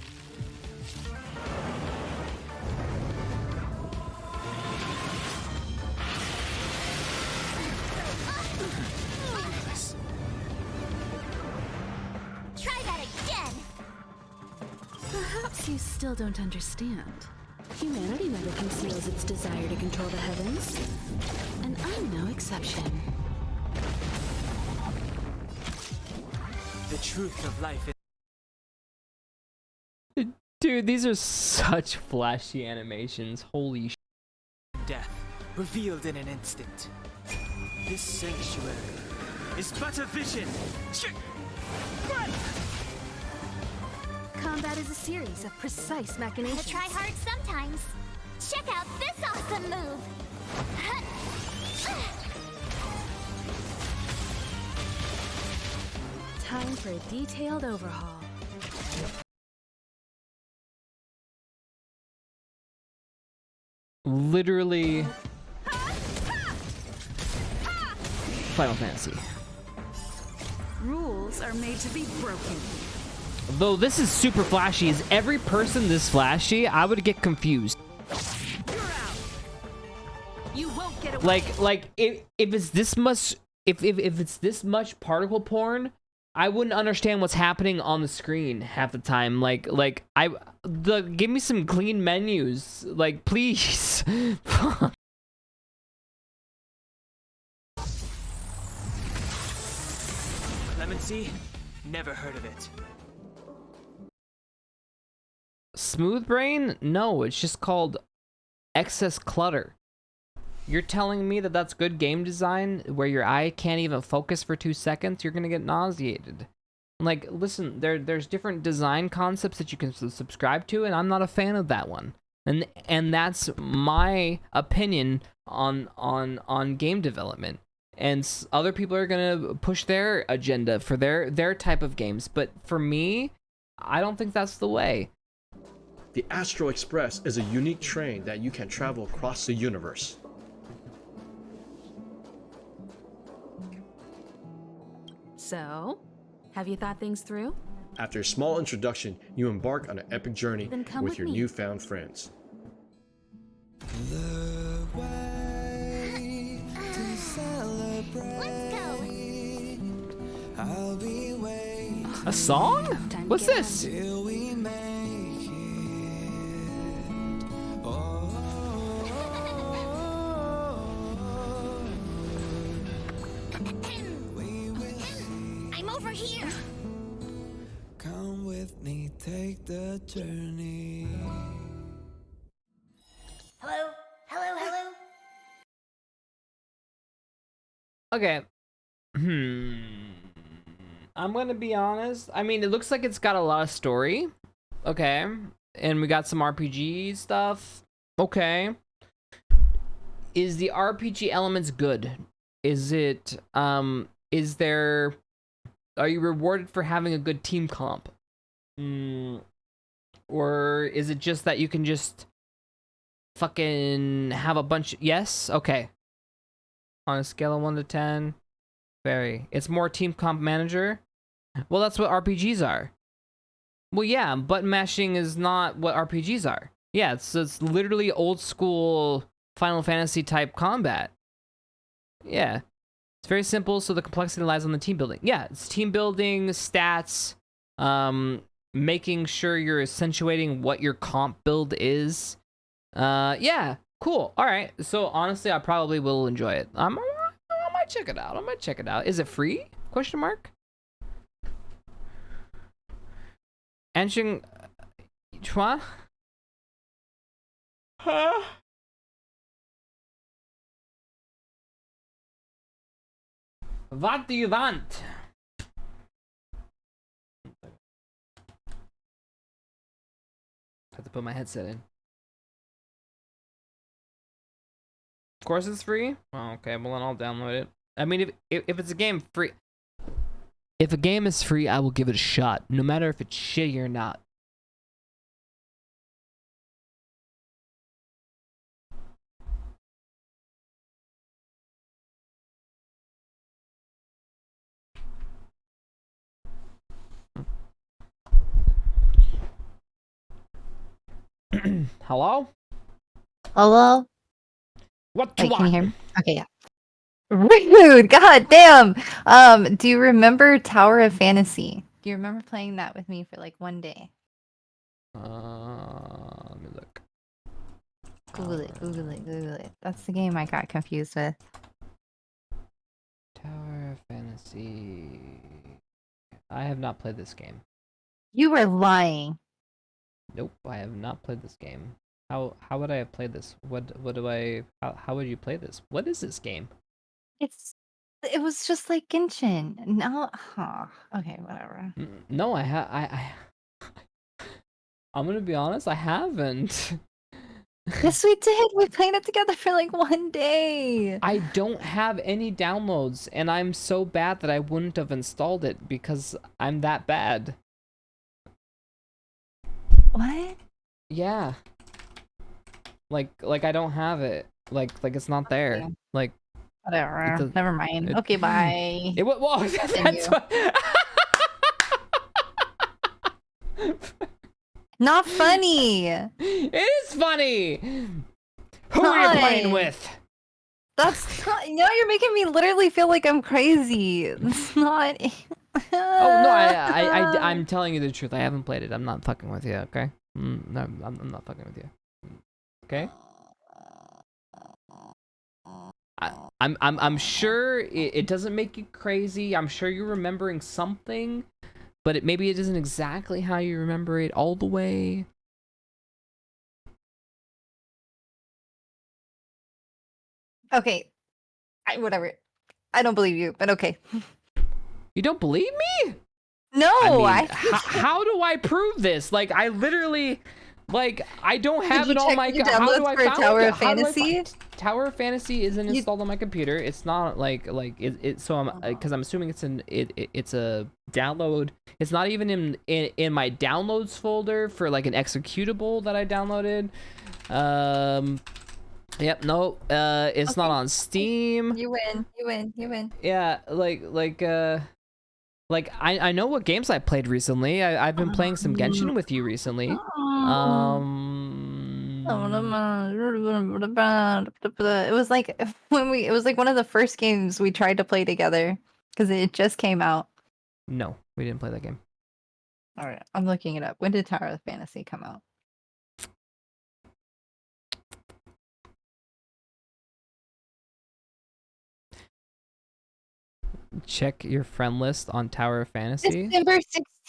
Speaker 7: Try that again!
Speaker 9: Perhaps you still don't understand. Humanity never conceals its desire to control the heavens. And I'm no exception.
Speaker 8: The truth of life is
Speaker 1: Dude, these are such flashy animations. Holy
Speaker 8: death, revealed in an instant. This sanctuary is but a vision. Run!
Speaker 9: Combat is a series of precise
Speaker 7: I
Speaker 9: machinations.
Speaker 7: try hard sometimes. Check out this awesome move!
Speaker 9: Time for a detailed overhaul.
Speaker 1: literally Final Fantasy.
Speaker 9: Rules are made to be broken.
Speaker 1: Though this is super flashy, is every person this flashy? I would get confused.
Speaker 9: You're out. You won't get away.
Speaker 1: Like if it's this much, if it's this much particle porn, I wouldn't understand what's happening on the screen half the time. Give me some clean menus, like please.
Speaker 8: Clemency? Never heard of it.
Speaker 1: Smooth brain? No, it's just called excess clutter. You're telling me that that's good game design where your eye can't even focus for 2 seconds? You're gonna get nauseated. Like, listen, there's different design concepts that you can subscribe to, and I'm not a fan of that one. And that's my opinion on game development. And other people are gonna push their agenda for their type of games, but for me, I don't think that's the way.
Speaker 5: The Astral Express is a unique train that you can travel across the universe.
Speaker 9: So, have you thought things through?
Speaker 5: After a small introduction, you embark on an epic journey
Speaker 9: Then come
Speaker 5: with
Speaker 9: with
Speaker 5: your
Speaker 9: me.
Speaker 5: newfound friends.
Speaker 7: Let's go!
Speaker 1: A song?
Speaker 9: Time to
Speaker 1: What's
Speaker 9: get
Speaker 1: this?
Speaker 7: I'm over here!
Speaker 10: Come with me, take the journey.
Speaker 7: Hello? Hello, hello?
Speaker 1: Okay. I'm gonna be honest. I mean, it looks like it's got a lot of story. Okay. And we got some RPG stuff. Okay. is the RPG elements good? Is it is there, are you rewarded for having a good team comp? Or is it just that you can just fucking have a bunch? Yes? Okay. On a scale of 1 to 10, very. It's more team comp manager? Well, that's what RPGs are. Well, yeah, button mashing is not what RPGs are. Yeah, it's literally old school Final Fantasy type combat. Yeah. It's very simple, so the complexity lies on the team building. Yeah, it's team building, stats, making sure you're accentuating what your comp build is. Yeah, cool. All right. So honestly, I probably will enjoy it. I might check it out. I might check it out. Is it free? Question mark. Answering. What? Huh? What do you want? I have to put my headset in. Of course it's free? Oh, okay, well then I'll download it. I mean, if it's a game free... If a game is free, I will give it a shot, no matter if it's shitty or not. Hello?
Speaker 11: Hello?
Speaker 1: What
Speaker 11: Wait,
Speaker 1: you
Speaker 11: can you hear
Speaker 1: want?
Speaker 11: me? Okay, yeah. Rude! God damn! Do you remember Tower of Fantasy? Do you remember playing that with me for like one day?
Speaker 1: Let me look.
Speaker 11: Google it, Google it, Google it. That's the game I got confused with.
Speaker 1: Tower of Fantasy. I have not played this game.
Speaker 11: You were lying.
Speaker 1: Nope, I have not played this game. How would I have played this? What do I how would you play this? What is this game?
Speaker 11: It was just like Genshin. No, huh. Okay, whatever.
Speaker 1: No, I'm gonna be honest, I haven't.
Speaker 11: Yes, we did. We played it together for like one day.
Speaker 1: I don't have any downloads, and I'm so bad that I wouldn't have installed it because I'm that bad.
Speaker 11: What?
Speaker 1: Yeah. Like I don't have it. Like it's not there.
Speaker 11: Okay.
Speaker 1: Like
Speaker 11: Whatever. Never mind. Okay, bye.
Speaker 1: It what? Whoa, that's what.
Speaker 11: Not funny.
Speaker 1: It is funny. Who are you playing with?
Speaker 11: That's not, now you're making me literally feel like I'm crazy. It's not.
Speaker 1: Oh no, I'm telling you the truth. I haven't played it. I'm not fucking with you. Okay. No, I'm not fucking with you. Okay. I'm sure it doesn't make you crazy. I'm sure you're remembering something, but maybe it isn't exactly how you remember it all the way.
Speaker 11: Okay. Whatever. I don't believe you, but okay.
Speaker 1: You don't believe me?
Speaker 11: No,
Speaker 1: I mean, how do I prove this? Like, I literally, like, I don't have it on my. How do I find
Speaker 11: Tower of Fantasy?
Speaker 1: Tower of Fantasy isn't installed on my computer. It's not like it. So I'm because I'm assuming it's a download. It's not even in my downloads folder for like an executable that I downloaded. Yep. No. It's not on Steam.
Speaker 11: You win. You win. You win.
Speaker 1: Yeah. Like I know what games I played recently. I've been playing some Genshin with you recently.
Speaker 11: It was like it was like one of the first games we tried to play together because it just came out.
Speaker 1: No, we didn't play that game.
Speaker 11: All right, I'm looking it up. When did Tower of Fantasy come out?
Speaker 1: Check your friend list on Tower of Fantasy.
Speaker 11: December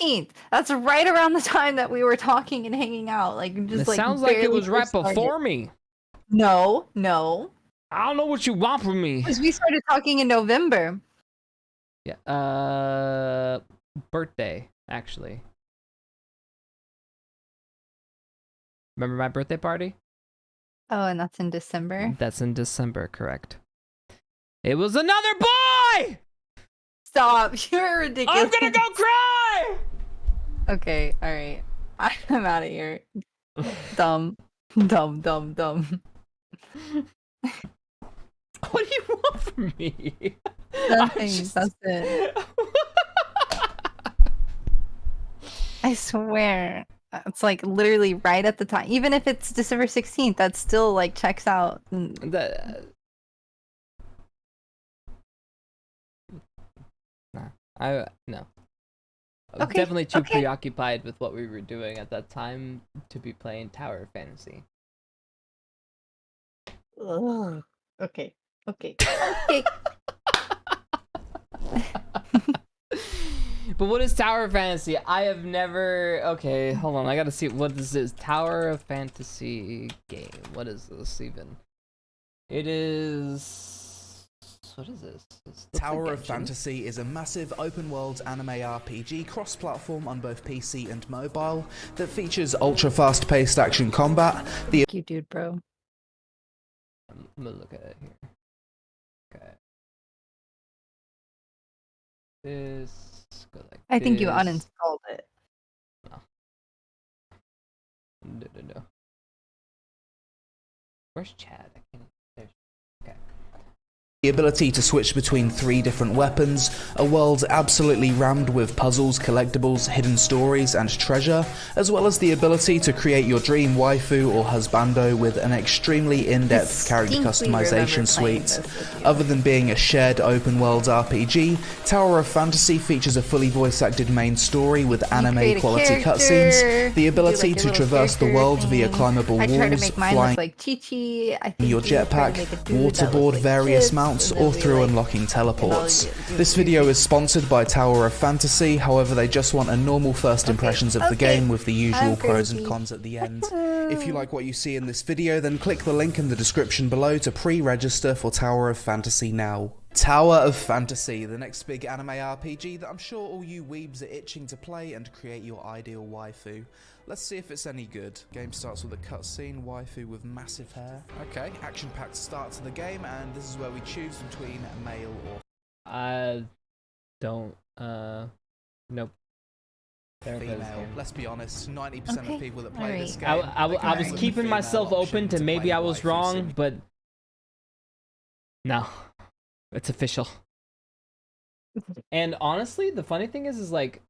Speaker 11: 16th. That's right around the time that we were talking and hanging out. Like just
Speaker 1: It
Speaker 11: like
Speaker 1: sounds like it was right
Speaker 11: started.
Speaker 1: before me.
Speaker 11: No.
Speaker 1: I don't know what you want from me.
Speaker 11: Because we started talking in November.
Speaker 1: Yeah. Birthday actually. Remember my birthday party?
Speaker 11: Oh, and that's in December.
Speaker 1: That's in December, correct. It was another boy!
Speaker 11: Stop! You're ridiculous.
Speaker 1: I'm gonna go cry!
Speaker 11: Okay, alright. I'm out of here. Dumb. Dumb, dumb, dumb.
Speaker 1: What do you want from me?
Speaker 11: Nothing, that's it. I swear. It's like literally right at the time. Even if it's December 16th, that still like checks out.
Speaker 1: No. I was definitely too preoccupied with what we were doing at that time to be playing Tower of Fantasy.
Speaker 11: Ugh. Okay. Okay. Okay.
Speaker 1: But what is Tower of Fantasy? I have never... Okay, hold on. I gotta see what this is. Tower of Fantasy game. What is this even? It is... What is this?
Speaker 12: Tower of Fantasy is a massive open-world anime RPG cross-platform on both PC and mobile that features ultra-fast-paced action combat.
Speaker 11: Thank you, dude, bro.
Speaker 1: I'm gonna look at it here. Okay. This... Go like
Speaker 11: I think you
Speaker 1: this.
Speaker 11: uninstalled it.
Speaker 1: No. Where's Chad? I can't... There's... Okay.
Speaker 12: The ability to switch between 3 different weapons, a world absolutely rammed with puzzles, collectibles, hidden stories, and treasure, as well as the ability to create your dream waifu or husbando with an extremely in-depth character customization suite. Other than being a shared open-world RPG, Tower of Fantasy features a fully voice-acted main story with anime-quality cutscenes, the ability to traverse the world via climbable walls, flying your jetpack, waterboard various mounts, or through unlocking teleports. This video is sponsored by Tower of Fantasy, however they just want a normal first impressions of the game with the usual pros and cons at the end. If you like what you see in this video, then click the link in the description below to pre-register for Tower of Fantasy now. Tower of Fantasy, the next big anime RPG that I'm sure all you weebs are itching to play and create your ideal waifu. Let's see if it's any good. Game starts with a cutscene, waifu with massive hair. Okay, action-packed start to the game, and this is where we choose between male or...
Speaker 1: Nope.
Speaker 12: Female. Let's be honest, 90% of people that play this game...
Speaker 1: I was keeping myself open to maybe I was wrong, but... No. It's official. And honestly, the funny thing is like,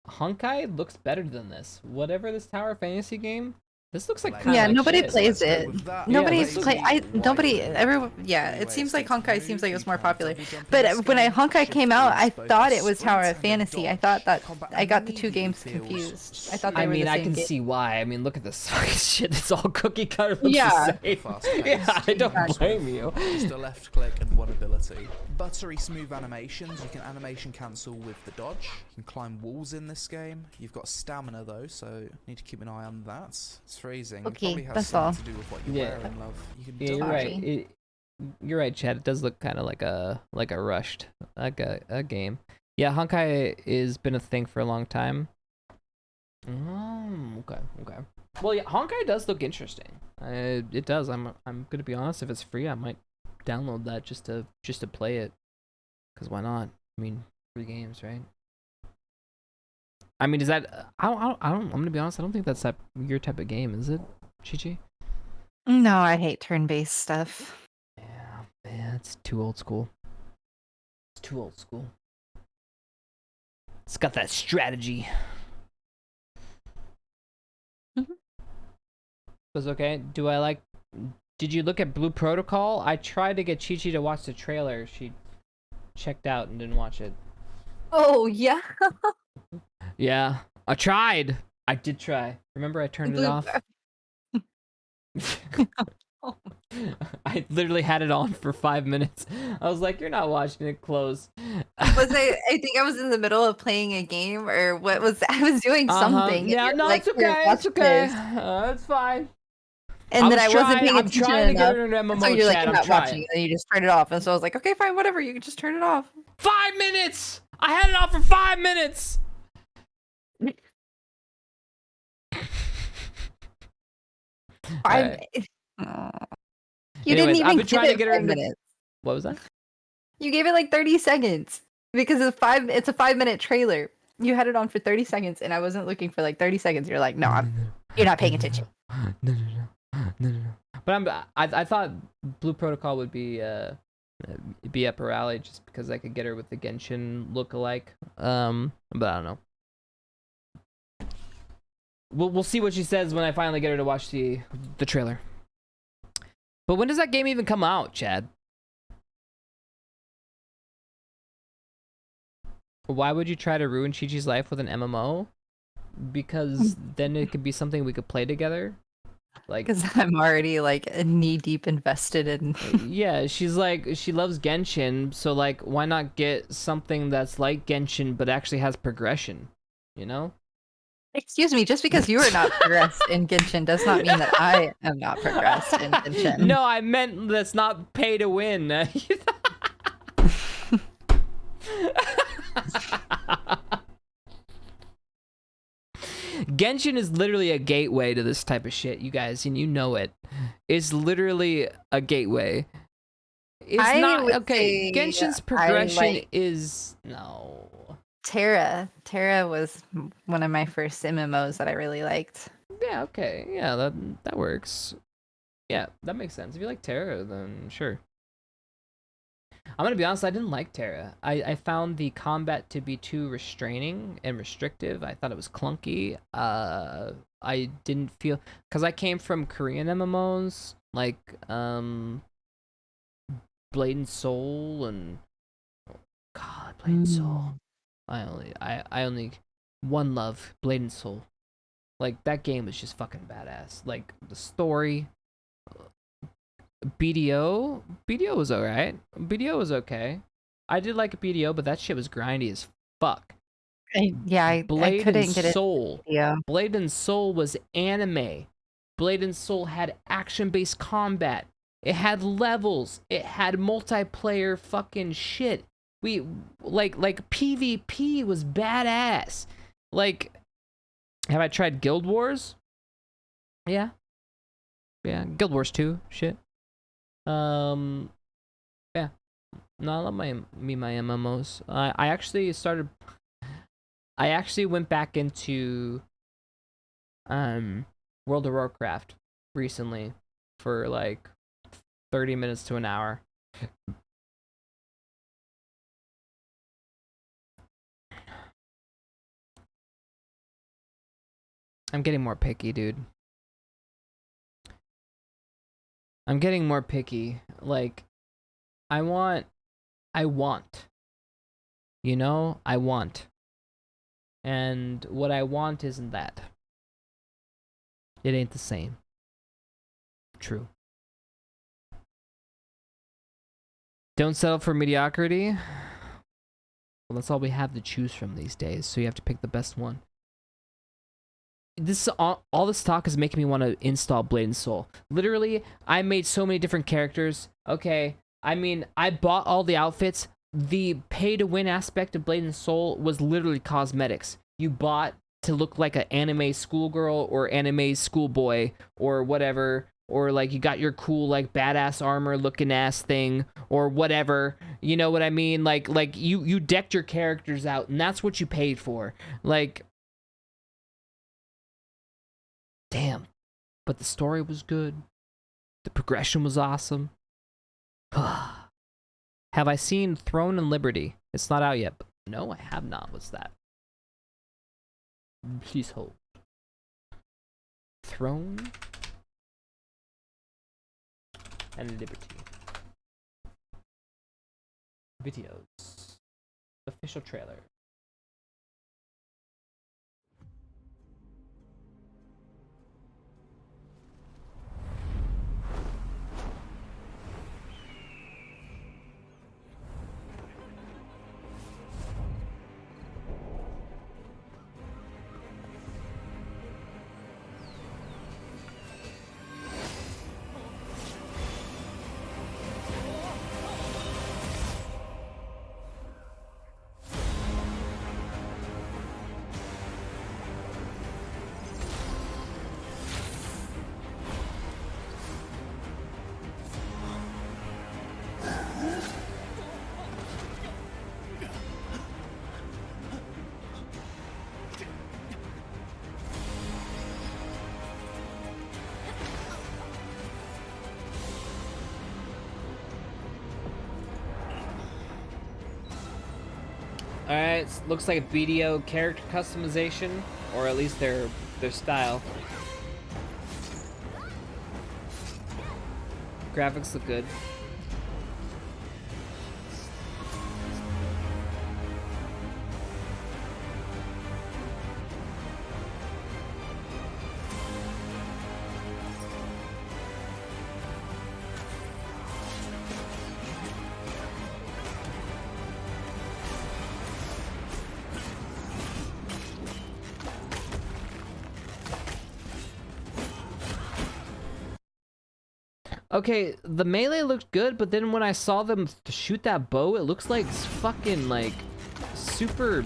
Speaker 1: Honkai looks better than this. Whatever this Tower of Fantasy game, this looks like
Speaker 11: yeah,
Speaker 1: like
Speaker 11: nobody
Speaker 1: shit.
Speaker 11: plays it. Yeah, it seems like Honkai seems like it was more popular. But when Honkai came out, I thought it was Tower of Fantasy. I thought that I got the two games confused. I thought they were the same
Speaker 1: I can
Speaker 11: game.
Speaker 1: see why. I mean, look at this fucking shit. It's all cookie cutter. Looks
Speaker 11: Yeah.
Speaker 1: the same. Yeah, I don't blame you.
Speaker 12: Just a left click and one ability. Buttery smooth animations. You can animation cancel with the dodge. You can climb walls in this game. You've got stamina though, so need to keep an eye on that. It's freezing. It probably has
Speaker 11: that's
Speaker 12: something
Speaker 11: all.
Speaker 12: to do with what you wear in love. You can
Speaker 1: Yeah, you're right. You're right, Chad. It does look kind of like a rushed, like a game. Yeah, Honkai has been a thing for a long time. Okay. Well, yeah, Honkai does look interesting. It does. I'm gonna be honest. If it's free, I might download that just to play it. Cause why not? I mean, free games, right? I mean, is that? I don't. I'm gonna be honest. I don't think that's your type of game, is it, Chi-Chi?
Speaker 11: No, I hate turn-based stuff.
Speaker 1: Yeah, it's too old school. It's too old school. It's got that strategy. Was okay. Did you look at Blue Protocol? I tried to get Chi-Chi to watch the trailer. She checked out and didn't watch it.
Speaker 11: Oh yeah.
Speaker 1: Yeah, I tried. I did try. Remember, I turned it off. I literally had it on for 5 minutes. I was like, "You're not watching it. Close."
Speaker 11: I think I was in the middle of playing a game, or what was I was doing something.
Speaker 1: Yeah, no,
Speaker 11: like,
Speaker 1: it's okay. It's okay. It's fine.
Speaker 11: And then I wasn't paying attention
Speaker 1: trying to
Speaker 11: enough.
Speaker 1: get into MMO
Speaker 11: So you're like,
Speaker 1: chat.
Speaker 11: you're not watching it, and you just turn it off. And so I was like, okay, fine, whatever. You can just turn it off.
Speaker 1: 5 minutes. I had it off for 5 minutes.
Speaker 11: Aw. You
Speaker 1: Anyways,
Speaker 11: didn't even
Speaker 1: I've been
Speaker 11: give
Speaker 1: trying to
Speaker 11: it
Speaker 1: get her
Speaker 11: 5
Speaker 1: into.
Speaker 11: minutes.
Speaker 1: What was that?
Speaker 11: You gave it like 30 seconds because it's a 5-minute trailer. You had it on for 30 seconds, and I wasn't looking for like 30 seconds. You're like, no, you're not paying attention.
Speaker 1: No. But I thought Blue Protocol would be up her alley just because I could get her with the Genshin look-alike. But I don't know. We'll see what she says when I finally get her to watch the trailer. But when does that game even come out, Chad? Why would you try to ruin Chi-Chi's life with an MMO? Because then it could be something we could play together. Like,
Speaker 11: Because I'm already like knee deep invested in.
Speaker 1: yeah, she's like, she loves Genshin, so like, why not get something that's like Genshin but actually has progression? You know?
Speaker 11: Excuse me, just because you are not progressed in Genshin does not mean that I am not progressed in Genshin.
Speaker 1: No, I meant that's not pay to win. Genshin is literally a gateway to this type of shit, you guys, and you know it. It's literally a gateway. It's not okay. Genshin's progression is no.
Speaker 11: Terra was one of my first MMOs that I really liked.
Speaker 1: Yeah, okay. Yeah, that works. Yeah, that makes sense. If you like Terra, then sure. I'm gonna be honest, I didn't like Terra. I found the combat to be too restraining and restrictive. I thought it was clunky. I didn't feel, because I came from Korean MMOs, like Blade and Soul and God, Blade and Soul. I only one love, Blade and Soul. Like, that game was just fucking badass. Like, the story. BDO was alright. BDO was okay. I did like BDO, but that shit was grindy as fuck.
Speaker 11: I couldn't get
Speaker 1: Soul.
Speaker 11: it. Yeah.
Speaker 1: Blade and Soul was anime. Blade and Soul had action-based combat. It had levels. It had multiplayer fucking shit. We like PvP was badass. Like, have I tried Guild Wars? Yeah. Yeah, Guild Wars 2 shit. Yeah. No, I love my MMOs. I actually went back into World of Warcraft recently for like 30 minutes to an hour. I'm getting more picky, dude. I'm getting more picky. Like, I want. You know? I want. And what I want isn't that. It ain't the same. True. Don't settle for mediocrity. Well, that's all we have to choose from these days, so you have to pick the best one. This all this talk is making me want to install Blade and Soul. Literally, I made so many different characters. Okay, I mean, I bought all the outfits. The pay-to-win aspect of Blade and Soul was literally cosmetics. You bought to look like an anime schoolgirl or anime schoolboy or whatever, or like you got your cool like badass armor looking ass thing or whatever. You know what I mean? Like you decked your characters out, and that's what you paid for. Like, damn. But the story was good. The progression was awesome. Have I seen Throne and Liberty? It's not out yet. But no, I have not. What's that? Please hold. Throne and Liberty. Videos. Official trailer. Alright, looks like a BDO character customization, or at least their style. Graphics look good. Okay, the melee looked good, but then when I saw them shoot that bow, it looks like fucking like super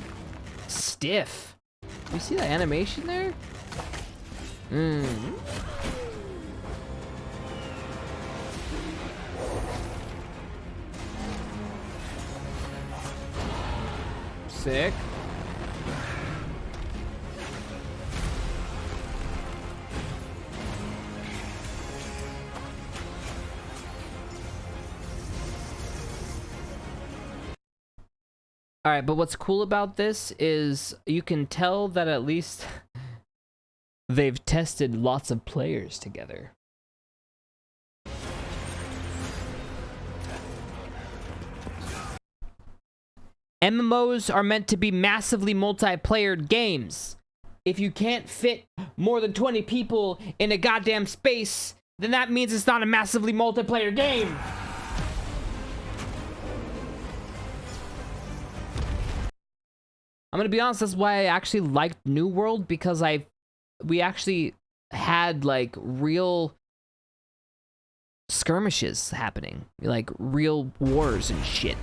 Speaker 1: stiff. You see the animation there? Sick. All right, but what's cool about this is you can tell that at least they've tested lots of players together. MMOs are meant to be massively multiplayer games. If you can't fit more than 20 people in a goddamn space, then that means it's not a massively multiplayer game. I'm gonna be honest, that's why I actually liked New World, because we actually had like real skirmishes happening, like real wars and shit.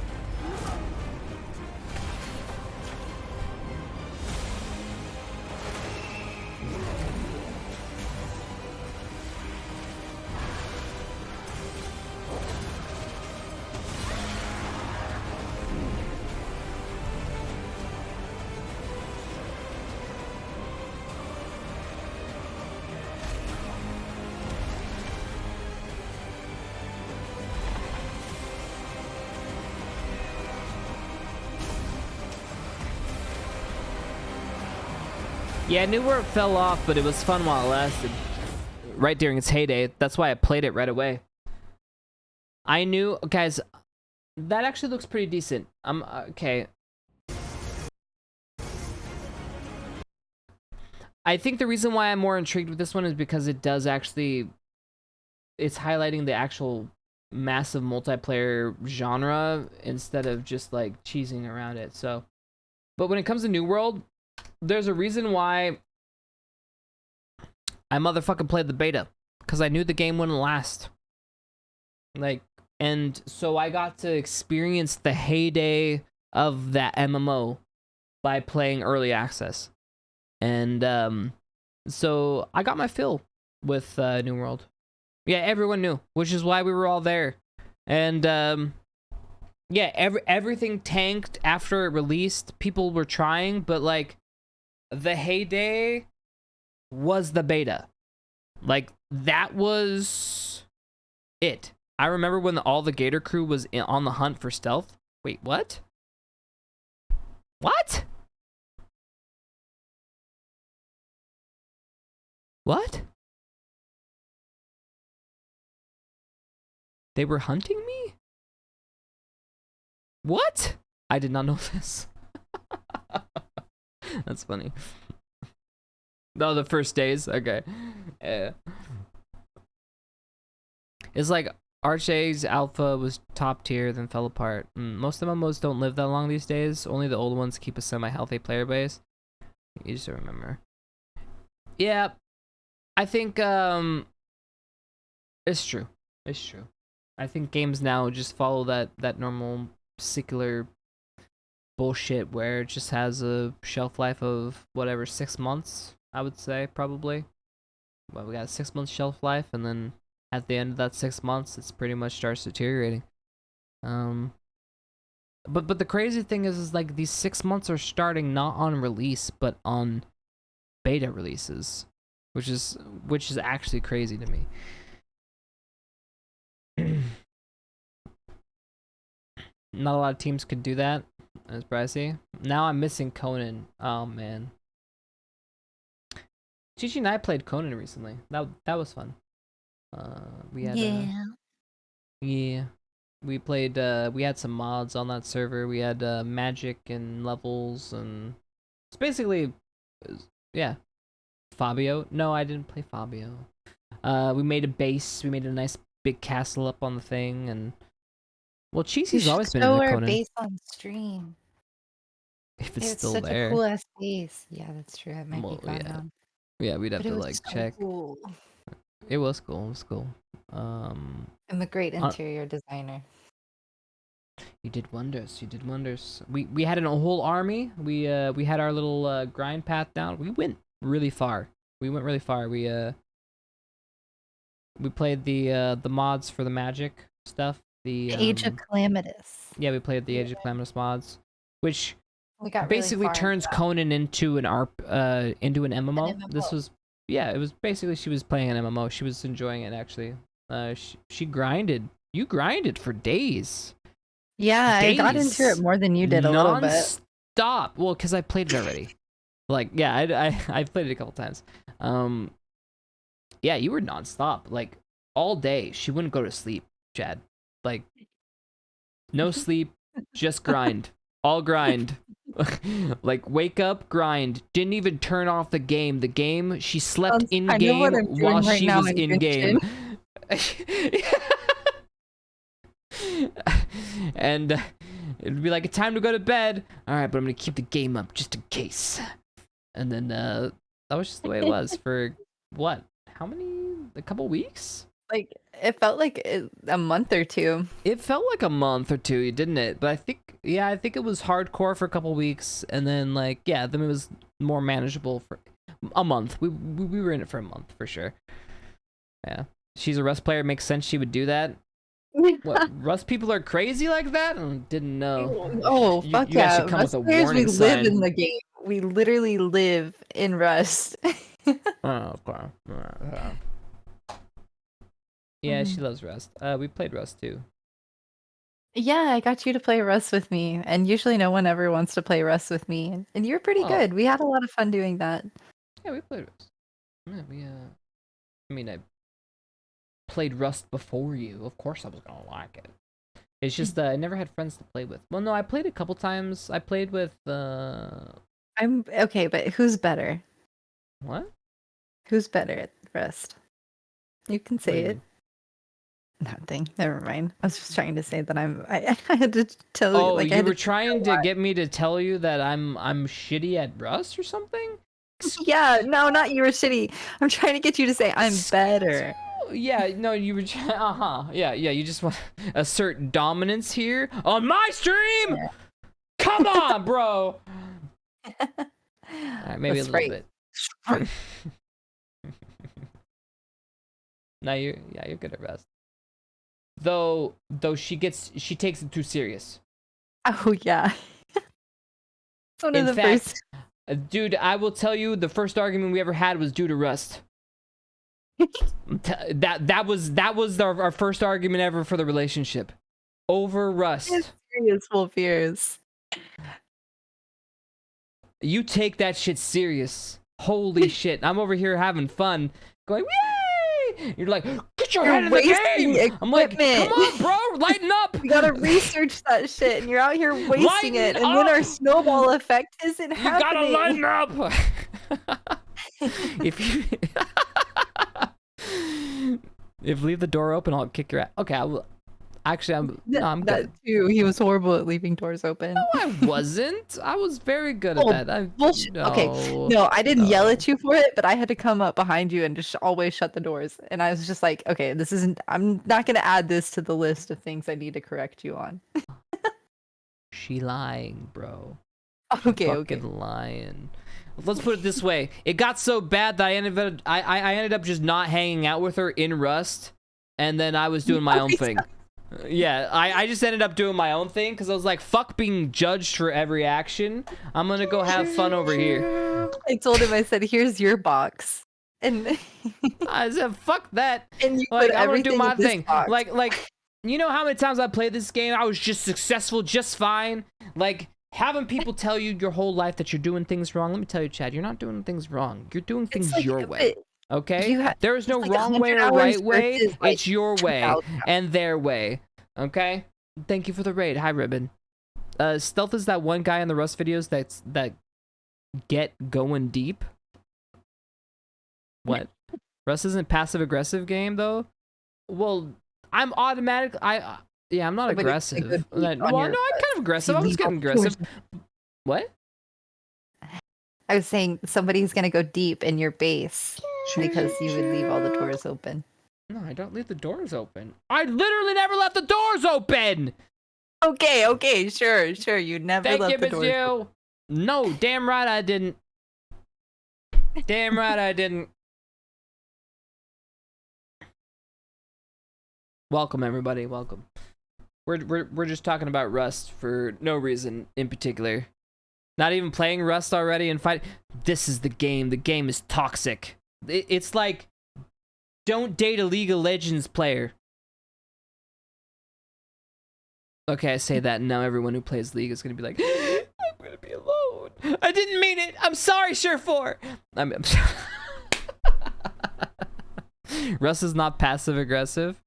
Speaker 1: Yeah, New World fell off, but it was fun while it lasted. Right during its heyday. That's why I played it right away. I knew... Guys, that actually looks pretty decent. Okay. I think the reason why I'm more intrigued with this one is because it does actually... It's highlighting the actual massive multiplayer genre instead of just, like, cheesing around it, so... But when it comes to New World... There's a reason why I motherfucking played the beta, because I knew the game wouldn't last. Like, and so I got to experience the heyday of that MMO by playing early access. And so I got my fill with New World. Yeah, everyone knew, which is why we were all there. And yeah, everything tanked after it released. People were trying, but like the heyday was the beta. Like, that was it. I remember when all the Gator crew was on the hunt for stealth. Wait, what? What? What? They were hunting me? What? I did not know this. That's funny. No, the first days? Okay. It's like Archie's Alpha was top tier, then fell apart. Most of MMOs don't live that long these days. Only the old ones keep a semi-healthy player base. You just remember. Yeah. I think, it's true. It's true. I think games now just follow that normal secular bullshit where it just has a shelf life of whatever, 6 months, I would say, probably. Well, we got a 6 month shelf life, and then at the end of that 6 months, it's pretty much starts deteriorating. But the crazy thing is like these 6 months are starting not on release, but on beta releases, which is actually crazy to me. Not a lot of teams could do that, as pricey. Now I'm missing Conan. Oh man. Gigi and I played Conan recently. That was fun. We had yeah. We played we had some mods on that server. We had magic and levels, and it's basically yeah. Fabio. No, I didn't play Fabio. We made a base. We made a nice big castle up on the thing, and well, Cheesy's always been in the Conan.
Speaker 11: Base on stream.
Speaker 1: If it's still
Speaker 11: such
Speaker 1: there.
Speaker 11: a cool ass base. Yeah, that's true. It might be gone now.
Speaker 1: Yeah, we'd have
Speaker 11: But
Speaker 1: to
Speaker 11: it was
Speaker 1: like
Speaker 11: so
Speaker 1: check.
Speaker 11: Cool.
Speaker 1: It was cool. It was cool.
Speaker 11: I'm a great interior designer.
Speaker 1: You did wonders. You did wonders. We had a whole army. We had our little grind path down. We went really far. We played the mods for the magic stuff. The
Speaker 11: Age of Calamitous.
Speaker 1: Yeah, we played the Age of Calamitous mods, which
Speaker 11: we got
Speaker 1: basically
Speaker 11: really
Speaker 1: turns Conan into an into an MMO. This was it was basically she was playing an MMO. She was enjoying it actually. She grinded. You grinded for days.
Speaker 11: Yeah, I got into it more than you did a little bit.
Speaker 1: Stop. Well, because I played it already. Like, yeah, I played it a couple times. Yeah, you were nonstop. Like, all day. She wouldn't go to sleep, Chad. Like, no sleep, just grind. All grind. Like, wake up, grind. Didn't even turn off the game. The game, she slept in-game while she was in-game. And it'd be like, time to go to bed. All right, but I'm gonna keep the game up just in case. And then that was just the way it was for what? How many? A couple weeks?
Speaker 11: Like it felt like a month or two.
Speaker 1: It felt like a month or two, didn't it? But I think it was hardcore for a couple weeks, and then then it was more manageable for a month. We were in it for a month for sure. Yeah, she's a Rust player. It makes sense she would do that. What, Rust people are crazy like that? Didn't know.
Speaker 11: Oh, fuck
Speaker 1: you
Speaker 11: yeah.
Speaker 1: should come
Speaker 11: Rust
Speaker 1: with a
Speaker 11: players,
Speaker 1: warning
Speaker 11: we
Speaker 1: sign.
Speaker 11: live in the game. We literally live in Rust.
Speaker 1: Oh, okay. Yeah, she loves Rust. We played Rust too.
Speaker 11: Yeah, I got you to play Rust with me, and usually no one ever wants to play Rust with me. And you're pretty good. We had a lot of fun doing that.
Speaker 1: Yeah, we played Rust. Yeah, I mean, I played Rust before you. Of course I was gonna like it. It's just I never had friends to play with. Well, no, I played a couple times. I played with
Speaker 11: I'm okay, but who's better?
Speaker 1: What?
Speaker 11: Who's better at Rust? You can say it. Nothing. Never mind. I was just trying to say that I had to tell you.
Speaker 1: Oh, you were trying to get me to tell you that I'm shitty at Rust or something?
Speaker 11: Yeah, no, not you were shitty. I'm trying to get you to say I'm better.
Speaker 1: Yeah, no, you were yeah, you just want to assert dominance here on my stream. Yeah. Come on, bro. All right, maybe a little bit. No, you're good at Rust. Though she takes it too serious.
Speaker 11: Oh yeah. It's one of the first.
Speaker 1: Dude, I will tell you, the first argument we ever had was due to Rust. that was our first argument ever for the relationship, over Rust.
Speaker 11: It's serious, Wolf ears.
Speaker 1: You take that shit serious. Holy shit! I'm over here having fun, going yay! You're like, get your head in the game.
Speaker 11: Equipment.
Speaker 1: I'm like, come on, bro, lighten up.
Speaker 11: You gotta research that shit, and you're out here wasting it, and then our snowball effect isn't happening.
Speaker 1: You gotta lighten up. If you leave the door open, I'll kick your ass. Okay, I will. Actually, I'm
Speaker 11: that
Speaker 1: good.
Speaker 11: Too. He was horrible at leaving doors open.
Speaker 1: No, I wasn't. I was very good at that.
Speaker 11: Bullshit. Okay, no, I didn't yell at you for it, but I had to come up behind you and just always shut the doors. And I was just like, okay, this isn't. I'm not gonna add this to the list of things I need to correct you on.
Speaker 1: She lying, bro.
Speaker 11: Okay.
Speaker 1: Lying. Let's put it this way: it got so bad that I ended up just not hanging out with her in Rust, and then I was doing my own thing. Yeah, I just ended up doing my own thing because I was like, fuck being judged for every action. I'm gonna go have fun over here.
Speaker 11: I told him, I said, here's your box. And
Speaker 1: I said, fuck that.
Speaker 11: And you
Speaker 1: like,
Speaker 11: put
Speaker 1: I'm gonna do
Speaker 11: everything
Speaker 1: my
Speaker 11: in this
Speaker 1: thing.
Speaker 11: box.
Speaker 1: Like You know how many times I played this game, I was just successful, just fine. Like, having people tell you your whole life that you're doing things wrong. Let me tell you, Chad, you're not doing things wrong. You're doing things
Speaker 11: like,
Speaker 1: your way. Okay? There is no
Speaker 11: like
Speaker 1: wrong way
Speaker 11: 100
Speaker 1: or right
Speaker 11: hours
Speaker 1: way.
Speaker 11: versus, like,
Speaker 1: It's your way
Speaker 11: 2,000
Speaker 1: and their way. Okay? Thank you for the raid. Hi, Ribbon. Stealth is that one guy in the Rust videos that get going deep. What? Rust isn't passive aggressive game though. Well, I'm automatic. I'm not aggressive. Well, no, I'm kind of aggressive. I was getting aggressive. What?
Speaker 11: I was saying somebody's gonna go deep in your base because you would leave all the doors open.
Speaker 1: No, I don't leave the doors open. I literally never left the doors open.
Speaker 11: Okay, sure. You never
Speaker 1: Thank
Speaker 11: left
Speaker 1: you,
Speaker 11: the
Speaker 1: Miss
Speaker 11: doors open.
Speaker 1: you. No, damn right I didn't. Damn right I didn't. Welcome everybody, welcome. We're just talking about Rust for no reason in particular. Not even playing Rust already and fight. This is the game. The game is toxic. It's like, don't date a League of Legends player. Okay, I say that, and now everyone who plays League is gonna be like, I'm gonna be alone. I didn't mean it. I'm sorry, Sure4. I'm Rust is not passive aggressive.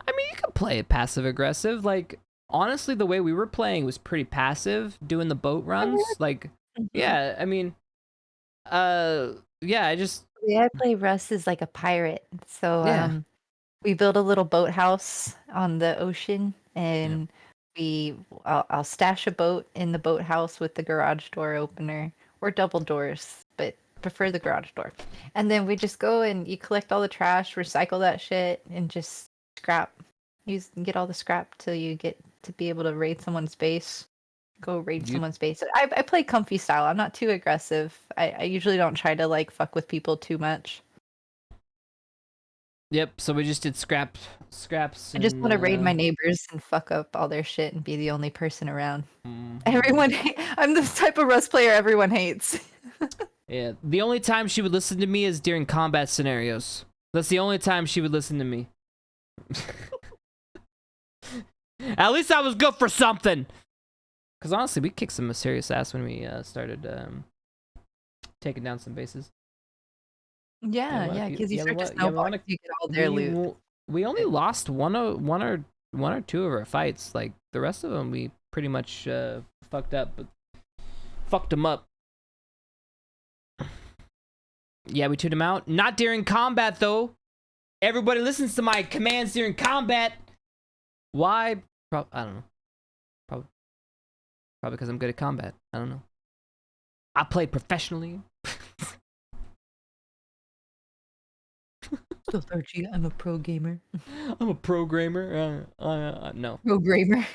Speaker 1: I mean, you can play it passive aggressive. Like, honestly, the way we were playing was pretty passive, doing the boat runs. Like, yeah, I mean, yeah,
Speaker 11: The way I play Rust is like a pirate. So
Speaker 1: Yeah.
Speaker 11: we build a little boathouse on the ocean, and I'll stash a boat in the boathouse with the garage door opener or double doors, but prefer the garage door. And then we just go and you collect all the trash, recycle that shit, and just scrap. Get all the scrap till you get to be able to raid someone's base. Go raid someone's base. I play comfy style. I'm not too aggressive. I usually don't try to like fuck with people too much.
Speaker 1: Yep, so we just did scraps.
Speaker 11: I just want to raid my neighbors and fuck up all their shit and be the only person around. Everyone, I'm the type of Rust player everyone hates.
Speaker 1: Yeah, the only time she would listen to me is during combat scenarios. That's the only time she would listen to me. At least I was good for something. Because honestly, we kicked some serious ass when we started taking down some bases.
Speaker 11: Yeah, because you start to snowball, you get all their loot.
Speaker 1: We only lost one or two of our fights. Like, the rest of them, we pretty much fucked them up. Yeah, we took them out. Not during combat, though. Everybody listens to my commands during combat. Why? I don't know. Probably because I'm good at combat. I don't know. I play professionally.
Speaker 11: So Archie, I'm a pro gamer.
Speaker 1: I'm a programmer. No.
Speaker 11: Programmer.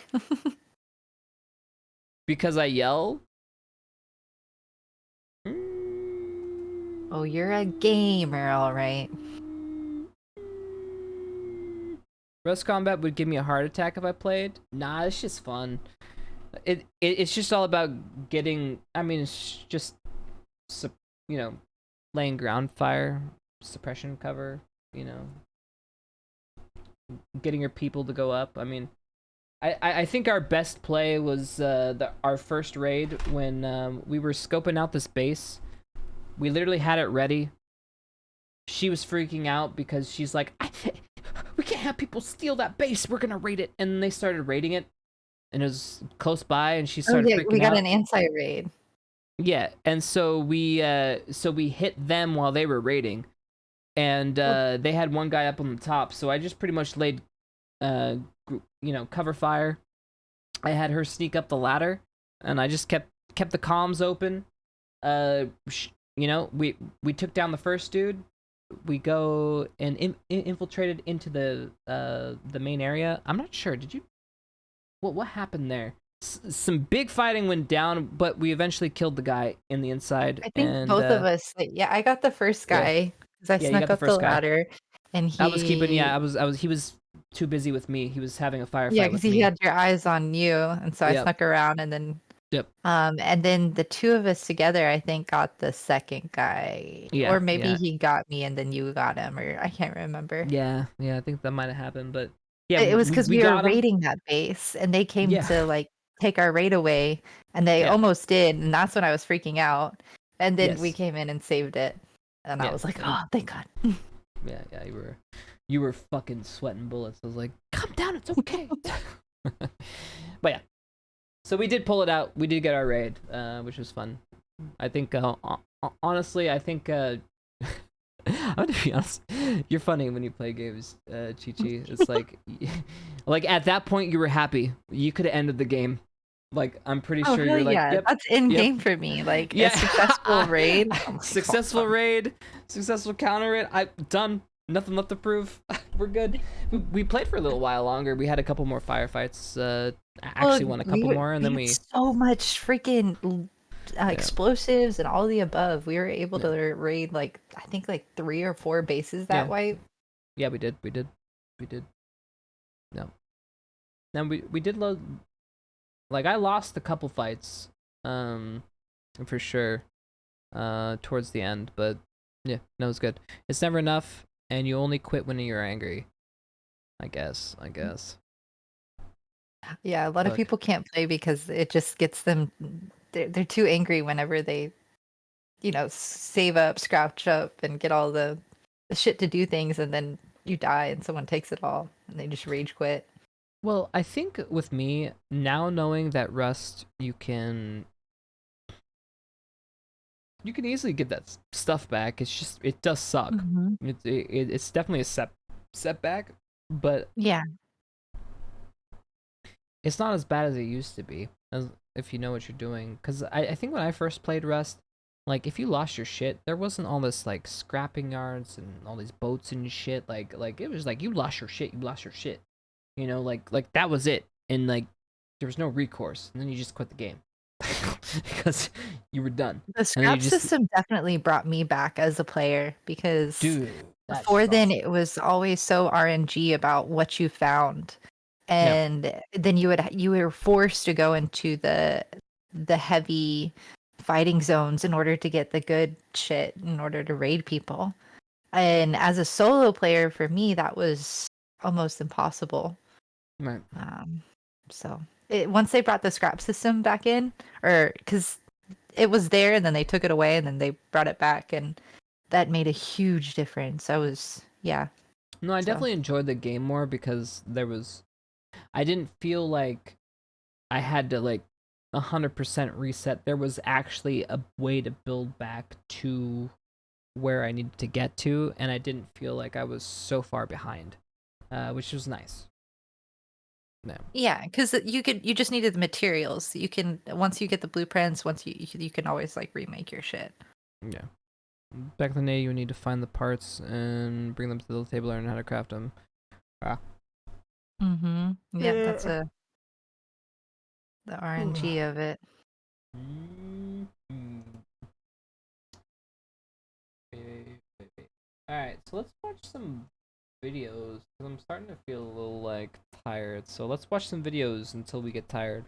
Speaker 1: Because I yell?
Speaker 11: Oh, you're a gamer, all right.
Speaker 1: Rust Combat would give me a heart attack if I played. Nah, it's just fun. It's just all about getting. I mean, it's just, you know, laying ground fire, suppression cover. You know, getting your people to go up. I mean, I think our best play was our first raid when we were scoping out this base. We literally had it ready. She was freaking out because she's like, we can't have people steal that base. We're gonna raid it, and they started raiding it, and it was close by, and she started freaking out.
Speaker 11: We got an anti-raid.
Speaker 1: Yeah, and so we hit them while they were raiding, and they had one guy up on the top. So I just pretty much laid, cover fire. I had her sneak up the ladder, and I just kept the comms open. We took down the first dude. We go and infiltrated into the main area. I'm not sure. Did you? What happened there? Some big fighting went down, but we eventually killed the guy in the inside.
Speaker 11: I think both of us. I got the first guy because I snuck up the ladder, and he.
Speaker 1: I was keeping. Yeah, I was. He was too busy with me. He was having a firefight.
Speaker 11: Yeah, because he had your eyes on you, and so I snuck around, and then.
Speaker 1: Yep.
Speaker 11: And then the two of us together, I think, got the second guy.
Speaker 1: Yeah,
Speaker 11: or maybe he got me and then you got him, or I can't remember.
Speaker 1: Yeah, I think that might have happened, but Yeah,
Speaker 11: It was because we were
Speaker 1: got him.
Speaker 11: raiding that base, and they came
Speaker 1: Yeah.
Speaker 11: to like take our raid away, and they
Speaker 1: Yeah.
Speaker 11: almost did, and that's when I was freaking out. And then we
Speaker 1: Yes.
Speaker 11: came in and saved it, and I
Speaker 1: Yeah.
Speaker 11: was like, "Oh, thank God."
Speaker 1: Yeah, you were fucking sweating bullets. I was like, calm down, it's okay. But yeah, so we did pull it out. We did get our raid, which was fun. I think, honestly, I think, I'm gonna be honest. You're funny when you play games, Chi-Chi. It's like, like at that point you were happy. You could have ended the game. Like I'm pretty
Speaker 11: Oh,
Speaker 1: sure
Speaker 11: hell
Speaker 1: you're like,
Speaker 11: yeah,
Speaker 1: yep,
Speaker 11: that's in
Speaker 1: yep.
Speaker 11: game for me. Like
Speaker 1: Yeah.
Speaker 11: a successful raid. I'm like,
Speaker 1: Successful raid, successful counter raid. I done. Nothing left to prove. We're good. We played for a little while longer. We had a couple more firefights. Actually won a couple more, and then we
Speaker 11: had so much freaking explosives and all the above. We were able to raid like I think like 3 or 4 bases that wipe.
Speaker 1: Yeah, we did. No. Then we did load. Like I lost a couple fights, for sure, towards the end. But yeah, no, it was good. It's never enough, and you only quit when you're angry. I guess.
Speaker 11: Yeah, a lot of people can't play because it just gets them. They're too angry whenever they, save up, scratch up, and get all the shit to do things, and then you die and someone takes it all, and they just rage quit.
Speaker 1: Well, I think with me now knowing that Rust, you can easily get that stuff back. It's just it does suck.
Speaker 11: Mm-hmm.
Speaker 1: It's definitely a setback, but
Speaker 11: yeah,
Speaker 1: it's not as bad as it used to be. If you know what you're doing, because I think when I first played Rust, like if you lost your shit, there wasn't all this like scrapping yards and all these boats and shit. Like it was like you lost your shit. You know, like that was it, and like there was no recourse, and then you just quit the game because you were done.
Speaker 11: the scrap system definitely brought me back as a player because before then it was always so RNG about what you found, and then you were forced to go into the heavy fighting zones in order to get the good shit in order to raid people. And as a solo player, for me, that was almost impossible.
Speaker 1: Right.
Speaker 11: So once they brought the scrap system back in, or because it was there and then they took it away and then they brought it back, and that made a huge difference.
Speaker 1: No, I definitely enjoyed the game more because I didn't feel like I had to like 100% reset. There was actually a way to build back to where I needed to get to, and I didn't feel like I was so far behind, which was nice. No.
Speaker 11: Yeah, because you just needed the materials. You can once you get the blueprints, once you can always like remake your shit.
Speaker 1: Yeah. Back in the day, you would need to find the parts and bring them to the table, learn how to craft them.
Speaker 11: Mm-hmm. Yeah, that's the RNG of it.
Speaker 1: Alright, so let's watch some videos, because I'm starting to feel a little, like, tired. So let's watch some videos until we get tired.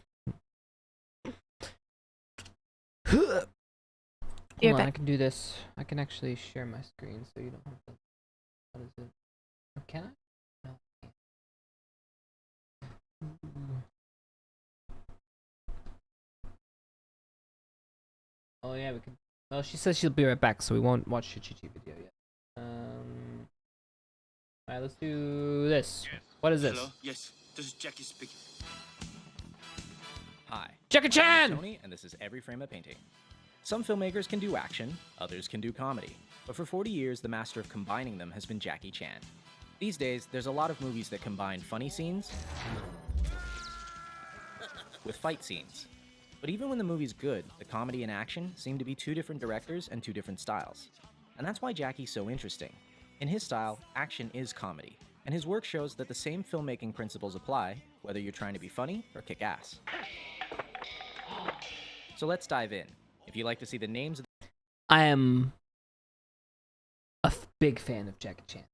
Speaker 1: Hold on, I can do this. I can actually share my screen, so you don't have to... What is it? Oh, can I? No. Oh yeah, we can. Well, she says she'll be right back, so we won't watch the Chi-Chi video yet. Alright, let's do this. Yes. What is this?
Speaker 13: Hello? Yes, this is Jackie speaking.
Speaker 14: Hi.
Speaker 1: Jackie Chan!
Speaker 14: I'm Tony, and this is Every Frame a Painting. Some filmmakers can do action, others can do comedy. But for 40 years, the master of combining them has been Jackie Chan. These days, there's a lot of movies that combine funny scenes with fight scenes. But even when the movie's good, the comedy and action seem to be two different directors and two different styles. And that's why Jackie's so interesting. In his style, action is comedy, and his work shows that the same filmmaking principles apply, whether you're trying to be funny or kick ass. So let's dive in. If you'd like to see the names of
Speaker 1: I am a big fan of Jackie Chan.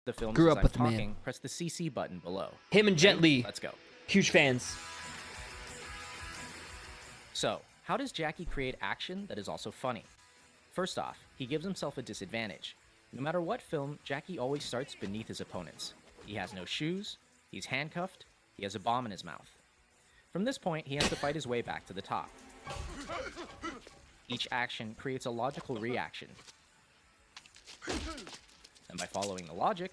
Speaker 14: the films
Speaker 1: Grew
Speaker 14: as
Speaker 1: up
Speaker 14: I'm
Speaker 1: with the
Speaker 14: talking,
Speaker 1: man.
Speaker 14: press the CC button below.
Speaker 1: Him and Jet Li.
Speaker 14: Let's go.
Speaker 1: Huge fans.
Speaker 14: So, how does Jackie create action that is also funny? First off, he gives himself a disadvantage. No matter what film, Jackie always starts beneath his opponents. He has no shoes, He's handcuffed, he has a bomb in his mouth. From this point, he has to fight his way back to the top. Each action creates a logical reaction. And by following the logic,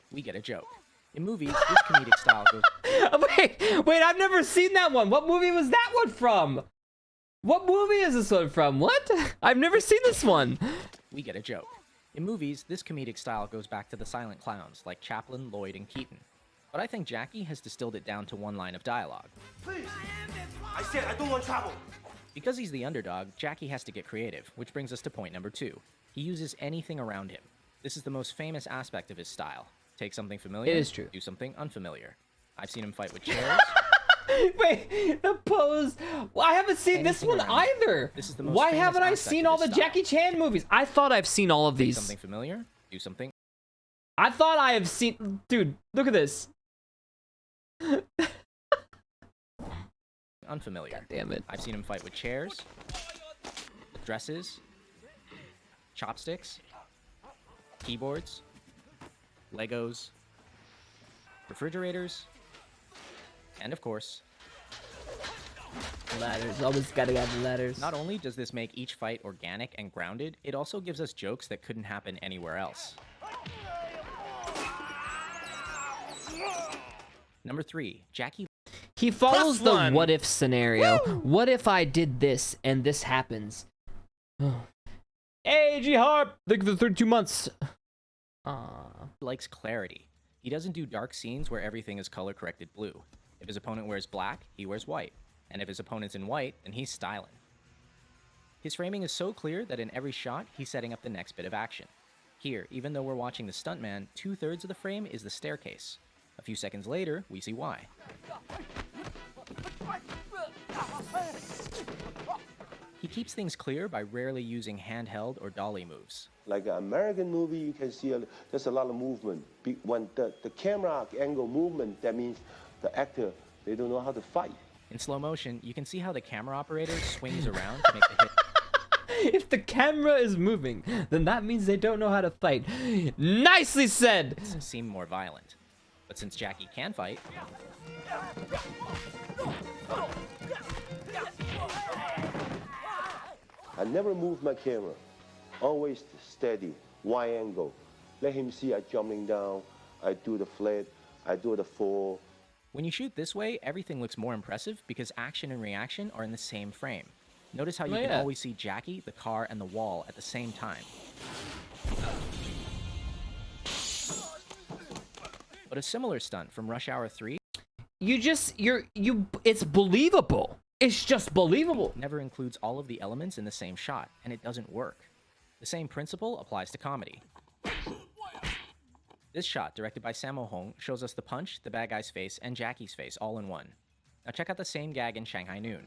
Speaker 14: we get a joke. In movies, this comedic style goes...
Speaker 1: Wait, I've never seen that one. What movie was that one from? What movie is this one from? What? I've never seen this one.
Speaker 14: We get a joke. In movies, this comedic style goes back to the silent clowns like Chaplin, Lloyd, and Keaton. But I think Jackie has distilled it down to one line of dialogue.
Speaker 13: Please! I said I don't want trouble!
Speaker 14: Because he's the underdog, Jackie has to get creative, which brings us to point number 2. He uses anything around him. This is the most famous aspect of his style. Take something familiar,
Speaker 1: it is true.
Speaker 14: Do something unfamiliar. I've seen him fight with chairs.
Speaker 1: Wait, the pose. Well, I haven't seen this one either.
Speaker 14: This is the most
Speaker 1: Why
Speaker 14: famous
Speaker 1: haven't I
Speaker 14: aspect
Speaker 1: seen
Speaker 14: of
Speaker 1: all
Speaker 14: his
Speaker 1: the
Speaker 14: style.
Speaker 1: Jackie Chan movies? I thought I've seen all of
Speaker 14: Take
Speaker 1: these.
Speaker 14: something familiar, do something...
Speaker 1: I thought I have seen... Dude, look at this.
Speaker 14: Unfamiliar.
Speaker 1: God damn it.
Speaker 14: I've seen him fight with chairs, dresses, chopsticks, keyboards, Legos, refrigerators, and of course,
Speaker 1: ladders. Always gotta have the ladders.
Speaker 14: Not only does this make each fight organic and grounded, it also gives us jokes that couldn't happen anywhere else. Number 3, Jackie.
Speaker 1: He follows the
Speaker 4: +1.
Speaker 1: what if scenario. Woo! What if I did this and this happens? Hey, G Harp! Look for 32 months.
Speaker 14: Likes clarity. He doesn't do dark scenes where everything is color corrected blue. If his opponent wears black, he wears white. And if his opponent's in white, then he's styling. His framing is so clear that in every shot, he's setting up the next bit of action. Here, even though we're watching the stuntman, 2/3 of the frame is the staircase. A few seconds later, we see why. He keeps things clear by rarely using handheld or dolly moves.
Speaker 15: Like an American movie, you can see there's a lot of movement. When the camera angle movement, that means the actor, they don't know how to fight.
Speaker 14: In slow motion, you can see how the camera operator swings around to make the hit.
Speaker 1: If the camera is moving, then that means they don't know how to fight. Nicely said!
Speaker 14: Seem more violent. But since Jackie can fight,
Speaker 15: I never move my camera. Always steady, wide angle. Let him see I jumping down, I do the flat, I do the fall.
Speaker 14: when you shoot this way, everything looks more impressive because action and reaction are in the same frame. Notice how you can always see Jackie, the car, and the wall at the same time. But a similar stunt from Rush Hour 3...
Speaker 1: it's believable. It's just believable.
Speaker 14: Never includes all of the elements in the same shot, and it doesn't work. The same principle applies to comedy. This shot, directed by Sammo Hung, shows us the punch, the bad guy's face, and Jackie's face all in one. Now check out the same gag in Shanghai Noon.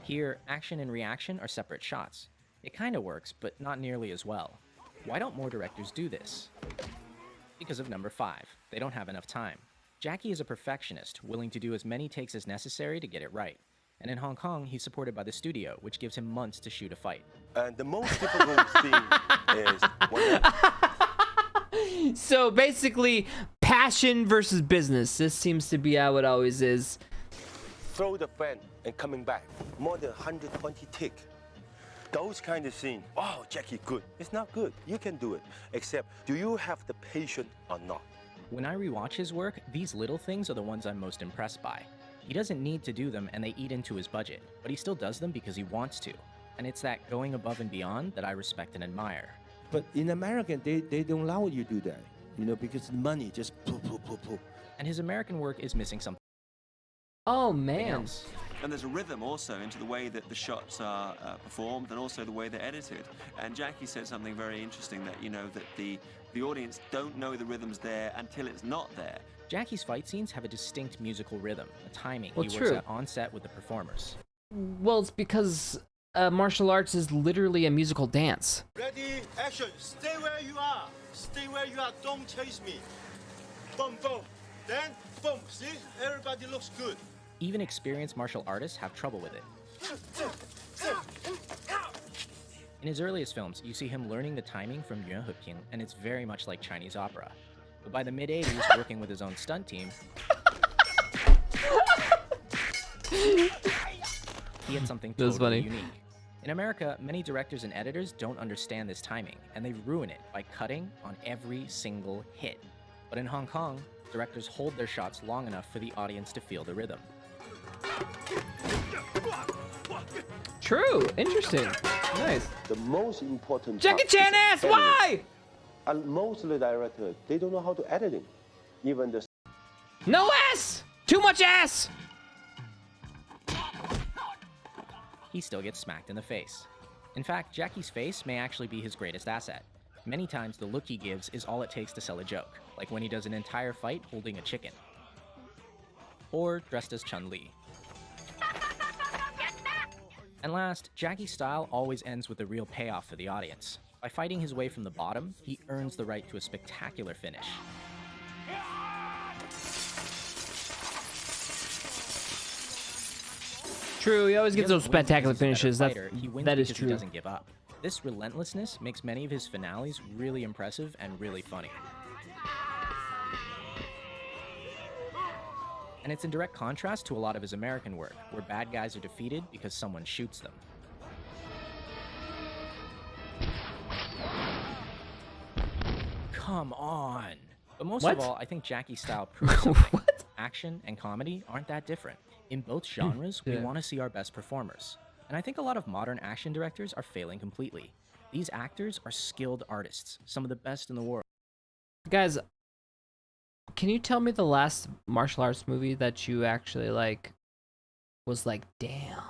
Speaker 14: Here, action and reaction are separate shots. It kinda works, but not nearly as well. Why don't more directors do this? Because of number 5. They don't have enough time. Jackie is a perfectionist, willing to do as many takes as necessary to get it right. And in Hong Kong, he's supported by the studio, which gives him months to shoot a fight.
Speaker 15: And the most difficult thing is...
Speaker 1: So basically, passion versus business. This seems to be how it always is.
Speaker 15: Throw the fan and coming back. More than 120 tick. Those kind of scenes. Oh, Jackie, good. It's not good. You can do it. Except, do you have the patience or not?
Speaker 14: When I rewatch his work, these little things are the ones I'm most impressed by. He doesn't need to do them and they eat into his budget, but he still does them because he wants to. And it's that going above and beyond that I respect and admire.
Speaker 15: But in America, they don't allow you to do that, you know, because money just poof, poof, poof, poof.
Speaker 14: And his American work is missing something.
Speaker 1: Oh, man.
Speaker 16: And there's a rhythm also into the way that the shots are performed and also the way they're edited. And Jackie said something very interesting that, you know, that the audience don't know the rhythm's there until it's not there.
Speaker 14: Jackie's fight scenes have a distinct musical rhythm, a timing
Speaker 1: Well,
Speaker 14: he
Speaker 1: true.
Speaker 14: works out on set with the performers.
Speaker 1: Well, it's because martial arts is literally a musical dance.
Speaker 13: Ready, action. Stay where you are. Stay where you are. Don't chase me. Boom, boom. Then, boom. See? Everybody looks good.
Speaker 14: Even experienced martial artists have trouble with it. In his earliest films, you see him learning the timing from Yuan Heping, and it's very much like Chinese opera. But by the mid-80s, working with his own stunt team, he had something totally unique. In America, many directors and editors don't understand this timing, and they ruin it by cutting on every single hit. But in Hong Kong, directors hold their shots long enough for the audience to feel the rhythm.
Speaker 1: True. Interesting. Nice.
Speaker 15: The most important
Speaker 1: Jackie
Speaker 15: part
Speaker 1: Chan
Speaker 15: is
Speaker 1: ass,
Speaker 15: editing.
Speaker 1: why?
Speaker 15: And most of the directors, they don't know how to editing. Even the
Speaker 1: No ass! Too much ass!
Speaker 14: He still gets smacked in the face. In fact, Jackie's face may actually be his greatest asset. Many times, the look he gives is all it takes to sell a joke, like when he does an entire fight holding a chicken. Or dressed as Chun-Li. And last, Jackie's style always ends with a real payoff for the audience. By fighting his way from the bottom, he earns the right to a spectacular finish.
Speaker 1: True, he always gets those spectacular finishes. That is
Speaker 14: He
Speaker 1: true.
Speaker 14: doesn't give up. This relentlessness makes many of his finales really impressive and really funny. And it's in direct contrast to a lot of his American work, where bad guys are defeated because someone shoots them. Come on! But most of all, I think Jackie's style proves something. Action and comedy aren't that different. In both genres, we want to see our best performers. And I think a lot of modern action directors are failing completely. These actors are skilled artists, some of the best in the world.
Speaker 1: Guys, can you tell me the last martial arts movie that you actually was like, damn,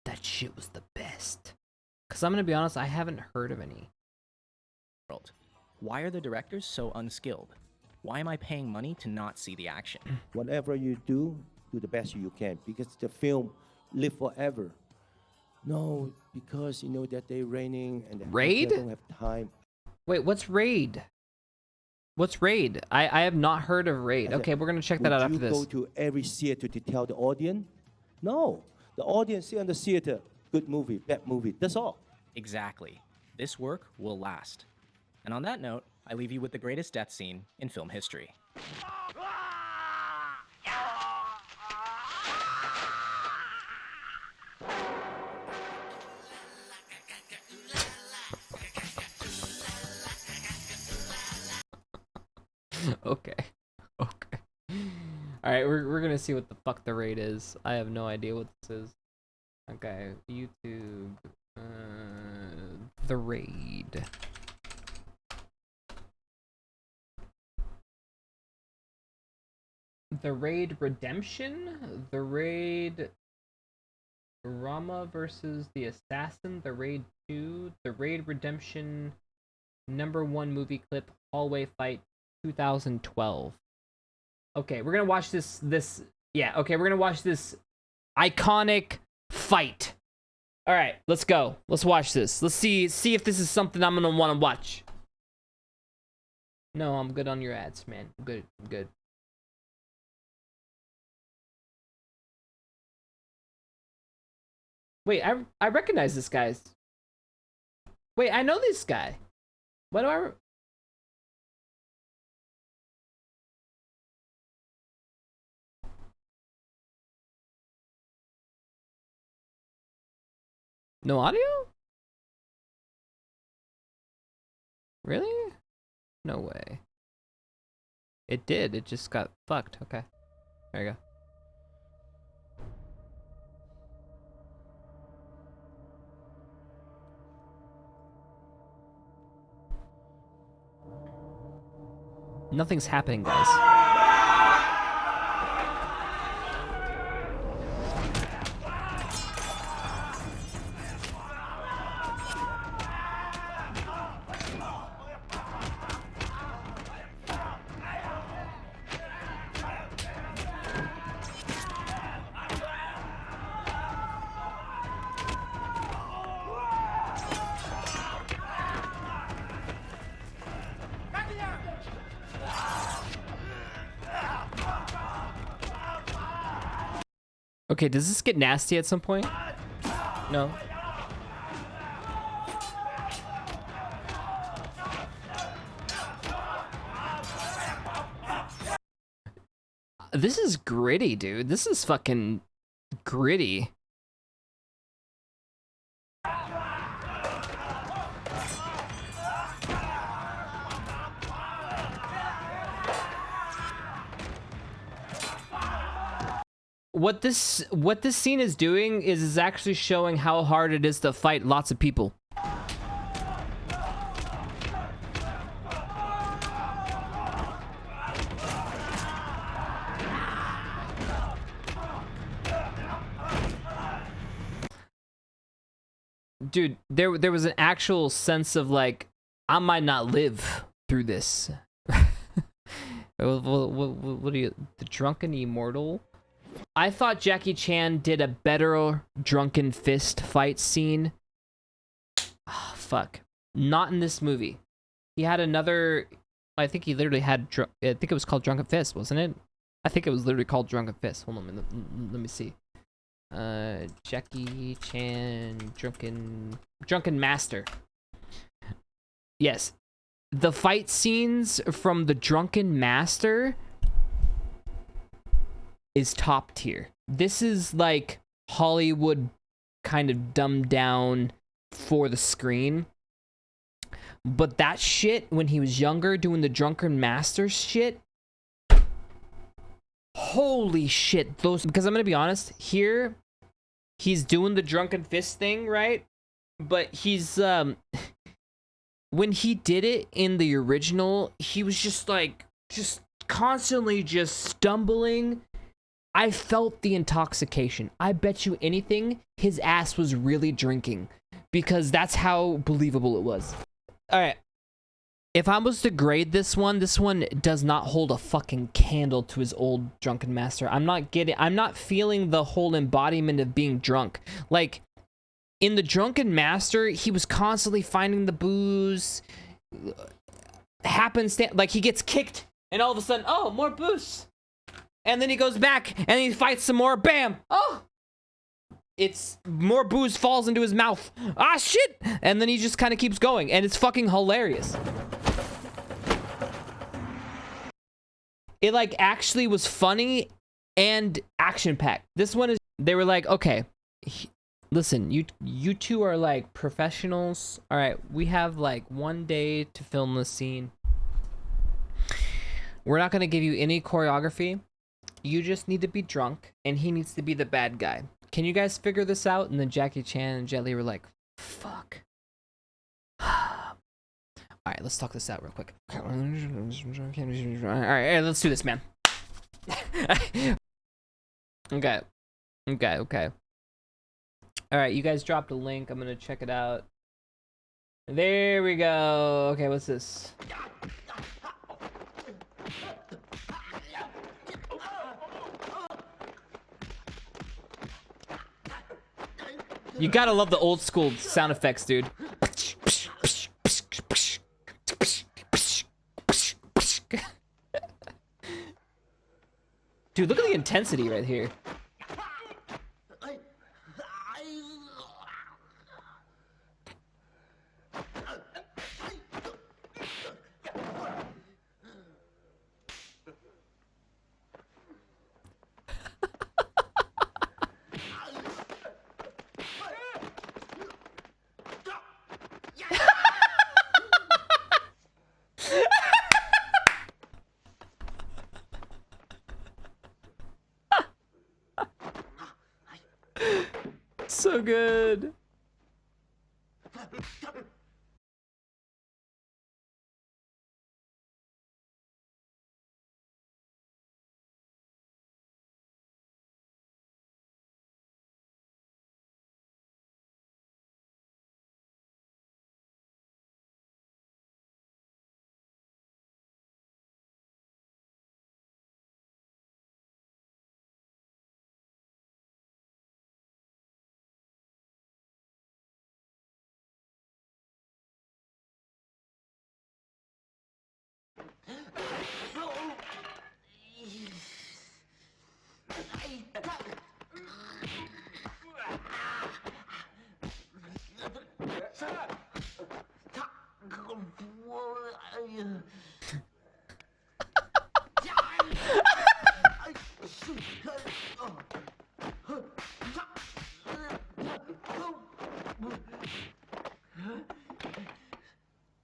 Speaker 1: that shit was the best? Because I'm going to be honest, I haven't heard of any.
Speaker 14: Why are the directors so unskilled? Why am I paying money to not see the action?
Speaker 17: Whatever you do the best you can, because the film live forever. No, because you know that they're raining and the
Speaker 1: Raid?
Speaker 17: actors don't have time.
Speaker 1: Wait, what's Raid? What's Raid? I have not heard of Raid. Okay, we're going to check that out after this.
Speaker 17: Would you go to every theater to tell the audience? No. The audience see on the theater, good movie, bad movie. That's all.
Speaker 14: Exactly. This work will last. And on that note, I leave you with the greatest death scene in film history.
Speaker 1: Okay. Okay. Alright, we're gonna see what the fuck the Raid is. I have no idea what this is. Okay, YouTube. The Raid. The Raid Redemption? The Raid Rama versus the Assassin? The Raid 2? The Raid Redemption #1 movie clip hallway fight 2012. Okay, we're gonna watch this yeah, okay, we're gonna watch this iconic fight. Alright, let's go. Let's watch this. Let's see if this is something I'm gonna wanna watch. No, I'm good on your ads, man. I'm good. I'm good. Wait, I recognize this guy. Wait, I know this guy. Why do I... No audio? Really? No way. It did. It just got fucked. Okay. There you go. Nothing's happening, guys. Okay, does this get nasty at some point? No. This is gritty, dude. This is fucking gritty. What this scene is doing is actually showing how hard it is to fight lots of people. Dude, there was an actual sense of like, I might not live through this. What are you, the drunken immortal? I thought Jackie Chan did a better drunken fist fight scene. Oh, fuck. Not in this movie. He had another, I think he literally had, I think it was called Drunken Fist, wasn't it? I think it was literally called Drunken Fist. Hold on, let me see. Jackie Chan Drunken Master. Yes. The fight scenes from the Drunken Master is top tier. This is like Hollywood kind of dumbed down for the screen. But that shit, when he was younger doing the Drunken Master shit, holy shit, those, because I'm gonna be honest, here he's doing the Drunken Fist thing, right? But he's when he did it in the original, he was just constantly just stumbling. I felt the intoxication. I bet you anything his ass was really drinking, because that's how believable it was. All right. If I was to grade this one does not hold a fucking candle to his old Drunken Master. I'm not feeling the whole embodiment of being drunk. Like, in the Drunken Master, he was constantly finding the booze. Like, he gets kicked, and all of a sudden, oh, more booze. And then he goes back, and he fights some more, bam! Oh! It's more booze falls into his mouth. Ah, shit! And then he just kind of keeps going, and it's fucking hilarious. It, like, actually was funny and action-packed. This one is, they were like, okay, listen, you two are, like, professionals. All right, we have, like, 1 day to film this scene. We're not going to give you any choreography. You just need to be drunk, and he needs to be the bad guy. Can you guys figure this out? And then Jackie Chan and Jet Li were like, fuck. All right, let's talk this out real quick. All right, let's do this, man. Okay. All right, you guys dropped a link. I'm going to check it out. There we go. Okay, what's this? You gotta love the old school sound effects, dude. Dude, look at the intensity right here. So good.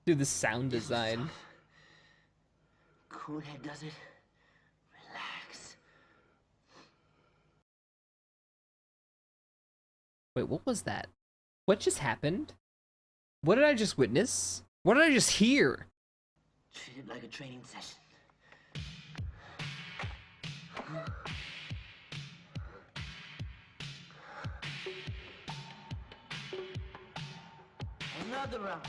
Speaker 1: Dude, the sound design.
Speaker 18: Cool head does it. Relax.
Speaker 1: Wait, what was that? What just happened? What did I just witness? What did I just hear?
Speaker 18: Treat it like a training session. Another round.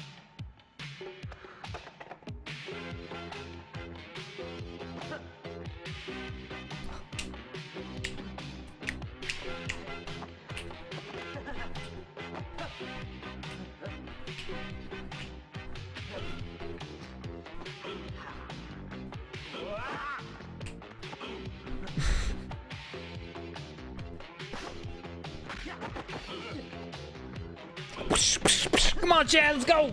Speaker 1: Come on, Chad, let's go!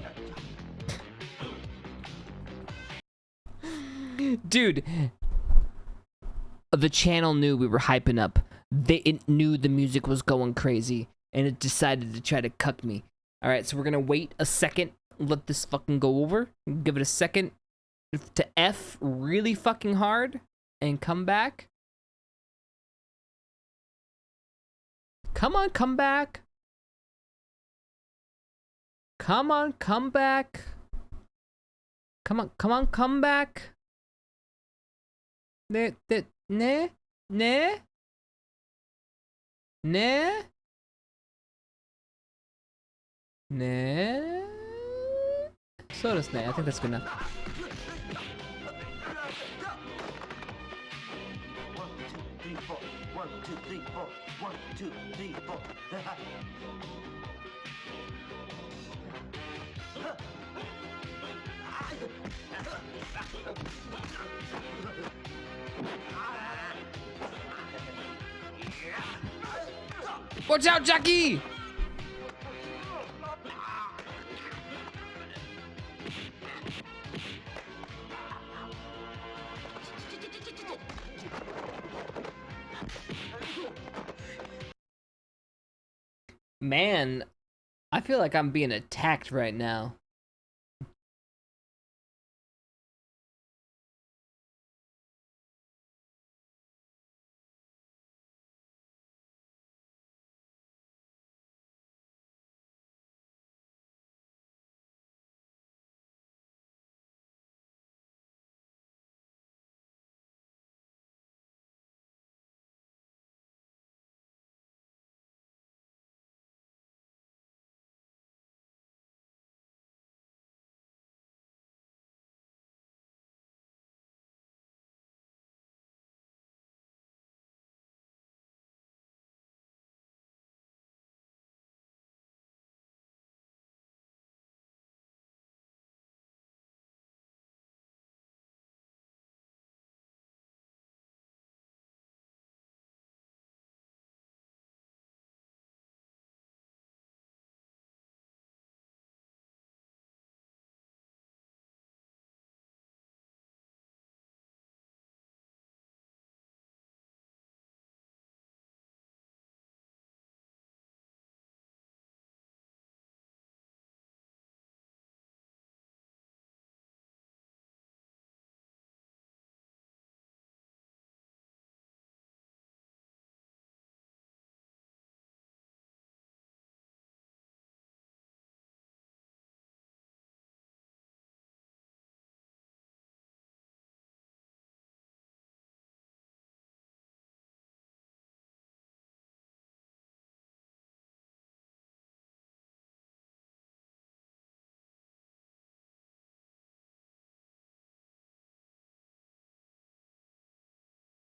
Speaker 1: Dude, the channel knew we were hyping up. It knew the music was going crazy, and it decided to try to cuck me. Alright, so we're gonna wait a second, let this fucking go over, give it a second to F really fucking hard, and come back. Come on, come back. Come on, come back. Come on, come on, come back. Ne. So does ne. I think that's good enough.
Speaker 18: 1, 2, 3, 4. 1, 2, 3, 4. 1, 2, 3, 4.
Speaker 1: Watch out, Jackie! Man, I feel like I'm being attacked right now.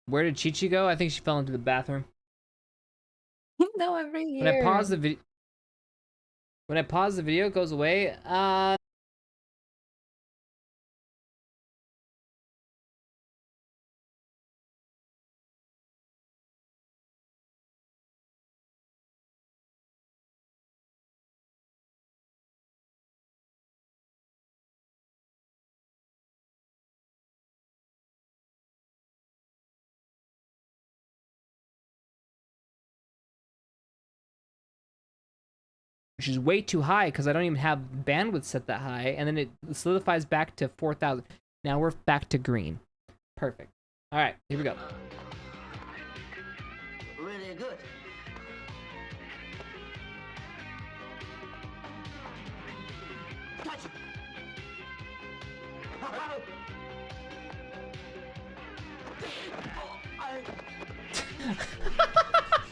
Speaker 1: Where did Chi Chi go? I think she fell into the bathroom.
Speaker 11: No, I'm right here.
Speaker 1: When I pause the video, it goes away. which is way too high because I don't even have bandwidth set that high, and then it solidifies back to 4,000. Now we're back to green. Perfect. All right, here we go.
Speaker 18: Really good. Catch it. I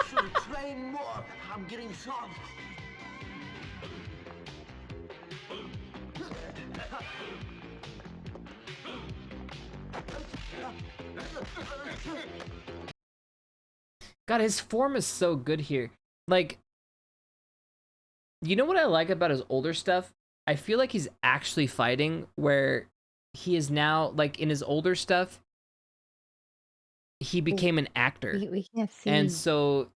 Speaker 18: should train more. I'm getting soft.
Speaker 1: God, his form is so good here. Like, you know what I like about his older stuff? I feel like he's actually fighting, where he is now, like, in his older stuff, he became an actor.
Speaker 11: We can't see.
Speaker 1: And so,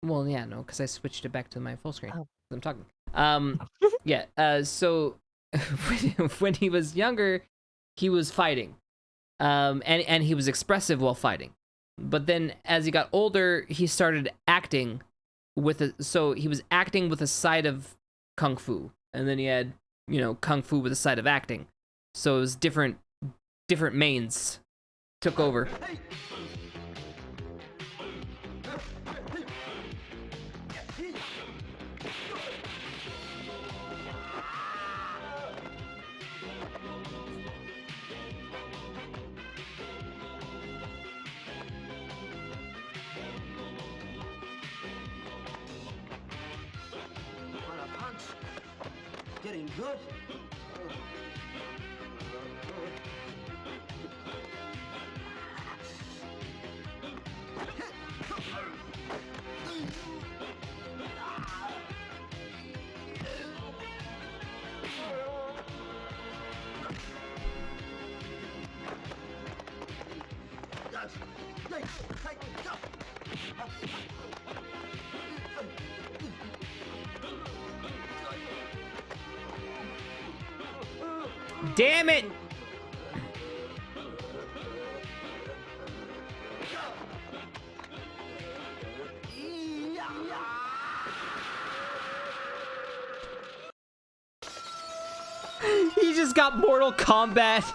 Speaker 1: well, yeah, no, because I switched it back to my full screen.
Speaker 11: Oh.
Speaker 1: I'm talking. Yeah, so when he was younger, he was fighting. And he was expressive while fighting. But then as he got older, he started acting so he was acting with a side of kung fu. And then he had, you know, kung fu with a side of acting. So it was different mains took over.
Speaker 18: Getting good.
Speaker 1: Damn it! He just got Mortal Kombat.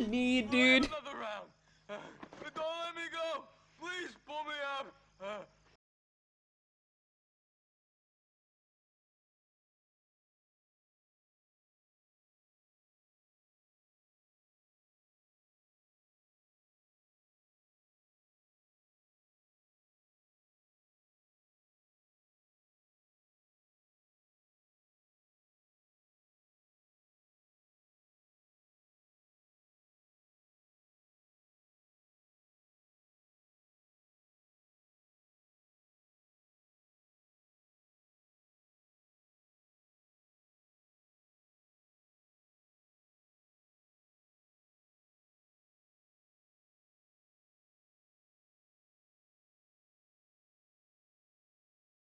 Speaker 1: Knee, dude.